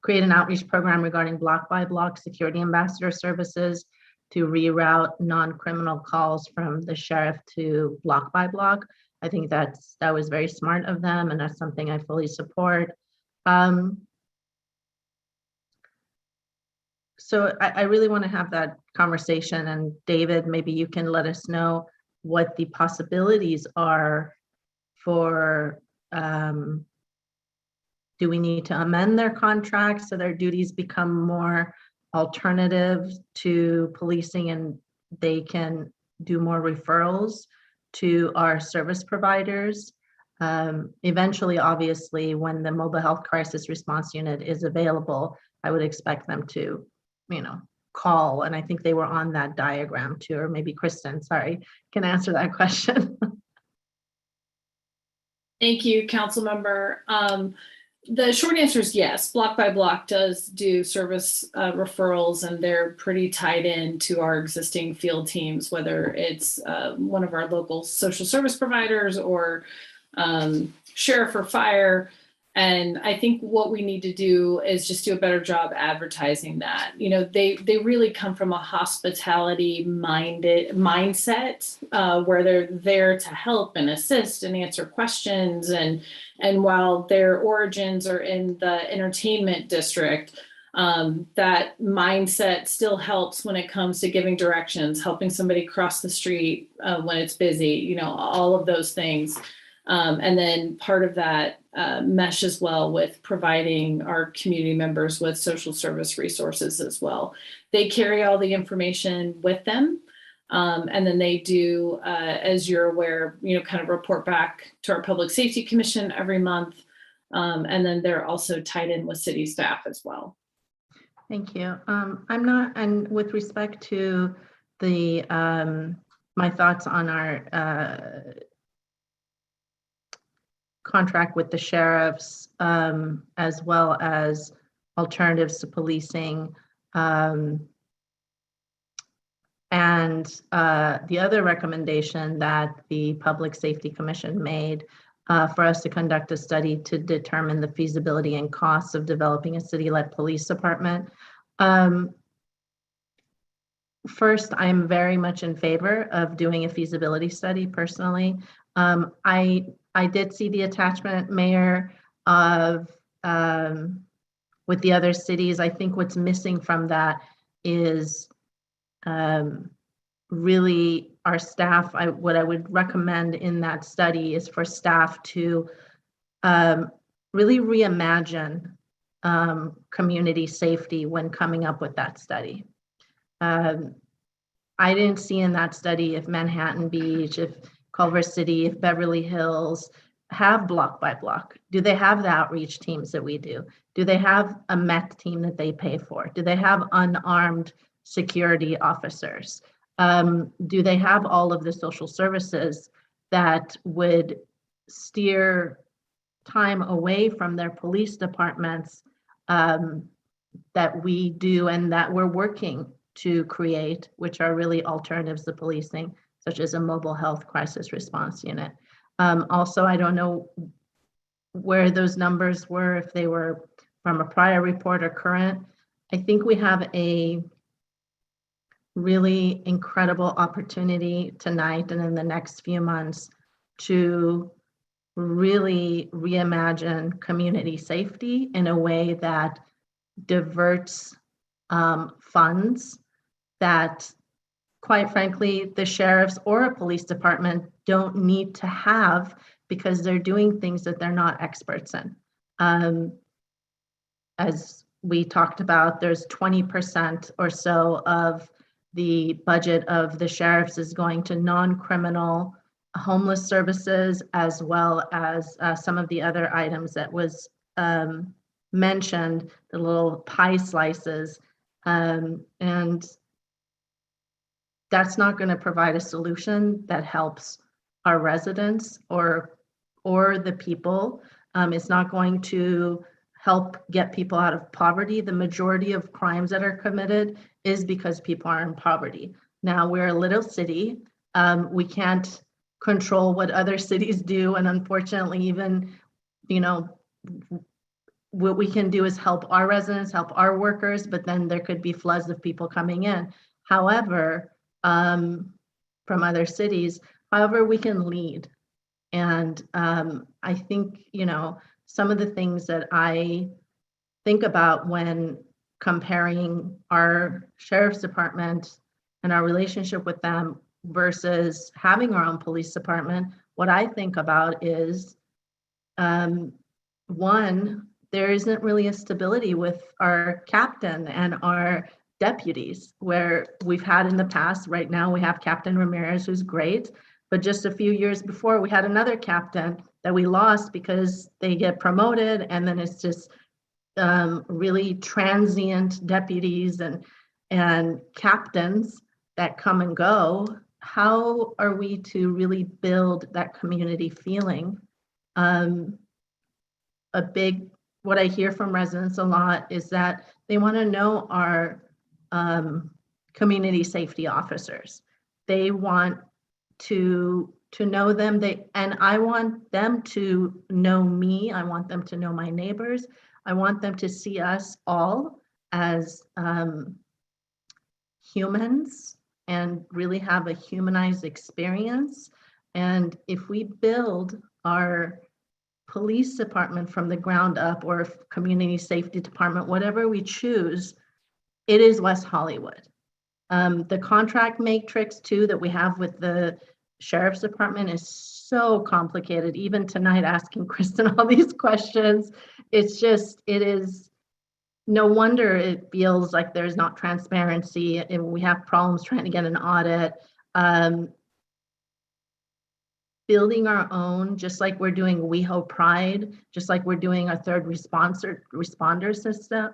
create an outreach program regarding block by block security ambassador services to reroute non-criminal calls from the sheriff to block by block. I think that was very smart of them, and that's something I fully support. So I really want to have that conversation, and David, maybe you can let us know what the possibilities are for, do we need to amend their contracts so their duties become more alternative to policing and they can do more referrals to our service providers? Eventually, obviously, when the Mobile Health Crisis Response Unit is available, I would expect them to, call. And I think they were on that diagram too, or maybe Kristen, sorry, can answer that question. Thank you, council member. The short answer is yes. Block by Block does do service referrals, and they're pretty tied in to our existing field teams, whether it's one of our local social service providers or sheriff or fire. And I think what we need to do is just do a better job advertising that. They really come from a hospitality mindset where they're there to help and assist and answer questions. And while their origins are in the entertainment district, that mindset still helps when it comes to giving directions, helping somebody cross the street when it's busy, all of those things. And then part of that mesh as well with providing our community members with social service resources as well. They carry all the information with them. And then they do, as you're aware, kind of report back to our Public Safety Commission every month. And then they're also tied in with city staff as well. Thank you. And with respect to the, my thoughts on our contract with the sheriffs, as well as alternatives to policing, And the other recommendation that the Public Safety Commission made for us to conduct a study to determine the feasibility and costs of developing a city-led police department. First, I'm very much in favor of doing a feasibility study personally. I did see the attachment, Mayor, of with the other cities. I think what's missing from that is really our staff. What I would recommend in that study is for staff to really reimagine community safety when coming up with that study. I didn't see in that study if Manhattan Beach, if Culver City, if Beverly Hills have block by block. Do they have the outreach teams that we do? Do they have a MET team that they pay for? Do they have unarmed security officers? Do they have all of the social services that would steer time away from their police departments that we do and that we're working to create, which are really alternatives to policing, such as a mobile health crisis response unit. Also, I don't know where those numbers were, if they were from a prior report or current. I think we have a really incredible opportunity tonight and in the next few months to really reimagine community safety in a way that diverts funds that, quite frankly, the sheriffs or a police department don't need to have because they're doing things that they're not experts in. As we talked about, there's 20% or so of the budget of the sheriffs is going to non-criminal homeless services, as well as some of the other items that was mentioned, the little pie slices. And that's not going to provide a solution that helps our residents or the people. It's not going to help get people out of poverty. The majority of crimes that are committed is because people are in poverty. Now, we're a little city. We can't control what other cities do. And unfortunately, even, what we can do is help our residents, help our workers, but then there could be floods of people coming in. However, from other cities, however, we can lead. And I think, some of the things that I think about when comparing our sheriff's department and our relationship with them versus having our own police department, what I think about is, one, there isn't really a stability with our captain and our deputies, where we've had in the past. Right now we have Captain Ramirez, who's great, but just a few years before we had another captain that we lost because they get promoted, and then it's just really transient deputies and captains that come and go. How are we to really build that community feeling? What I hear from residents a lot is that they want to know our community safety officers. They want to know them. And I want them to know me. I want them to know my neighbors. I want them to see us all as humans and really have a humanized experience. And if we build our police department from the ground up, or community safety department, whatever we choose, it is West Hollywood. The contract matrix too that we have with the sheriff's department is so complicated. Even tonight, asking Kristen all these questions, it is no wonder it feels like there's not transparency and we have problems trying to get an audit. Building our own, just like we're doing WeHo Pride, just like we're doing our third responder system,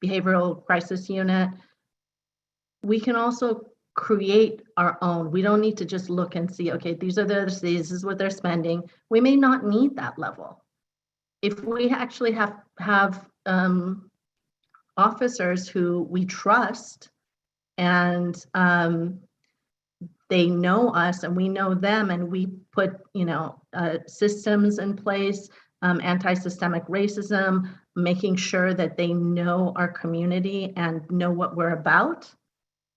behavioral crisis unit. We can also create our own. We don't need to just look and see, okay, these are the other cities, this is what they're spending. We may not need that level. If we actually have officers who we trust, and they know us and we know them, and we put, systems in place, anti-systemic racism, making sure that they know our community and know what we're about.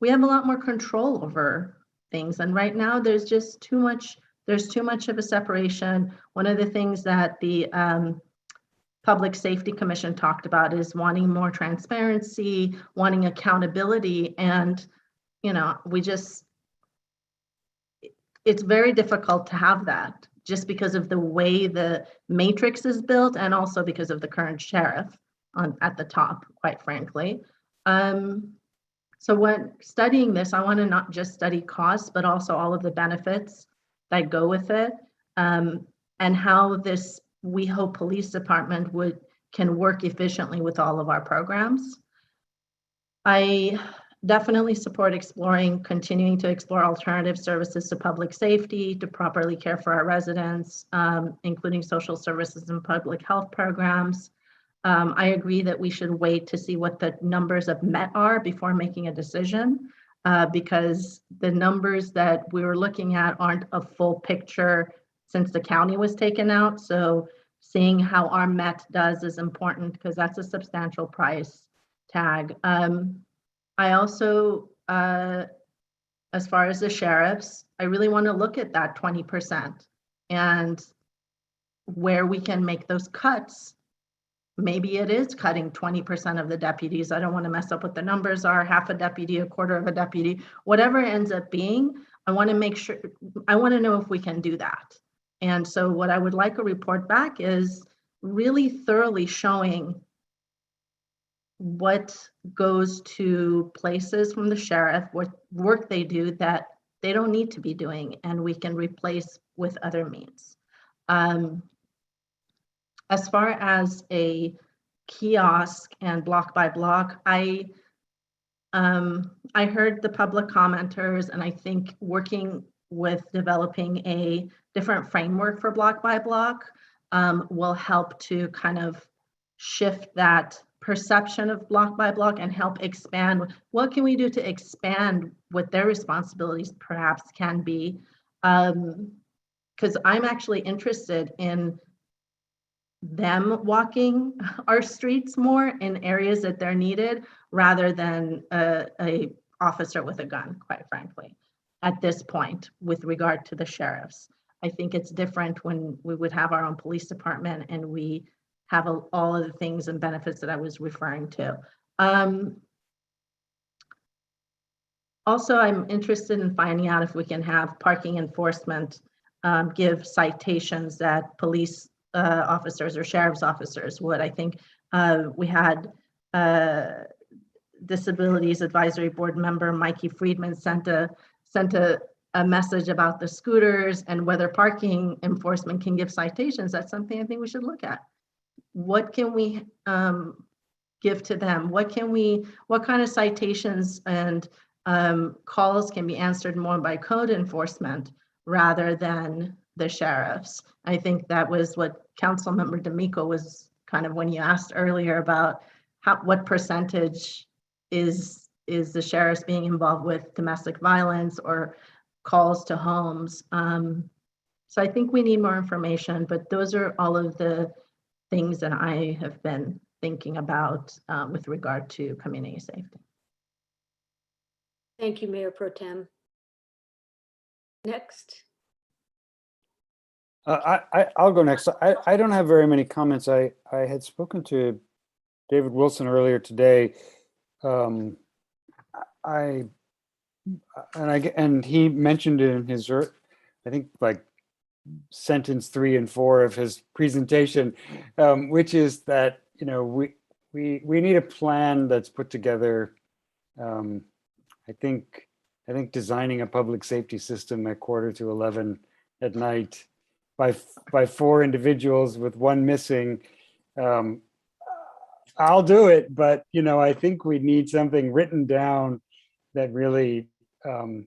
We have a lot more control over things. And right now there's just too much of a separation. One of the things that the Public Safety Commission talked about is wanting more transparency, wanting accountability. And, it's very difficult to have that just because of the way the matrix is built, and also because of the current sheriff at the top, quite frankly. So when studying this, I want to not just study costs, but also all of the benefits that go with it, and how this WeHo Police Department can work efficiently with all of our programs. I definitely support continuing to explore alternative services to public safety to properly care for our residents, including social services and public health programs. I agree that we should wait to see what the numbers of MET are before making a decision, because the numbers that we were looking at aren't a full picture since the county was taken out. So seeing how our MET does is important, because that's a substantial price tag. I also, as far as the sheriffs, I really want to look at that 20% and where we can make those cuts. Maybe it is cutting 20% of the deputies. I don't want to mess up what the numbers are, half a deputy, a quarter of a deputy, whatever it ends up being. I want to make sure, I want to know if we can do that. And so what I would like a report back is really thoroughly showing what goes to places from the sheriff, what work they do that they don't need to be doing, and we can replace with other means. As far as a kiosk and block by block, I heard the public commenters, and I think working with developing a different framework for block by block will help to kind of shift that perception of block by block and help expand. What can we do to expand what their responsibilities perhaps can be? Because I'm actually interested in them walking our streets more in areas that they're needed, rather than a officer with a gun, quite frankly, at this point with regard to the sheriffs. I think it's different when we would have our own police department and we have all of the things and benefits that I was referring to. Also, I'm interested in finding out if we can have parking enforcement give citations that police officers or sheriff's officers would. I think we had Disabilities Advisory Board member Mikey Friedman sent a message about the scooters and whether parking enforcement can give citations. That's something I think we should look at. What can we give to them? What kind of citations and calls can be answered more by code enforcement rather than the sheriffs? I think that was what Councilmember D'Amico was kind of, when you asked earlier about what percentage is the sheriffs being involved with domestic violence or calls to homes. So I think we need more information, but those are all of the things that I have been thinking about with regard to community safety. Thank you, Mayor Pro Tem. Next. I'll go next. I don't have very many comments. I had spoken to David Wilson earlier today. And he mentioned in his, I think, like sentence 3 and 4 of his presentation, which is that, we need a plan that's put together. I think designing a public safety system at 11:15 at night by 4 individuals with 1 missing. I'll do it, but I think we need something written down that really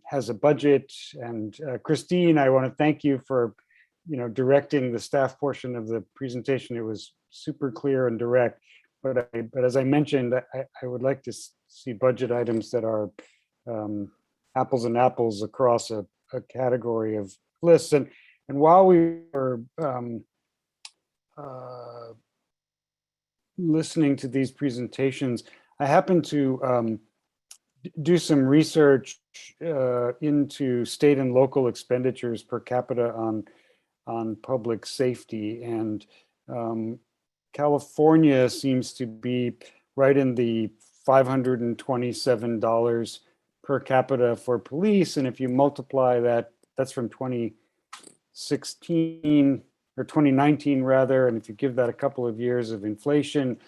has a budget. And Christine, I want to thank you for directing the staff portion of the presentation. It was super clear and direct. but as I mentioned, I would like to see budget items that are apples and apples across a category of lists. And while we were listening to these presentations, I happened to do some research into state and local expenditures per capita on public safety, and California seems to be right in the $527 per capita for police, and if you multiply that, that's from 2016 or 2019 rather, and if you give that a couple of years of inflation,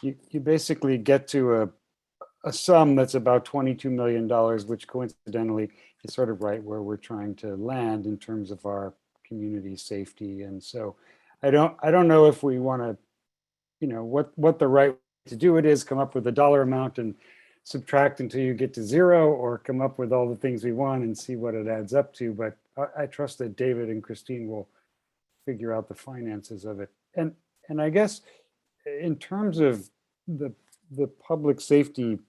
you basically get to a sum that's about $22 million, which coincidentally is sort of right where we're trying to land in terms of our community safety. And so I don't know if we want to, what the right way to do it is, come up with a dollar amount and subtract until you get to zero, or come up with all the things we want and see what it adds up to. But I trust that David and Christine will figure out the finances of it. And I guess in terms of the public safety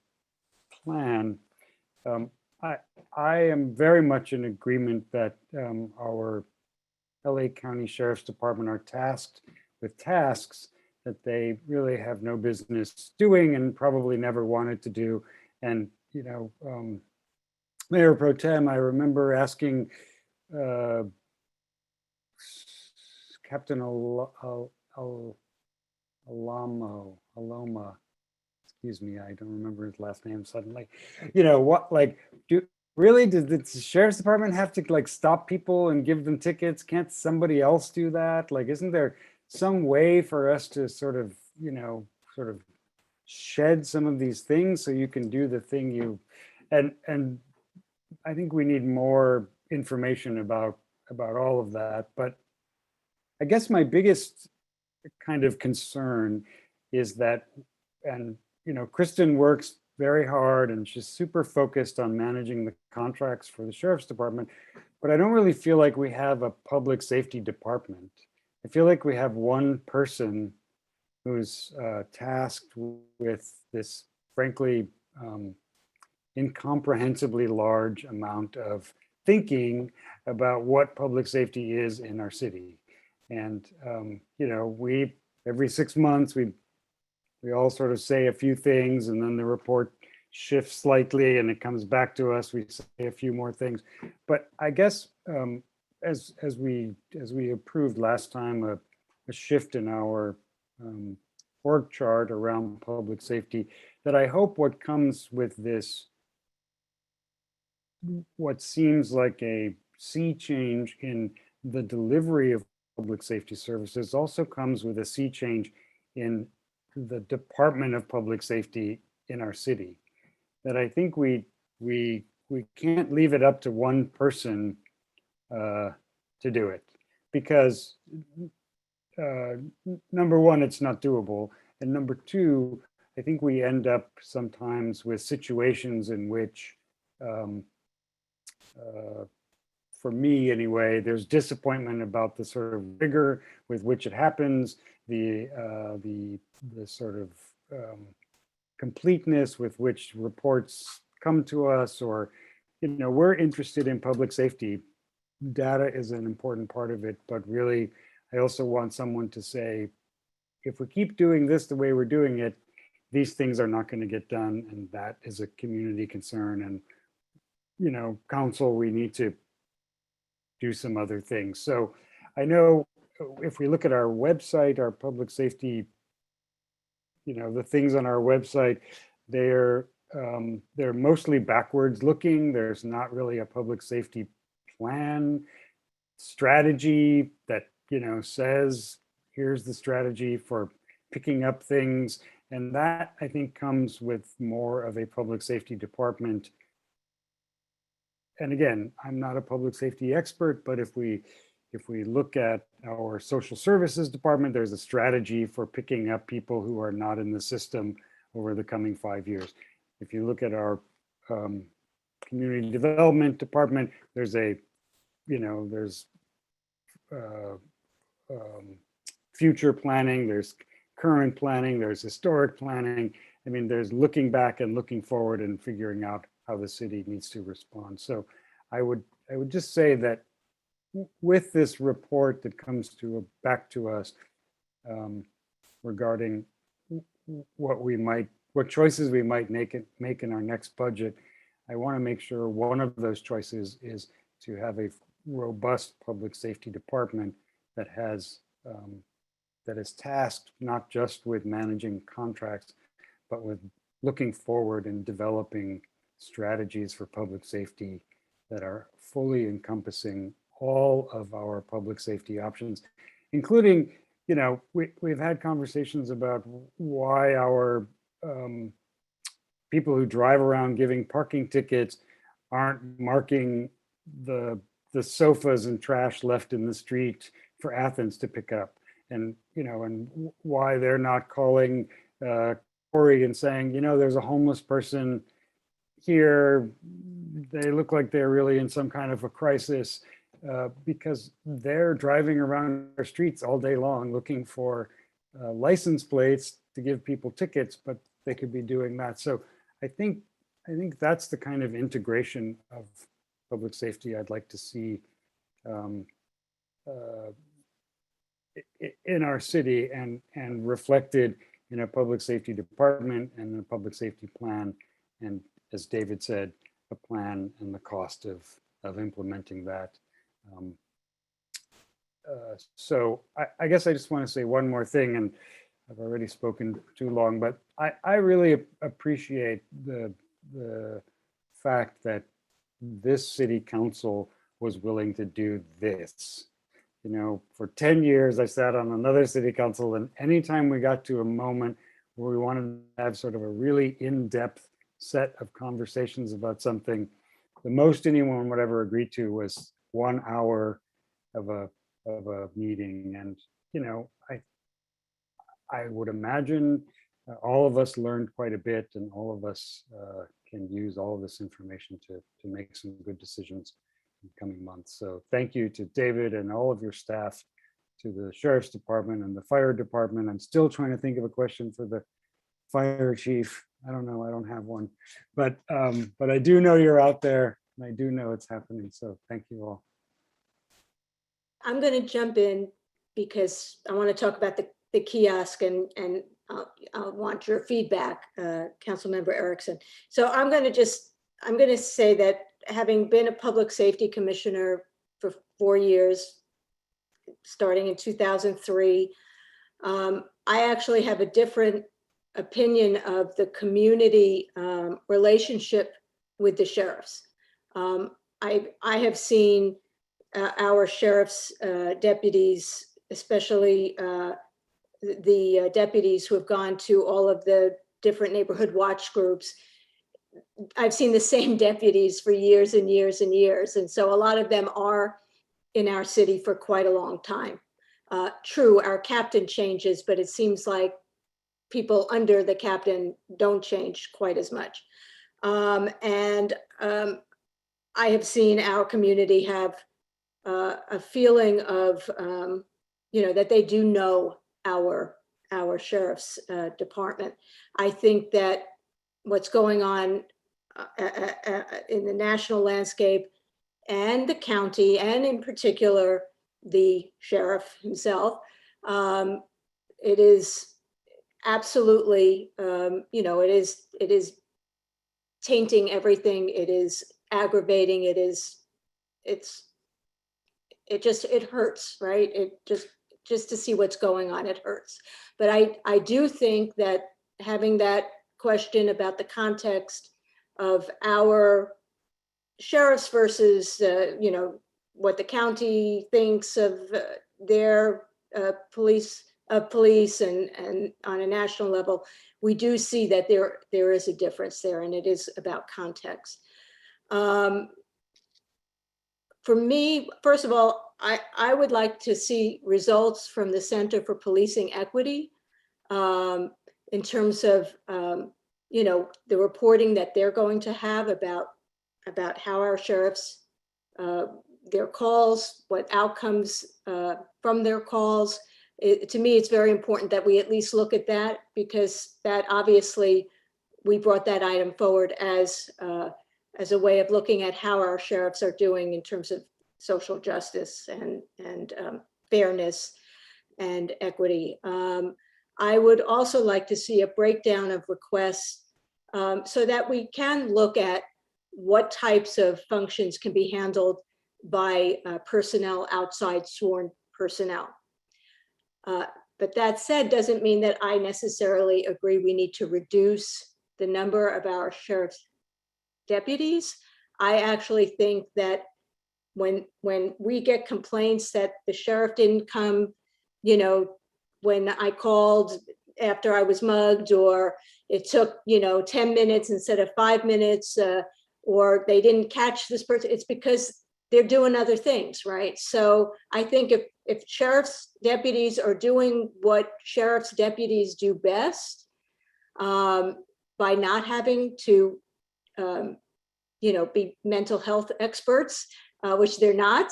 plan, I am very much in agreement that our LA County Sheriff's Department are tasked with tasks that they really have no business doing and probably never wanted to do. And, Mayor Pro Tem, I remember asking Captain Aloma, excuse me, I don't remember his last name suddenly. Did the sheriff's department have to stop people and give them tickets? Can't somebody else do that? Isn't there some way for us to sort of shed some of these things so you can do the thing you, and I think we need more information about all of that. But I guess my biggest kind of concern is that, and Kristen works very hard and she's super focused on managing the contracts for the sheriff's department, but I don't really feel like we have a public safety department. I feel like we have one person who's tasked with this, frankly, incomprehensibly large amount of thinking about what public safety is in our city. And, we, every 6 months, we all sort of say a few things, and then the report shifts slightly and it comes back to us. We say a few more things. But I guess as we approved last time, a shift in our org chart around public safety, that I hope what comes with this, what seems like a sea change in the delivery of public safety services, also comes with a sea change in the Department of Public Safety in our city. That I think we can't leave it up to one person to do it, because number one, it's not doable, and number two, I think we end up sometimes with situations in which, for me anyway, there's disappointment about the sort of rigor with which it happens, the sort of completeness with which reports come to us, or, we're interested in public safety. Data is an important part of it, but really, I also want someone to say, if we keep doing this the way we're doing it, these things are not going to get done, and that is a community concern. And, council, we need to do some other things. So I know if we look at our website, our public safety, the things on our website, they're mostly backwards looking. There's not really a public safety plan strategy that, says, here's the strategy for picking up things. And that, I think, comes with more of a public safety department. And again, I'm not a public safety expert, but if we look at our social services department, there's a strategy for picking up people who are not in the system over the coming 5 years. If you look at our community development department, there's future planning, there's current planning, there's historic planning. I mean, there's looking back and looking forward and figuring out how the city needs to respond. So I would just say that with this report that comes back to us regarding what choices we might make in our next budget, I want to make sure one of those choices is to have a robust public safety department that is tasked not just with managing contracts, but with looking forward and developing strategies for public safety that are fully encompassing all of our public safety options, including, we've had conversations about why our people who drive around giving parking tickets aren't marking the sofas and trash left in the street for Athens to pick up, and why they're not calling Corey and saying, there's a homeless person here, they look like they're really in some kind of a crisis, because they're driving around our streets all day long looking for license plates to give people tickets, but they could be doing that. So I think that's the kind of integration of public safety I'd like to see in our city and reflected in a public safety department and a public safety plan. And as David said, a plan and the cost of implementing that. So I guess I just want to say one more thing, and I've already spoken too long, but I really appreciate the fact that this city council was willing to do this. For 10 years, I sat on another city council, and anytime we got to a moment where we wanted to have sort of a really in-depth set of conversations about something, the most anyone would ever agree to was 1 hour of a meeting. And I would imagine all of us learned quite a bit, and all of us can use all of this information to make some good decisions in coming months. So thank you to David and all of your staff, to the Sheriff's Department and the Fire Department. I'm still trying to think of a question for the Fire Chief. I don't know, I don't have one, but I do know you're out there, and I do know it's happening. So thank you all. I'm going to jump in because I want to talk about the kiosk, and I want your feedback, Councilmember Erickson. So I'm going to say that having been a public safety commissioner for 4 years, starting in 2003, I actually have a different opinion of the community relationship with the sheriffs. I have seen our sheriff's deputies, especially the deputies who have gone to all of the different neighborhood watch groups. I've seen the same deputies for years and years and years. And so a lot of them are in our city for quite a long time. True, our captain changes, but it seems like people under the captain don't change quite as much. I have seen our community have a feeling of, that they do know our sheriff's department. I think that what's going on in the national landscape and the county, and in particular the sheriff himself, it is absolutely, it is tainting everything. It is aggravating. It hurts, right? It just to see what's going on, it hurts. But I do think that having that question about the context of our sheriffs versus, what the county thinks of their police and on a national level, we do see that there is a difference there, and it is about context. For me, first of all, I would like to see results from the Center for Policing Equity in terms of, the reporting that they're going to have about how our sheriffs, their calls, what outcomes from their calls, to me, it's very important that we at least look at that, because that obviously we brought that item forward as a way of looking at how our sheriffs are doing in terms of social justice and fairness and equity. I would also like to see a breakdown of requests so that we can look at what types of functions can be handled by personnel outside sworn personnel. But that said, doesn't mean that I necessarily agree we need to reduce the number of our sheriff's deputies. I actually think that when we get complaints that the sheriff didn't come, when I called after I was mugged, or it took, 10 minutes instead of 5 minutes, or they didn't catch this person, it's because they're doing other things, right? So I think if sheriff's deputies are doing what sheriff's deputies do best, by not having to, be mental health experts, which they're not,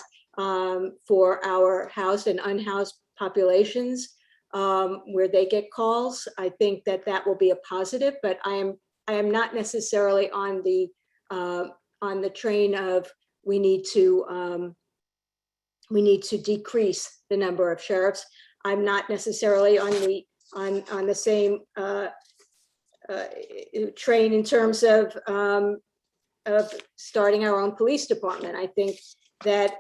for our housed and unhoused populations, where they get calls, I think that will be a positive. But I am not necessarily on the train of we need to decrease the number of sheriffs. I'm not necessarily on the same train in terms of starting our own police department. I think that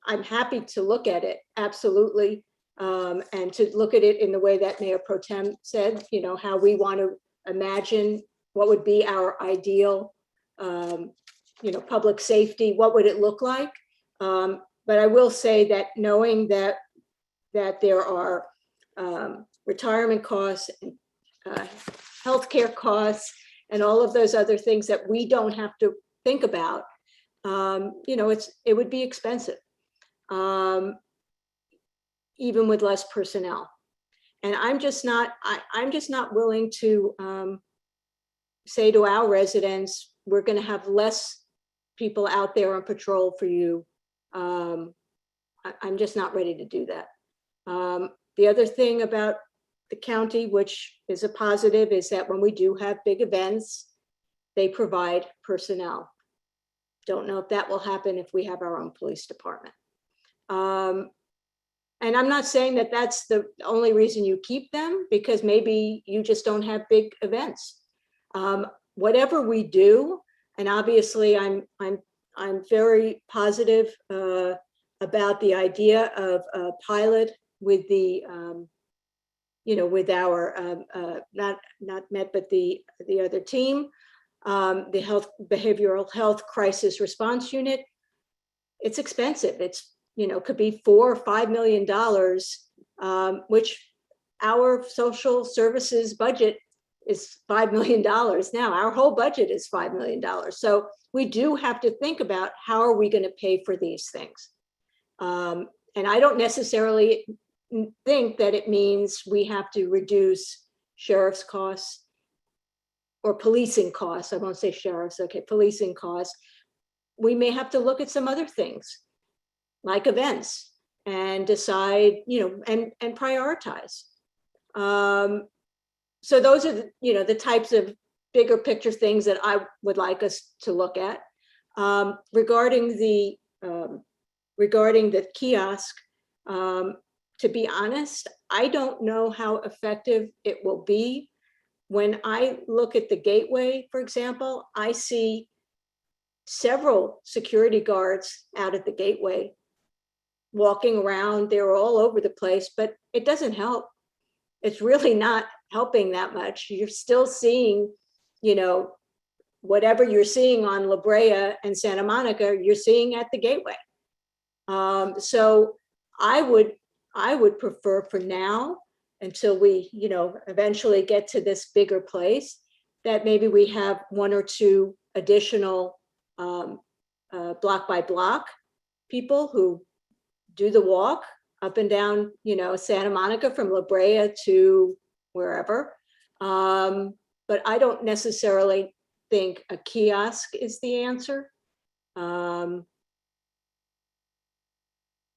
I'm happy to look at it, absolutely, and to look at it in the way that Mayor Pro Tem said, how we want to imagine what would be our ideal, public safety, what would it look like? But I will say that knowing that there are retirement costs, healthcare costs, and all of those other things that we don't have to think about, it would be expensive, even with less personnel. And I'm just not willing to say to our residents, we're going to have less people out there on patrol for you. I'm just not ready to do that. The other thing about the county, which is a positive, is that when we do have big events, they provide personnel. Don't know if that will happen if we have our own police department. And I'm not saying that that's the only reason you keep them, because maybe you just don't have big events. Whatever we do, and obviously I'm very positive about the idea of a pilot with the with our not Met, but the other team, the behavioral health crisis response unit. It's expensive. It's could be $4 or $5 million, which our social services budget is $5 million now. Our whole budget is $5 million. So we do have to think about how are we going to pay for these things. And I don't necessarily think that it means we have to reduce sheriff's costs or policing costs. I won't say sheriff's, okay, policing costs. We may have to look at some other things like events and decide, and prioritize. So those are the types of bigger picture things that I would like us to look at. Regarding the kiosk, to be honest, I don't know how effective it will be. When I look at the gateway, for example, I see several security guards out at the gateway walking around. They're all over the place, but it doesn't help. It's really not helping that much. You're still seeing, whatever you're seeing on La Brea and Santa Monica, you're seeing at the gateway. So I would prefer for now, until we, eventually get to this bigger place, that maybe we have 1 or 2 additional block by block people who do the walk up and down, Santa Monica from La Brea to wherever. But I don't necessarily think a kiosk is the answer.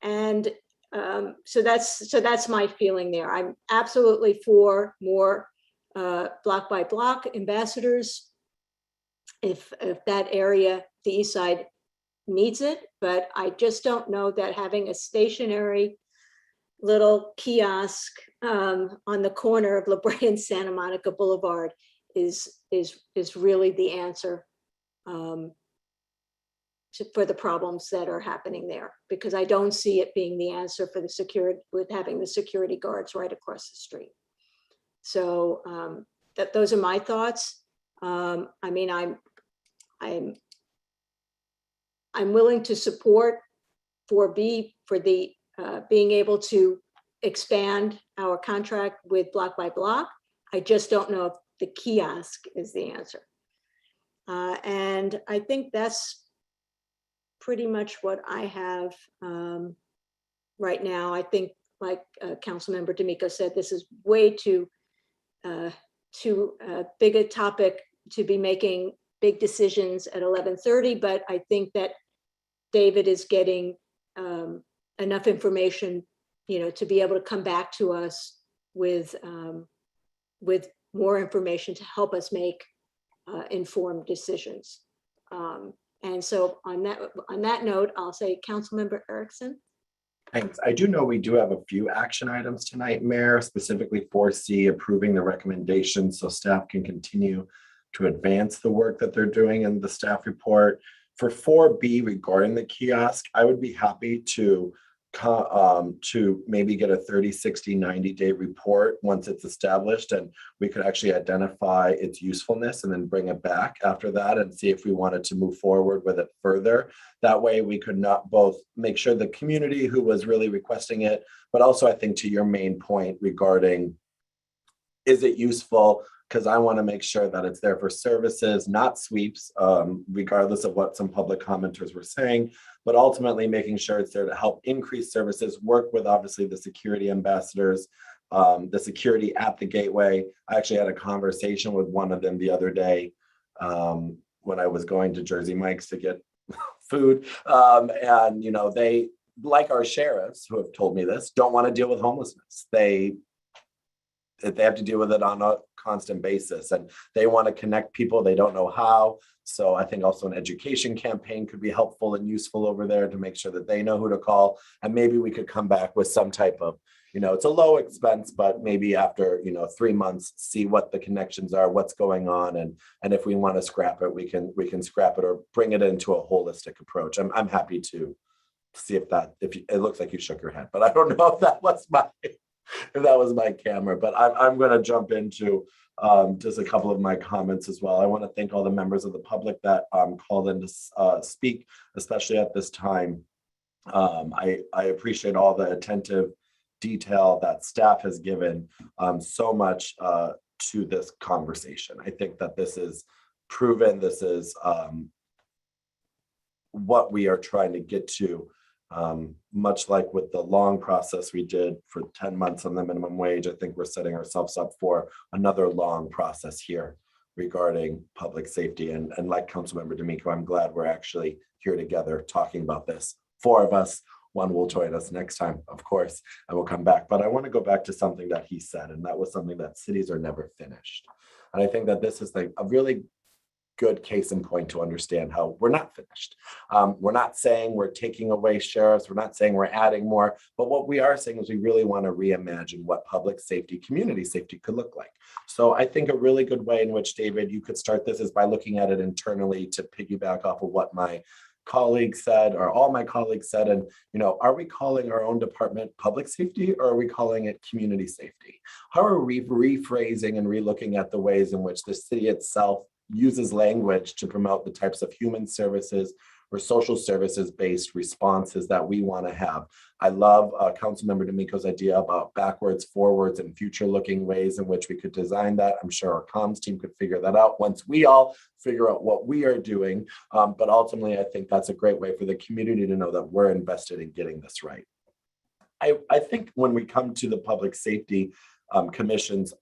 And So that's my feeling there. I'm absolutely for more block by block ambassadors if that area, the east side, needs it, but I just don't know that having a stationary little kiosk on the corner of La Brea and Santa Monica Boulevard is really the answer for the problems that are happening there, because I don't see it being the answer for the security, with having the security guards right across the street. So those are my thoughts. I mean, I'm willing to support 4B for the being able to expand our contract with block by block. I just don't know if the kiosk is the answer. And I think that's pretty much what I have right now. I think, like Councilmember D'Amico said, this is way too big a topic to be making big decisions at 11:30, but I think that David is getting enough information, to be able to come back to us with more information to help us make informed decisions. And so on that note, I'll say Councilmember Erickson. Thanks. I do know we do have a few action items tonight, Mayor, specifically 4C, approving the recommendations so staff can continue to advance the work that they're doing in the staff report. For 4B, regarding the kiosk, I would be happy to maybe get a 30, 60, 90-day report once it's established, and we could actually identify its usefulness and then bring it back after that and see if we wanted to move forward with it further. That way we could not both make sure the community who was really requesting it, but also I think to your main point regarding, is it useful? Because I want to make sure that it's there for services, not sweeps, regardless of what some public commenters were saying, but ultimately making sure it's there to help increase services, work with obviously the security ambassadors, the security at the gateway. I actually had a conversation with one of them the other day when I was going to Jersey Mike's to get food. And, they, like our sheriffs who have told me this, don't want to deal with homelessness. They have to deal with it on a constant basis, and they want to connect people. They don't know how. So I think also an education campaign could be helpful and useful over there to make sure that they know who to call. And maybe we could come back with some type of, it's a low expense, but maybe after, 3 months, see what the connections are, what's going on. And if we want to scrap it, we can scrap it or bring it into a holistic approach. I'm happy to see if it looks like you shook your head, but I don't know if that was my camera, but I'm going to jump into just a couple of my comments as well. I want to thank all the members of the public that called in to speak, especially at this time. I appreciate all the attentive detail that staff has given so much to this conversation. I think that this is proven. This is what we are trying to get to. Much like with the long process we did for 10 months on the minimum wage, I think we're setting ourselves up for another long process here regarding public safety. And like Councilmember D'Amico, I'm glad we're actually here together talking about this. 4 of us, 1 will join us next time, of course, and we'll come back. But I want to go back to something that he said, and that was something that cities are never finished. And I think that this is a really good case in point to understand how we're not finished. We're not saying we're taking away sheriffs. We're not saying we're adding more, but what we are saying is we really want to reimagine what public safety, community safety could look like. So I think a really good way in which, David, you could start this is by looking at it internally to piggyback off of what my colleagues said, or all my colleagues said, and are we calling our own department public safety, or are we calling it community safety? How are we rephrasing and relooking at the ways in which the city itself uses language to promote the types of human services or social services based responses that we want to have? I love Councilmember D'Amico's idea about backwards, forwards, and future looking ways in which we could design that. I'm sure our comms team could figure that out once we all figure out what we are doing. But ultimately, I think that's a great way for the community to know that we're invested in getting this right. I think when we come to the Public Safety Commission's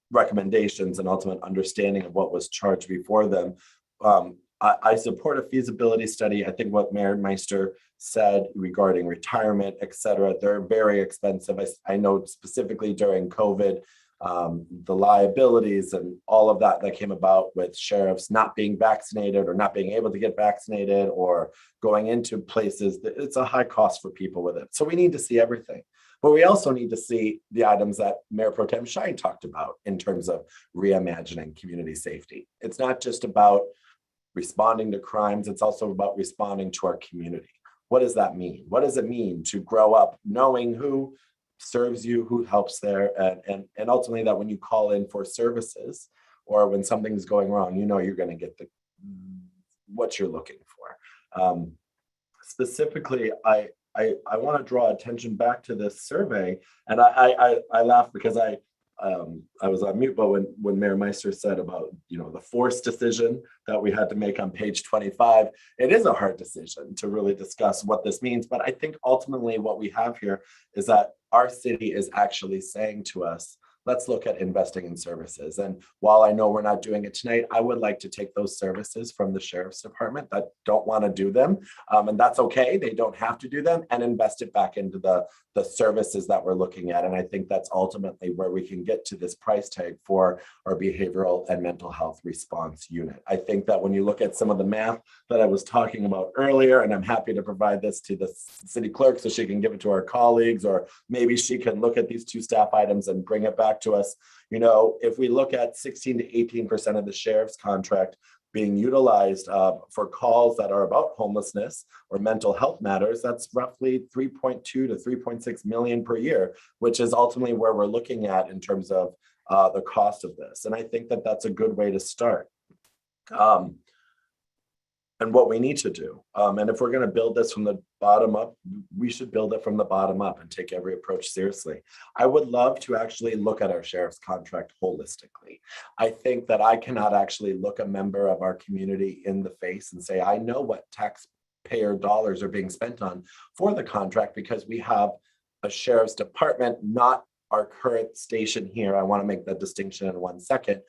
recommendations and ultimate understanding of what was charged before them, I support a feasibility study. I think what Mayor Meister said regarding retirement, et cetera, they're very expensive. I know specifically during COVID, the liabilities and all of that came about with sheriffs not being vaccinated or not being able to get vaccinated or going into places. It's a high cost for people with it. So we need to see everything. But we also need to see the items that Mayor Pro Tem Shine talked about in terms of reimagining community safety. It's not just about responding to crimes, it's also about responding to our community. What does that mean? What does it mean to grow up knowing who serves you, who helps there, and ultimately that when you call in for services or when something's going wrong, you know you're going to get what you're looking for. Specifically, I want to draw attention back to this survey, and I laugh because I was on mute, but when Mayor Meister said about the forced decision that we had to make on page 25, it is a hard decision to really discuss what this means. But I think ultimately what we have here is that our city is actually saying to us, let's look at investing in services. And while I know we're not doing it tonight, I would like to take those services from the Sheriff's Department that don't want to do them. And that's okay. They don't have to do them, and invest it back into the services that we're looking at. And I think that's ultimately where we can get to this price tag for our behavioral and mental health response unit. I think that when you look at some of the math that I was talking about earlier, and I'm happy to provide this to the city clerk so she can give it to our colleagues, or maybe she can look at these two staff items and bring it back to us. If we look at 16 to 18% of the sheriff's contract being utilized for calls that are about homelessness or mental health matters, that's roughly 3.2 to 3.6 million per year, which is ultimately where we're looking at in terms of the cost of this. And I think that that's a good way to start. And what we need to do. And if we're going to build this from the bottom up, we should build it from the bottom up and take every approach seriously. I would love to actually look at our sheriff's contract holistically. I think that I cannot actually look a member of our community in the face and say, I know what taxpayer dollars are being spent on for the contract, because we have a sheriff's department, not our current station here. I want to make that distinction in 1 second.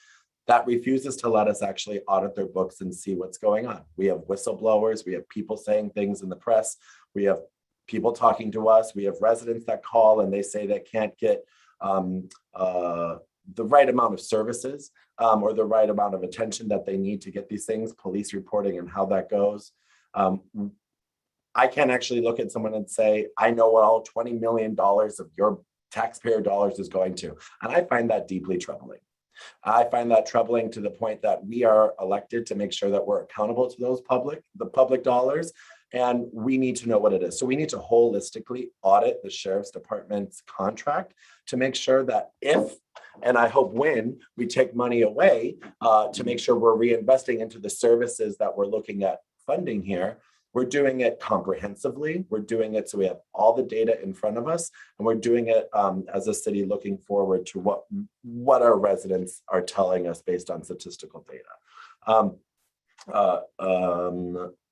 That refuses to let us actually audit their books and see what's going on. We have whistleblowers, we have people saying things in the press, we have people talking to us, we have residents that call and they say they can't get the right amount of services or the right amount of attention that they need to get these things, police reporting and how that goes. I can't actually look at someone and say, I know what all $20 million of your taxpayer dollars is going to. And I find that deeply troubling. I find that troubling to the point that we are elected to make sure that we're accountable to the public dollars, and we need to know what it is. So we need to holistically audit the Sheriff's Department's contract to make sure that if, and I hope when, we take money away to make sure we're reinvesting into the services that we're looking at funding here, we're doing it comprehensively. We're doing it so we have all the data in front of us, and we're doing it as a city looking forward to what our residents are telling us based on statistical data.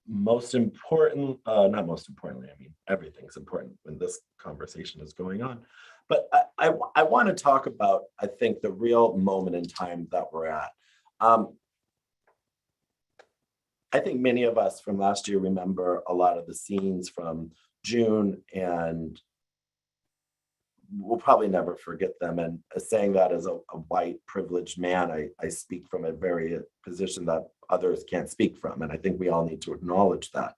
Most important, not most importantly, I mean, everything's important when this conversation is going on. But I want to talk about, I think, the real moment in time that we're at. I think many of us from last year remember a lot of the scenes from June, and we'll probably never forget them. And saying that as a white privileged man, I speak from a very position that others can't speak from. And I think we all need to acknowledge that.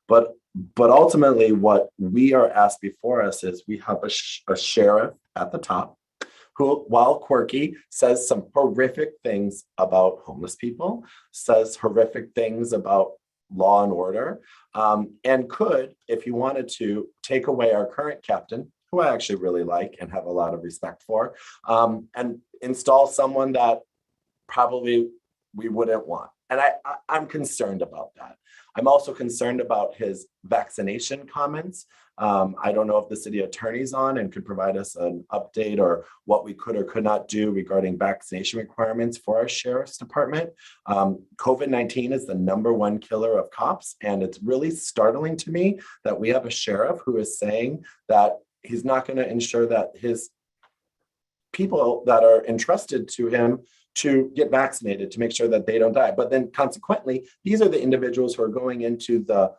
But ultimately, what we are asked before us is we have a sheriff at the top who, while quirky, says some horrific things about homeless people, says horrific things about law and order, and could, if he wanted to, take away our current captain, who I actually really like and have a lot of respect for, and install someone that probably we wouldn't want. And I'm concerned about that. I'm also concerned about his vaccination comments. I don't know if the city attorney's on and could provide us an update or what we could or could not do regarding vaccination requirements for our sheriff's department. COVID-19 is the #1 killer of cops. And it's really startling to me that we have a sheriff who is saying that he's not going to ensure that his people that are entrusted to him to get vaccinated to make sure that they don't die. But then consequently, these are the individuals who are going into the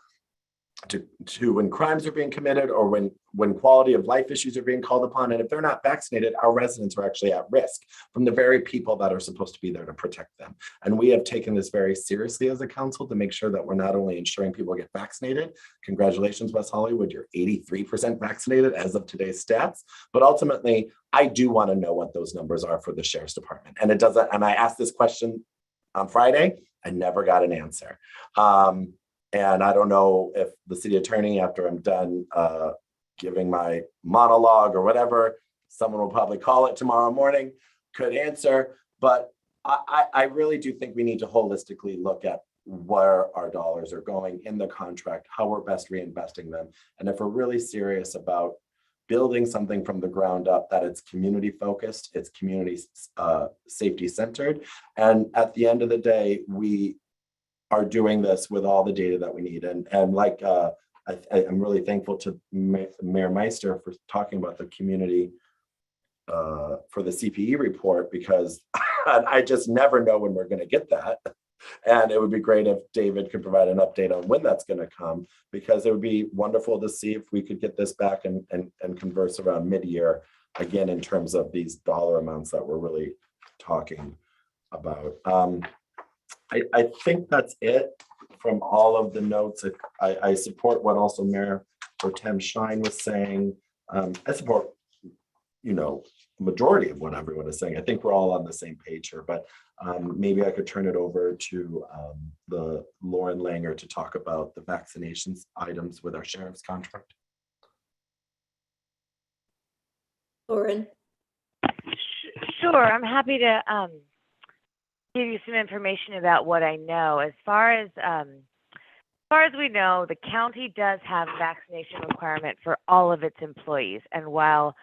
to when crimes are being committed or when quality of life issues are being called upon. And if they're not vaccinated, our residents are actually at risk from the very people that are supposed to be there to protect them. And we have taken this very seriously as a council to make sure that we're not only ensuring people get vaccinated. Congratulations, West Hollywood, you're 83% vaccinated as of today's stats. But ultimately, I do want to know what those numbers are for the sheriff's department. And it doesn't, and I asked this question on Friday, I never got an answer. And I don't know if the city attorney, after I'm done giving my monologue or whatever, someone will probably call it tomorrow morning, could answer. But I really do think we need to holistically look at where our dollars are going in the contract, how we're best reinvesting them. And if we're really serious about building something from the ground up, that it's community focused, it's community safety centered. And at the end of the day, we are doing this with all the data that we need. And like, I'm really thankful to Mayor Meister for talking about the community for the CPE report, because I just never know when we're going to get that. And it would be great if David could provide an update on when that's going to come, because it would be wonderful to see if we could get this back and converse around mid-year again in terms of these dollar amounts that we're really talking about. I think that's it from all of the notes. I support what also Mayor Pro Tem Shine was saying. I support, majority of what everyone is saying. I think we're all on the same page here, but maybe I could turn it over to the Lauren Langer to talk about the vaccinations items with our sheriff's contract. Lauren. Sure, I'm happy to give you some information about what I know. As far as we know, the county does have a vaccination requirement for all of its employees. And while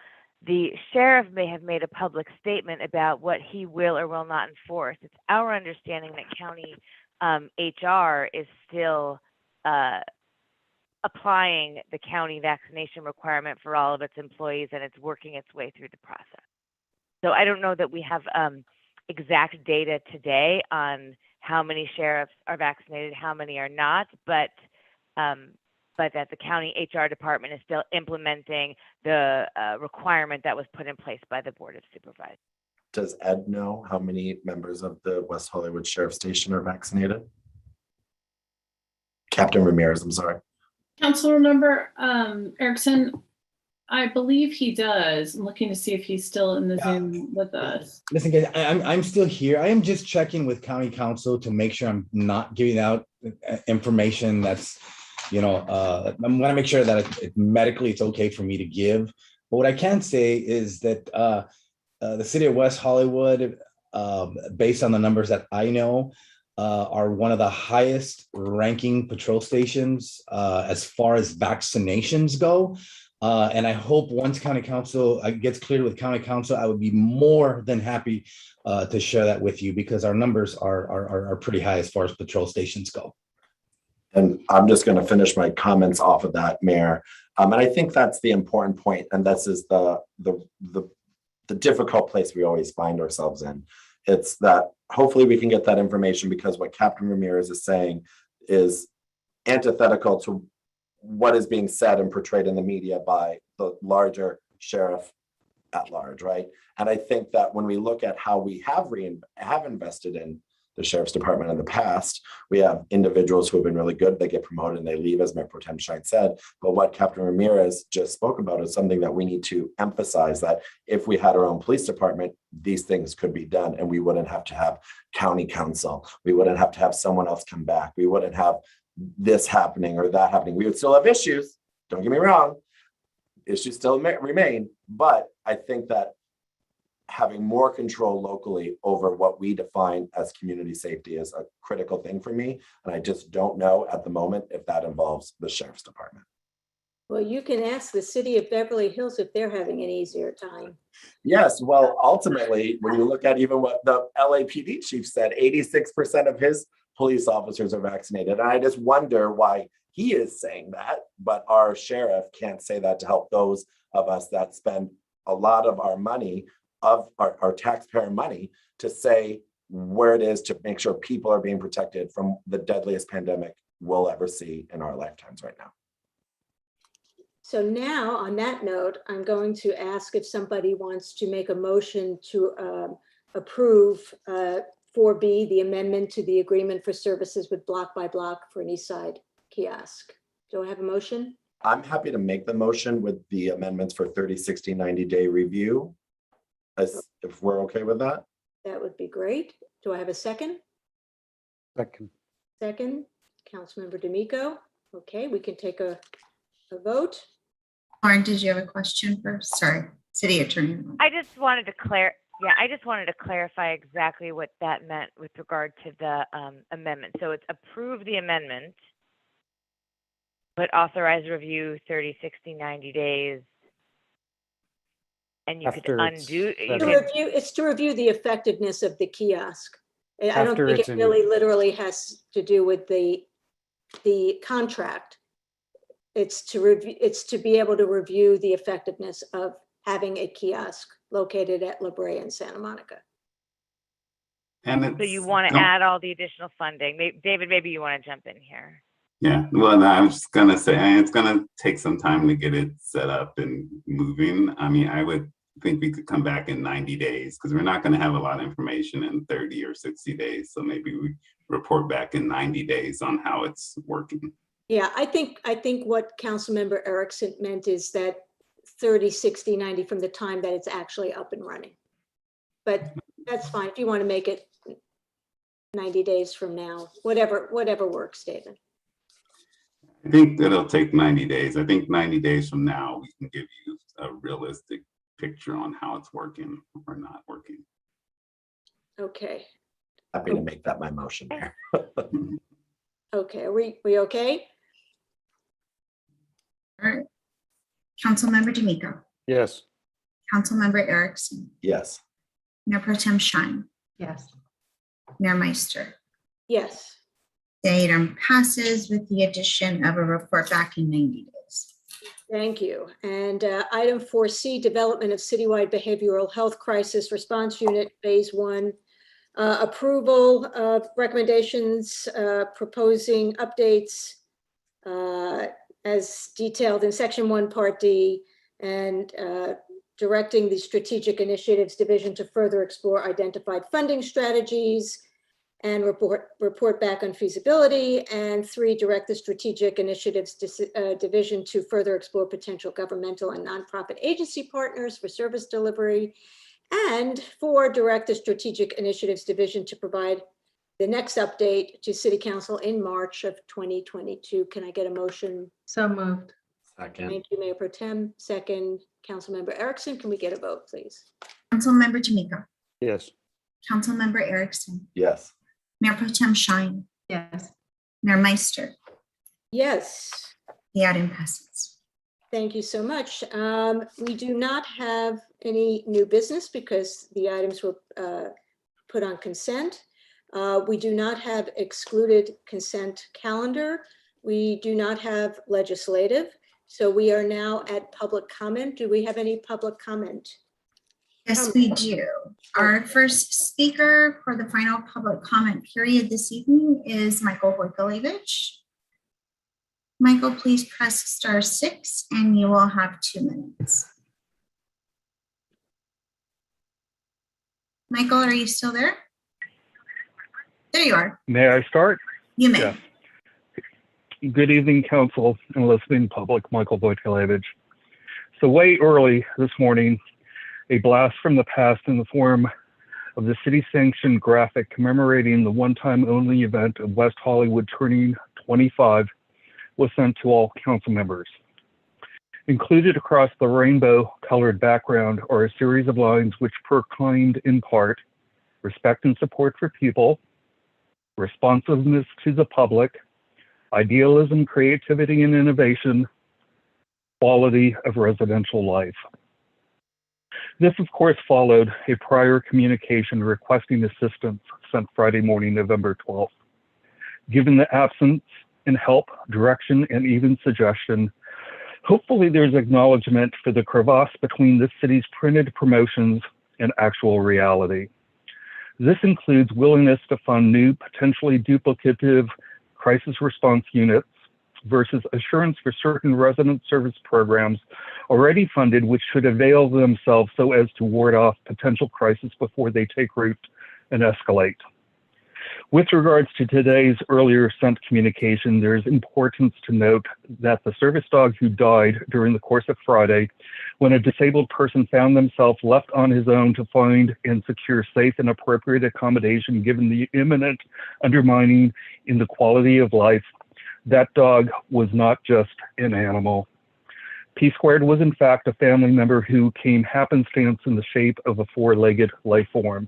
the sheriff may have made a public statement about what he will or will not enforce, it's our understanding that county HR is still applying the county vaccination requirement for all of its employees, and it's working its way through the process. So I don't know that we have exact data today on how many sheriffs are vaccinated, how many are not, but that the county HR department is still implementing the requirement that was put in place by the Board of Supervisors. Does Ed know how many members of the West Hollywood Sheriff Station are vaccinated? Captain Ramirez, I'm sorry. Councilmember Erickson, I believe he does. I'm looking to see if he's still in the Zoom with us. Listen, guys, I'm still here. I am just checking with county council to make sure I'm not giving out information that's, I'm going to make sure that medically it's okay for me to give. But what I can say is that the city of West Hollywood, based on the numbers that I know, are one of the highest ranking patrol stations as far as vaccinations go. And I hope once county council gets cleared with county council, I would be more than happy to share that with you, because our numbers are pretty high as far as patrol stations go. And I'm just going to finish my comments off of that, Mayor. And I think that's the important point, and this is the difficult place we always find ourselves in. It's that hopefully we can get that information, because what Captain Ramirez is saying is antithetical to what is being said and portrayed in the media by the larger sheriff at large, right? And I think that when we look at how we have invested in the sheriff's department in the past, we have individuals who have been really good. They get promoted and they leave, as Mayor Pro Tem Shine said. But what Captain Ramirez just spoke about is something that we need to emphasize, that if we had our own police department, these things could be done, and we wouldn't have to have county council. We wouldn't have to have someone else come back. We wouldn't have this happening or that happening. We would still have issues. Don't get me wrong. Issues still remain. But I think that having more control locally over what we define as community safety is a critical thing for me. And I just don't know at the moment if that involves the sheriff's department. Well, you can ask the city of Beverly Hills if they're having an easier time. Yes, well, ultimately, when you look at even what the LAPD chief said, 86% of his police officers are vaccinated. And I just wonder why he is saying that, but our sheriff can't say that to help those of us that spend a lot of our money of our taxpayer money to say where it is to make sure people are being protected from the deadliest pandemic we'll ever see in our lifetimes right now. So now, on that note, I'm going to ask if somebody wants to make a motion to approve 4B, the amendment to the agreement for services with Block by Block for an East Side kiosk. Do I have a motion? I'm happy to make the motion with the amendments for 30, 60, 90-day review, if we're okay with that. That would be great. Do I have a second? Second. Second, Councilmember D'Amico. Okay, we can take a vote. Lauren, did you have a question first? Sorry, City Attorney. I just wanted to clarify exactly what that meant with regard to the amendment. So it's approve the amendment, but authorize review 30, 60, 90 days. And you could undo. It's to review the effectiveness of the kiosk. I don't think it in- really literally has to do with the contract. It's to review. It's to be able to review the effectiveness of having a kiosk located at La Brea and Santa Monica. And so you want to add all the additional funding. David, maybe you want to jump in here. Yeah, well, no, I was just gonna say, it's gonna take some time to get it set up and moving. I mean, I would think we could come back in 90 days because we're not gonna have a lot of information in 30 or 60 days. So maybe we report back in 90 days on how it's working. Yeah, I think what Councilmember Erickson meant is that 30, 60, 90 from the time that it's actually up and running. But that's fine. If you want to make it 90 days from now, whatever works, David. I think it'll take 90 days. I think 90 days from now, we can give you a realistic picture on how it's working or not working. Okay. Happy to make that my motion there. Okay, are we okay? All right. Councilmember D'Amico. Yes. Councilmember Erickson. Yes. Mayor Pro Tem Shine. Yes. Mayor Meister. Yes. The item passes with the addition of a report back in 90 days. Thank you. And item 4C, development of citywide behavioral health crisis response unit, phase 1. Approval of recommendations, proposing updates as detailed in section 1, part D, and directing the Strategic Initiatives Division to further explore identified funding strategies and report back on feasibility. And 3, direct the Strategic Initiatives Division to further explore potential governmental and nonprofit agency partners for service delivery. And 4, direct the Strategic Initiatives Division to provide the next update to City Council in March of 2022. Can I get a motion? So moved. Second. Thank you, Mayor Pro Tem. Second, Councilmember Erickson. Can we get a vote, please? Councilmember D'Amico. Yes. Councilmember Erickson. Yes. Mayor Pro Tem Shine. Yes. Mayor Meister. Yes. The item passes. Thank you so much. We do not have any new business because the items were put on consent. We do not have excluded consent calendar. We do not have legislative. So we are now at public comment. Do we have any public comment? Yes, we do. Our first speaker for the final public comment period this evening is Michael Wojtkiewicz. Michael, please press *6 and you will have 2 minutes. Michael, are you still there? There you are. May I start? You may. Yes. Good evening, council and listening public. Michael Wojtkiewicz. So way early this morning, a blast from the past in the form of the city-sanctioned graphic commemorating the one-time only event of West Hollywood turning 25 was sent to all council members. Included across the rainbow-colored background are a series of lines which proclaimed in part, respect and support for people, responsiveness to the public, idealism, creativity, and innovation, quality of residential life. This, of course, followed a prior communication requesting assistance sent Friday morning, November 12th. Given the absence in help, direction, and even suggestion, hopefully there's acknowledgement for the crevasse between this city's printed promotions and actual reality. This includes willingness to fund new, potentially duplicative crisis response units versus assurance for certain resident service programs already funded, which should avail themselves so as to ward off potential crisis before they take root and escalate. With regards to today's earlier sent communication, there's importance to note that the service dog who died during the course of Friday, when a disabled person found themselves left on his own to find and secure safe and appropriate accommodation given the imminent undermining in the quality of life, that dog was not just an animal. P Squared was in fact a family member who came happenstance in the shape of a four-legged life form.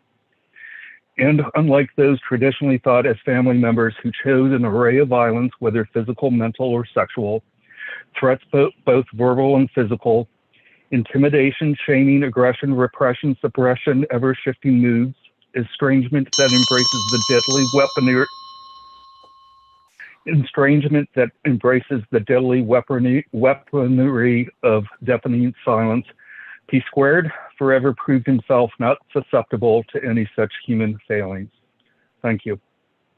And unlike those traditionally thought as family members who chose an array of violence, whether physical, mental, or sexual, threats both verbal and physical, intimidation, shaming, aggression, repression, suppression, ever-shifting moods, estrangement that embraces the deadly weaponry of deafening silence, P Squared forever proved himself not susceptible to any such human failings. Thank you.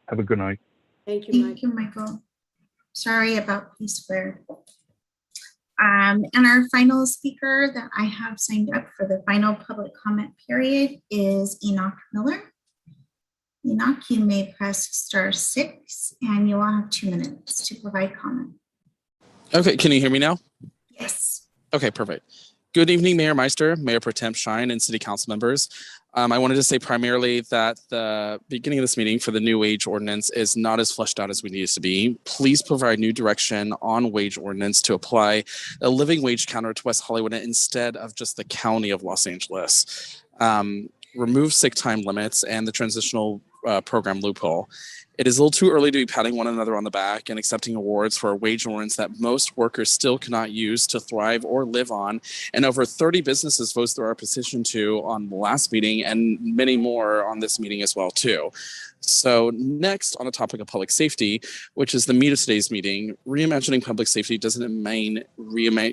Have a good night. Thank you, Mike. Thank you, Michael. Sorry about P Squared. And our final speaker that I have signed up for the final public comment period is Enoch Miller. Enoch, you may press *6 and you will have 2 minutes to provide comment. Okay, can you hear me now? Yes. Okay, perfect. Good evening, Mayor Meister, Mayor Pro Tem Shine, and City Council members. I wanted to say primarily that the beginning of this meeting for the new wage ordinance is not as fleshed out as we need it to be. Please provide new direction on wage ordinance to apply a living wage counter to West Hollywood instead of just the county of Los Angeles. Remove sick time limits and the transitional program loophole. It is a little too early to be patting one another on the back and accepting awards for a wage ordinance that most workers still cannot use to thrive or live on. And over 30 businesses voted through our petition to on the last meeting and many more on this meeting as well too. So next on the topic of public safety, which is the meat of today's meeting, reimagining public safety doesn't mean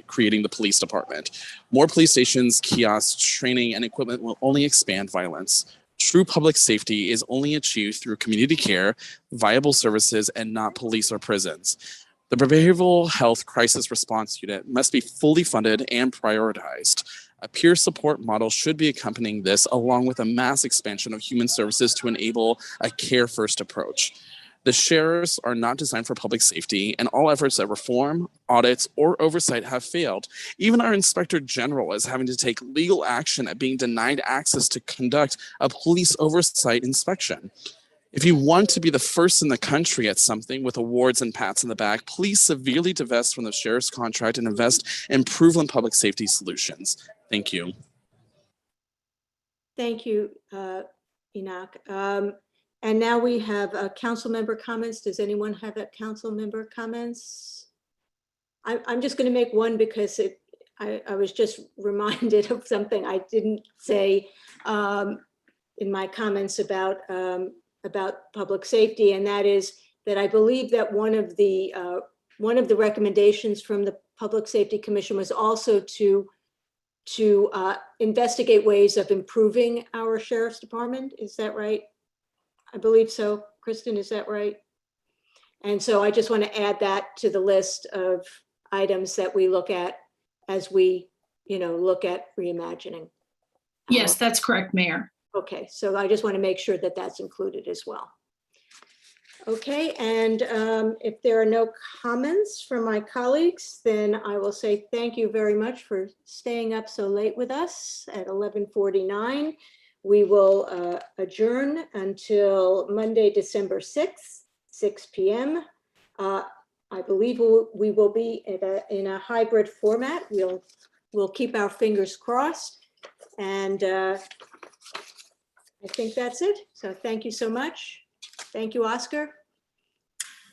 creating the police department. More police stations, kiosks, training, and equipment will only expand violence. True public safety is only achieved through community care, viable services, and not police or prisons. The Behavioral Health Crisis Response Unit must be fully funded and prioritized. A peer support model should be accompanying this, along with a mass expansion of human services to enable a care-first approach. The sheriffs are not designed for public safety, and all efforts at reform, audits, or oversight have failed. Even our inspector general is having to take legal action at being denied access to conduct a police oversight inspection. If you want to be the first in the country at something with awards and pats in the back, please severely divest from the sheriff's contract and invest in proven public safety solutions. Thank you. Thank you, Enoch. And now we have council member comments. Does anyone have a council member comments? I'm just going to make one because I was just reminded of something I didn't say in my comments about public safety, and that is that I believe that one of the recommendations from the Public Safety Commission was also to investigate ways of improving our sheriff's department. Is that right? I believe so. Kristen, is that right? And so I just want to add that to the list of items that we look at as we, look at reimagining. Yes, that's correct, Mayor. Okay, so I just want to make sure that that's included as well. Okay, and if there are no comments from my colleagues, then I will say thank you very much for staying up so late with us at 11:49. We will adjourn until Monday, December 6th, 6 p.m. I believe we will be in a hybrid format. We'll keep our fingers crossed. And I think that's it. So thank you so much. Thank you, Oscar.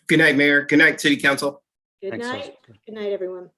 Good night, Mayor. Good night, City Council. Good night. Good night, everyone.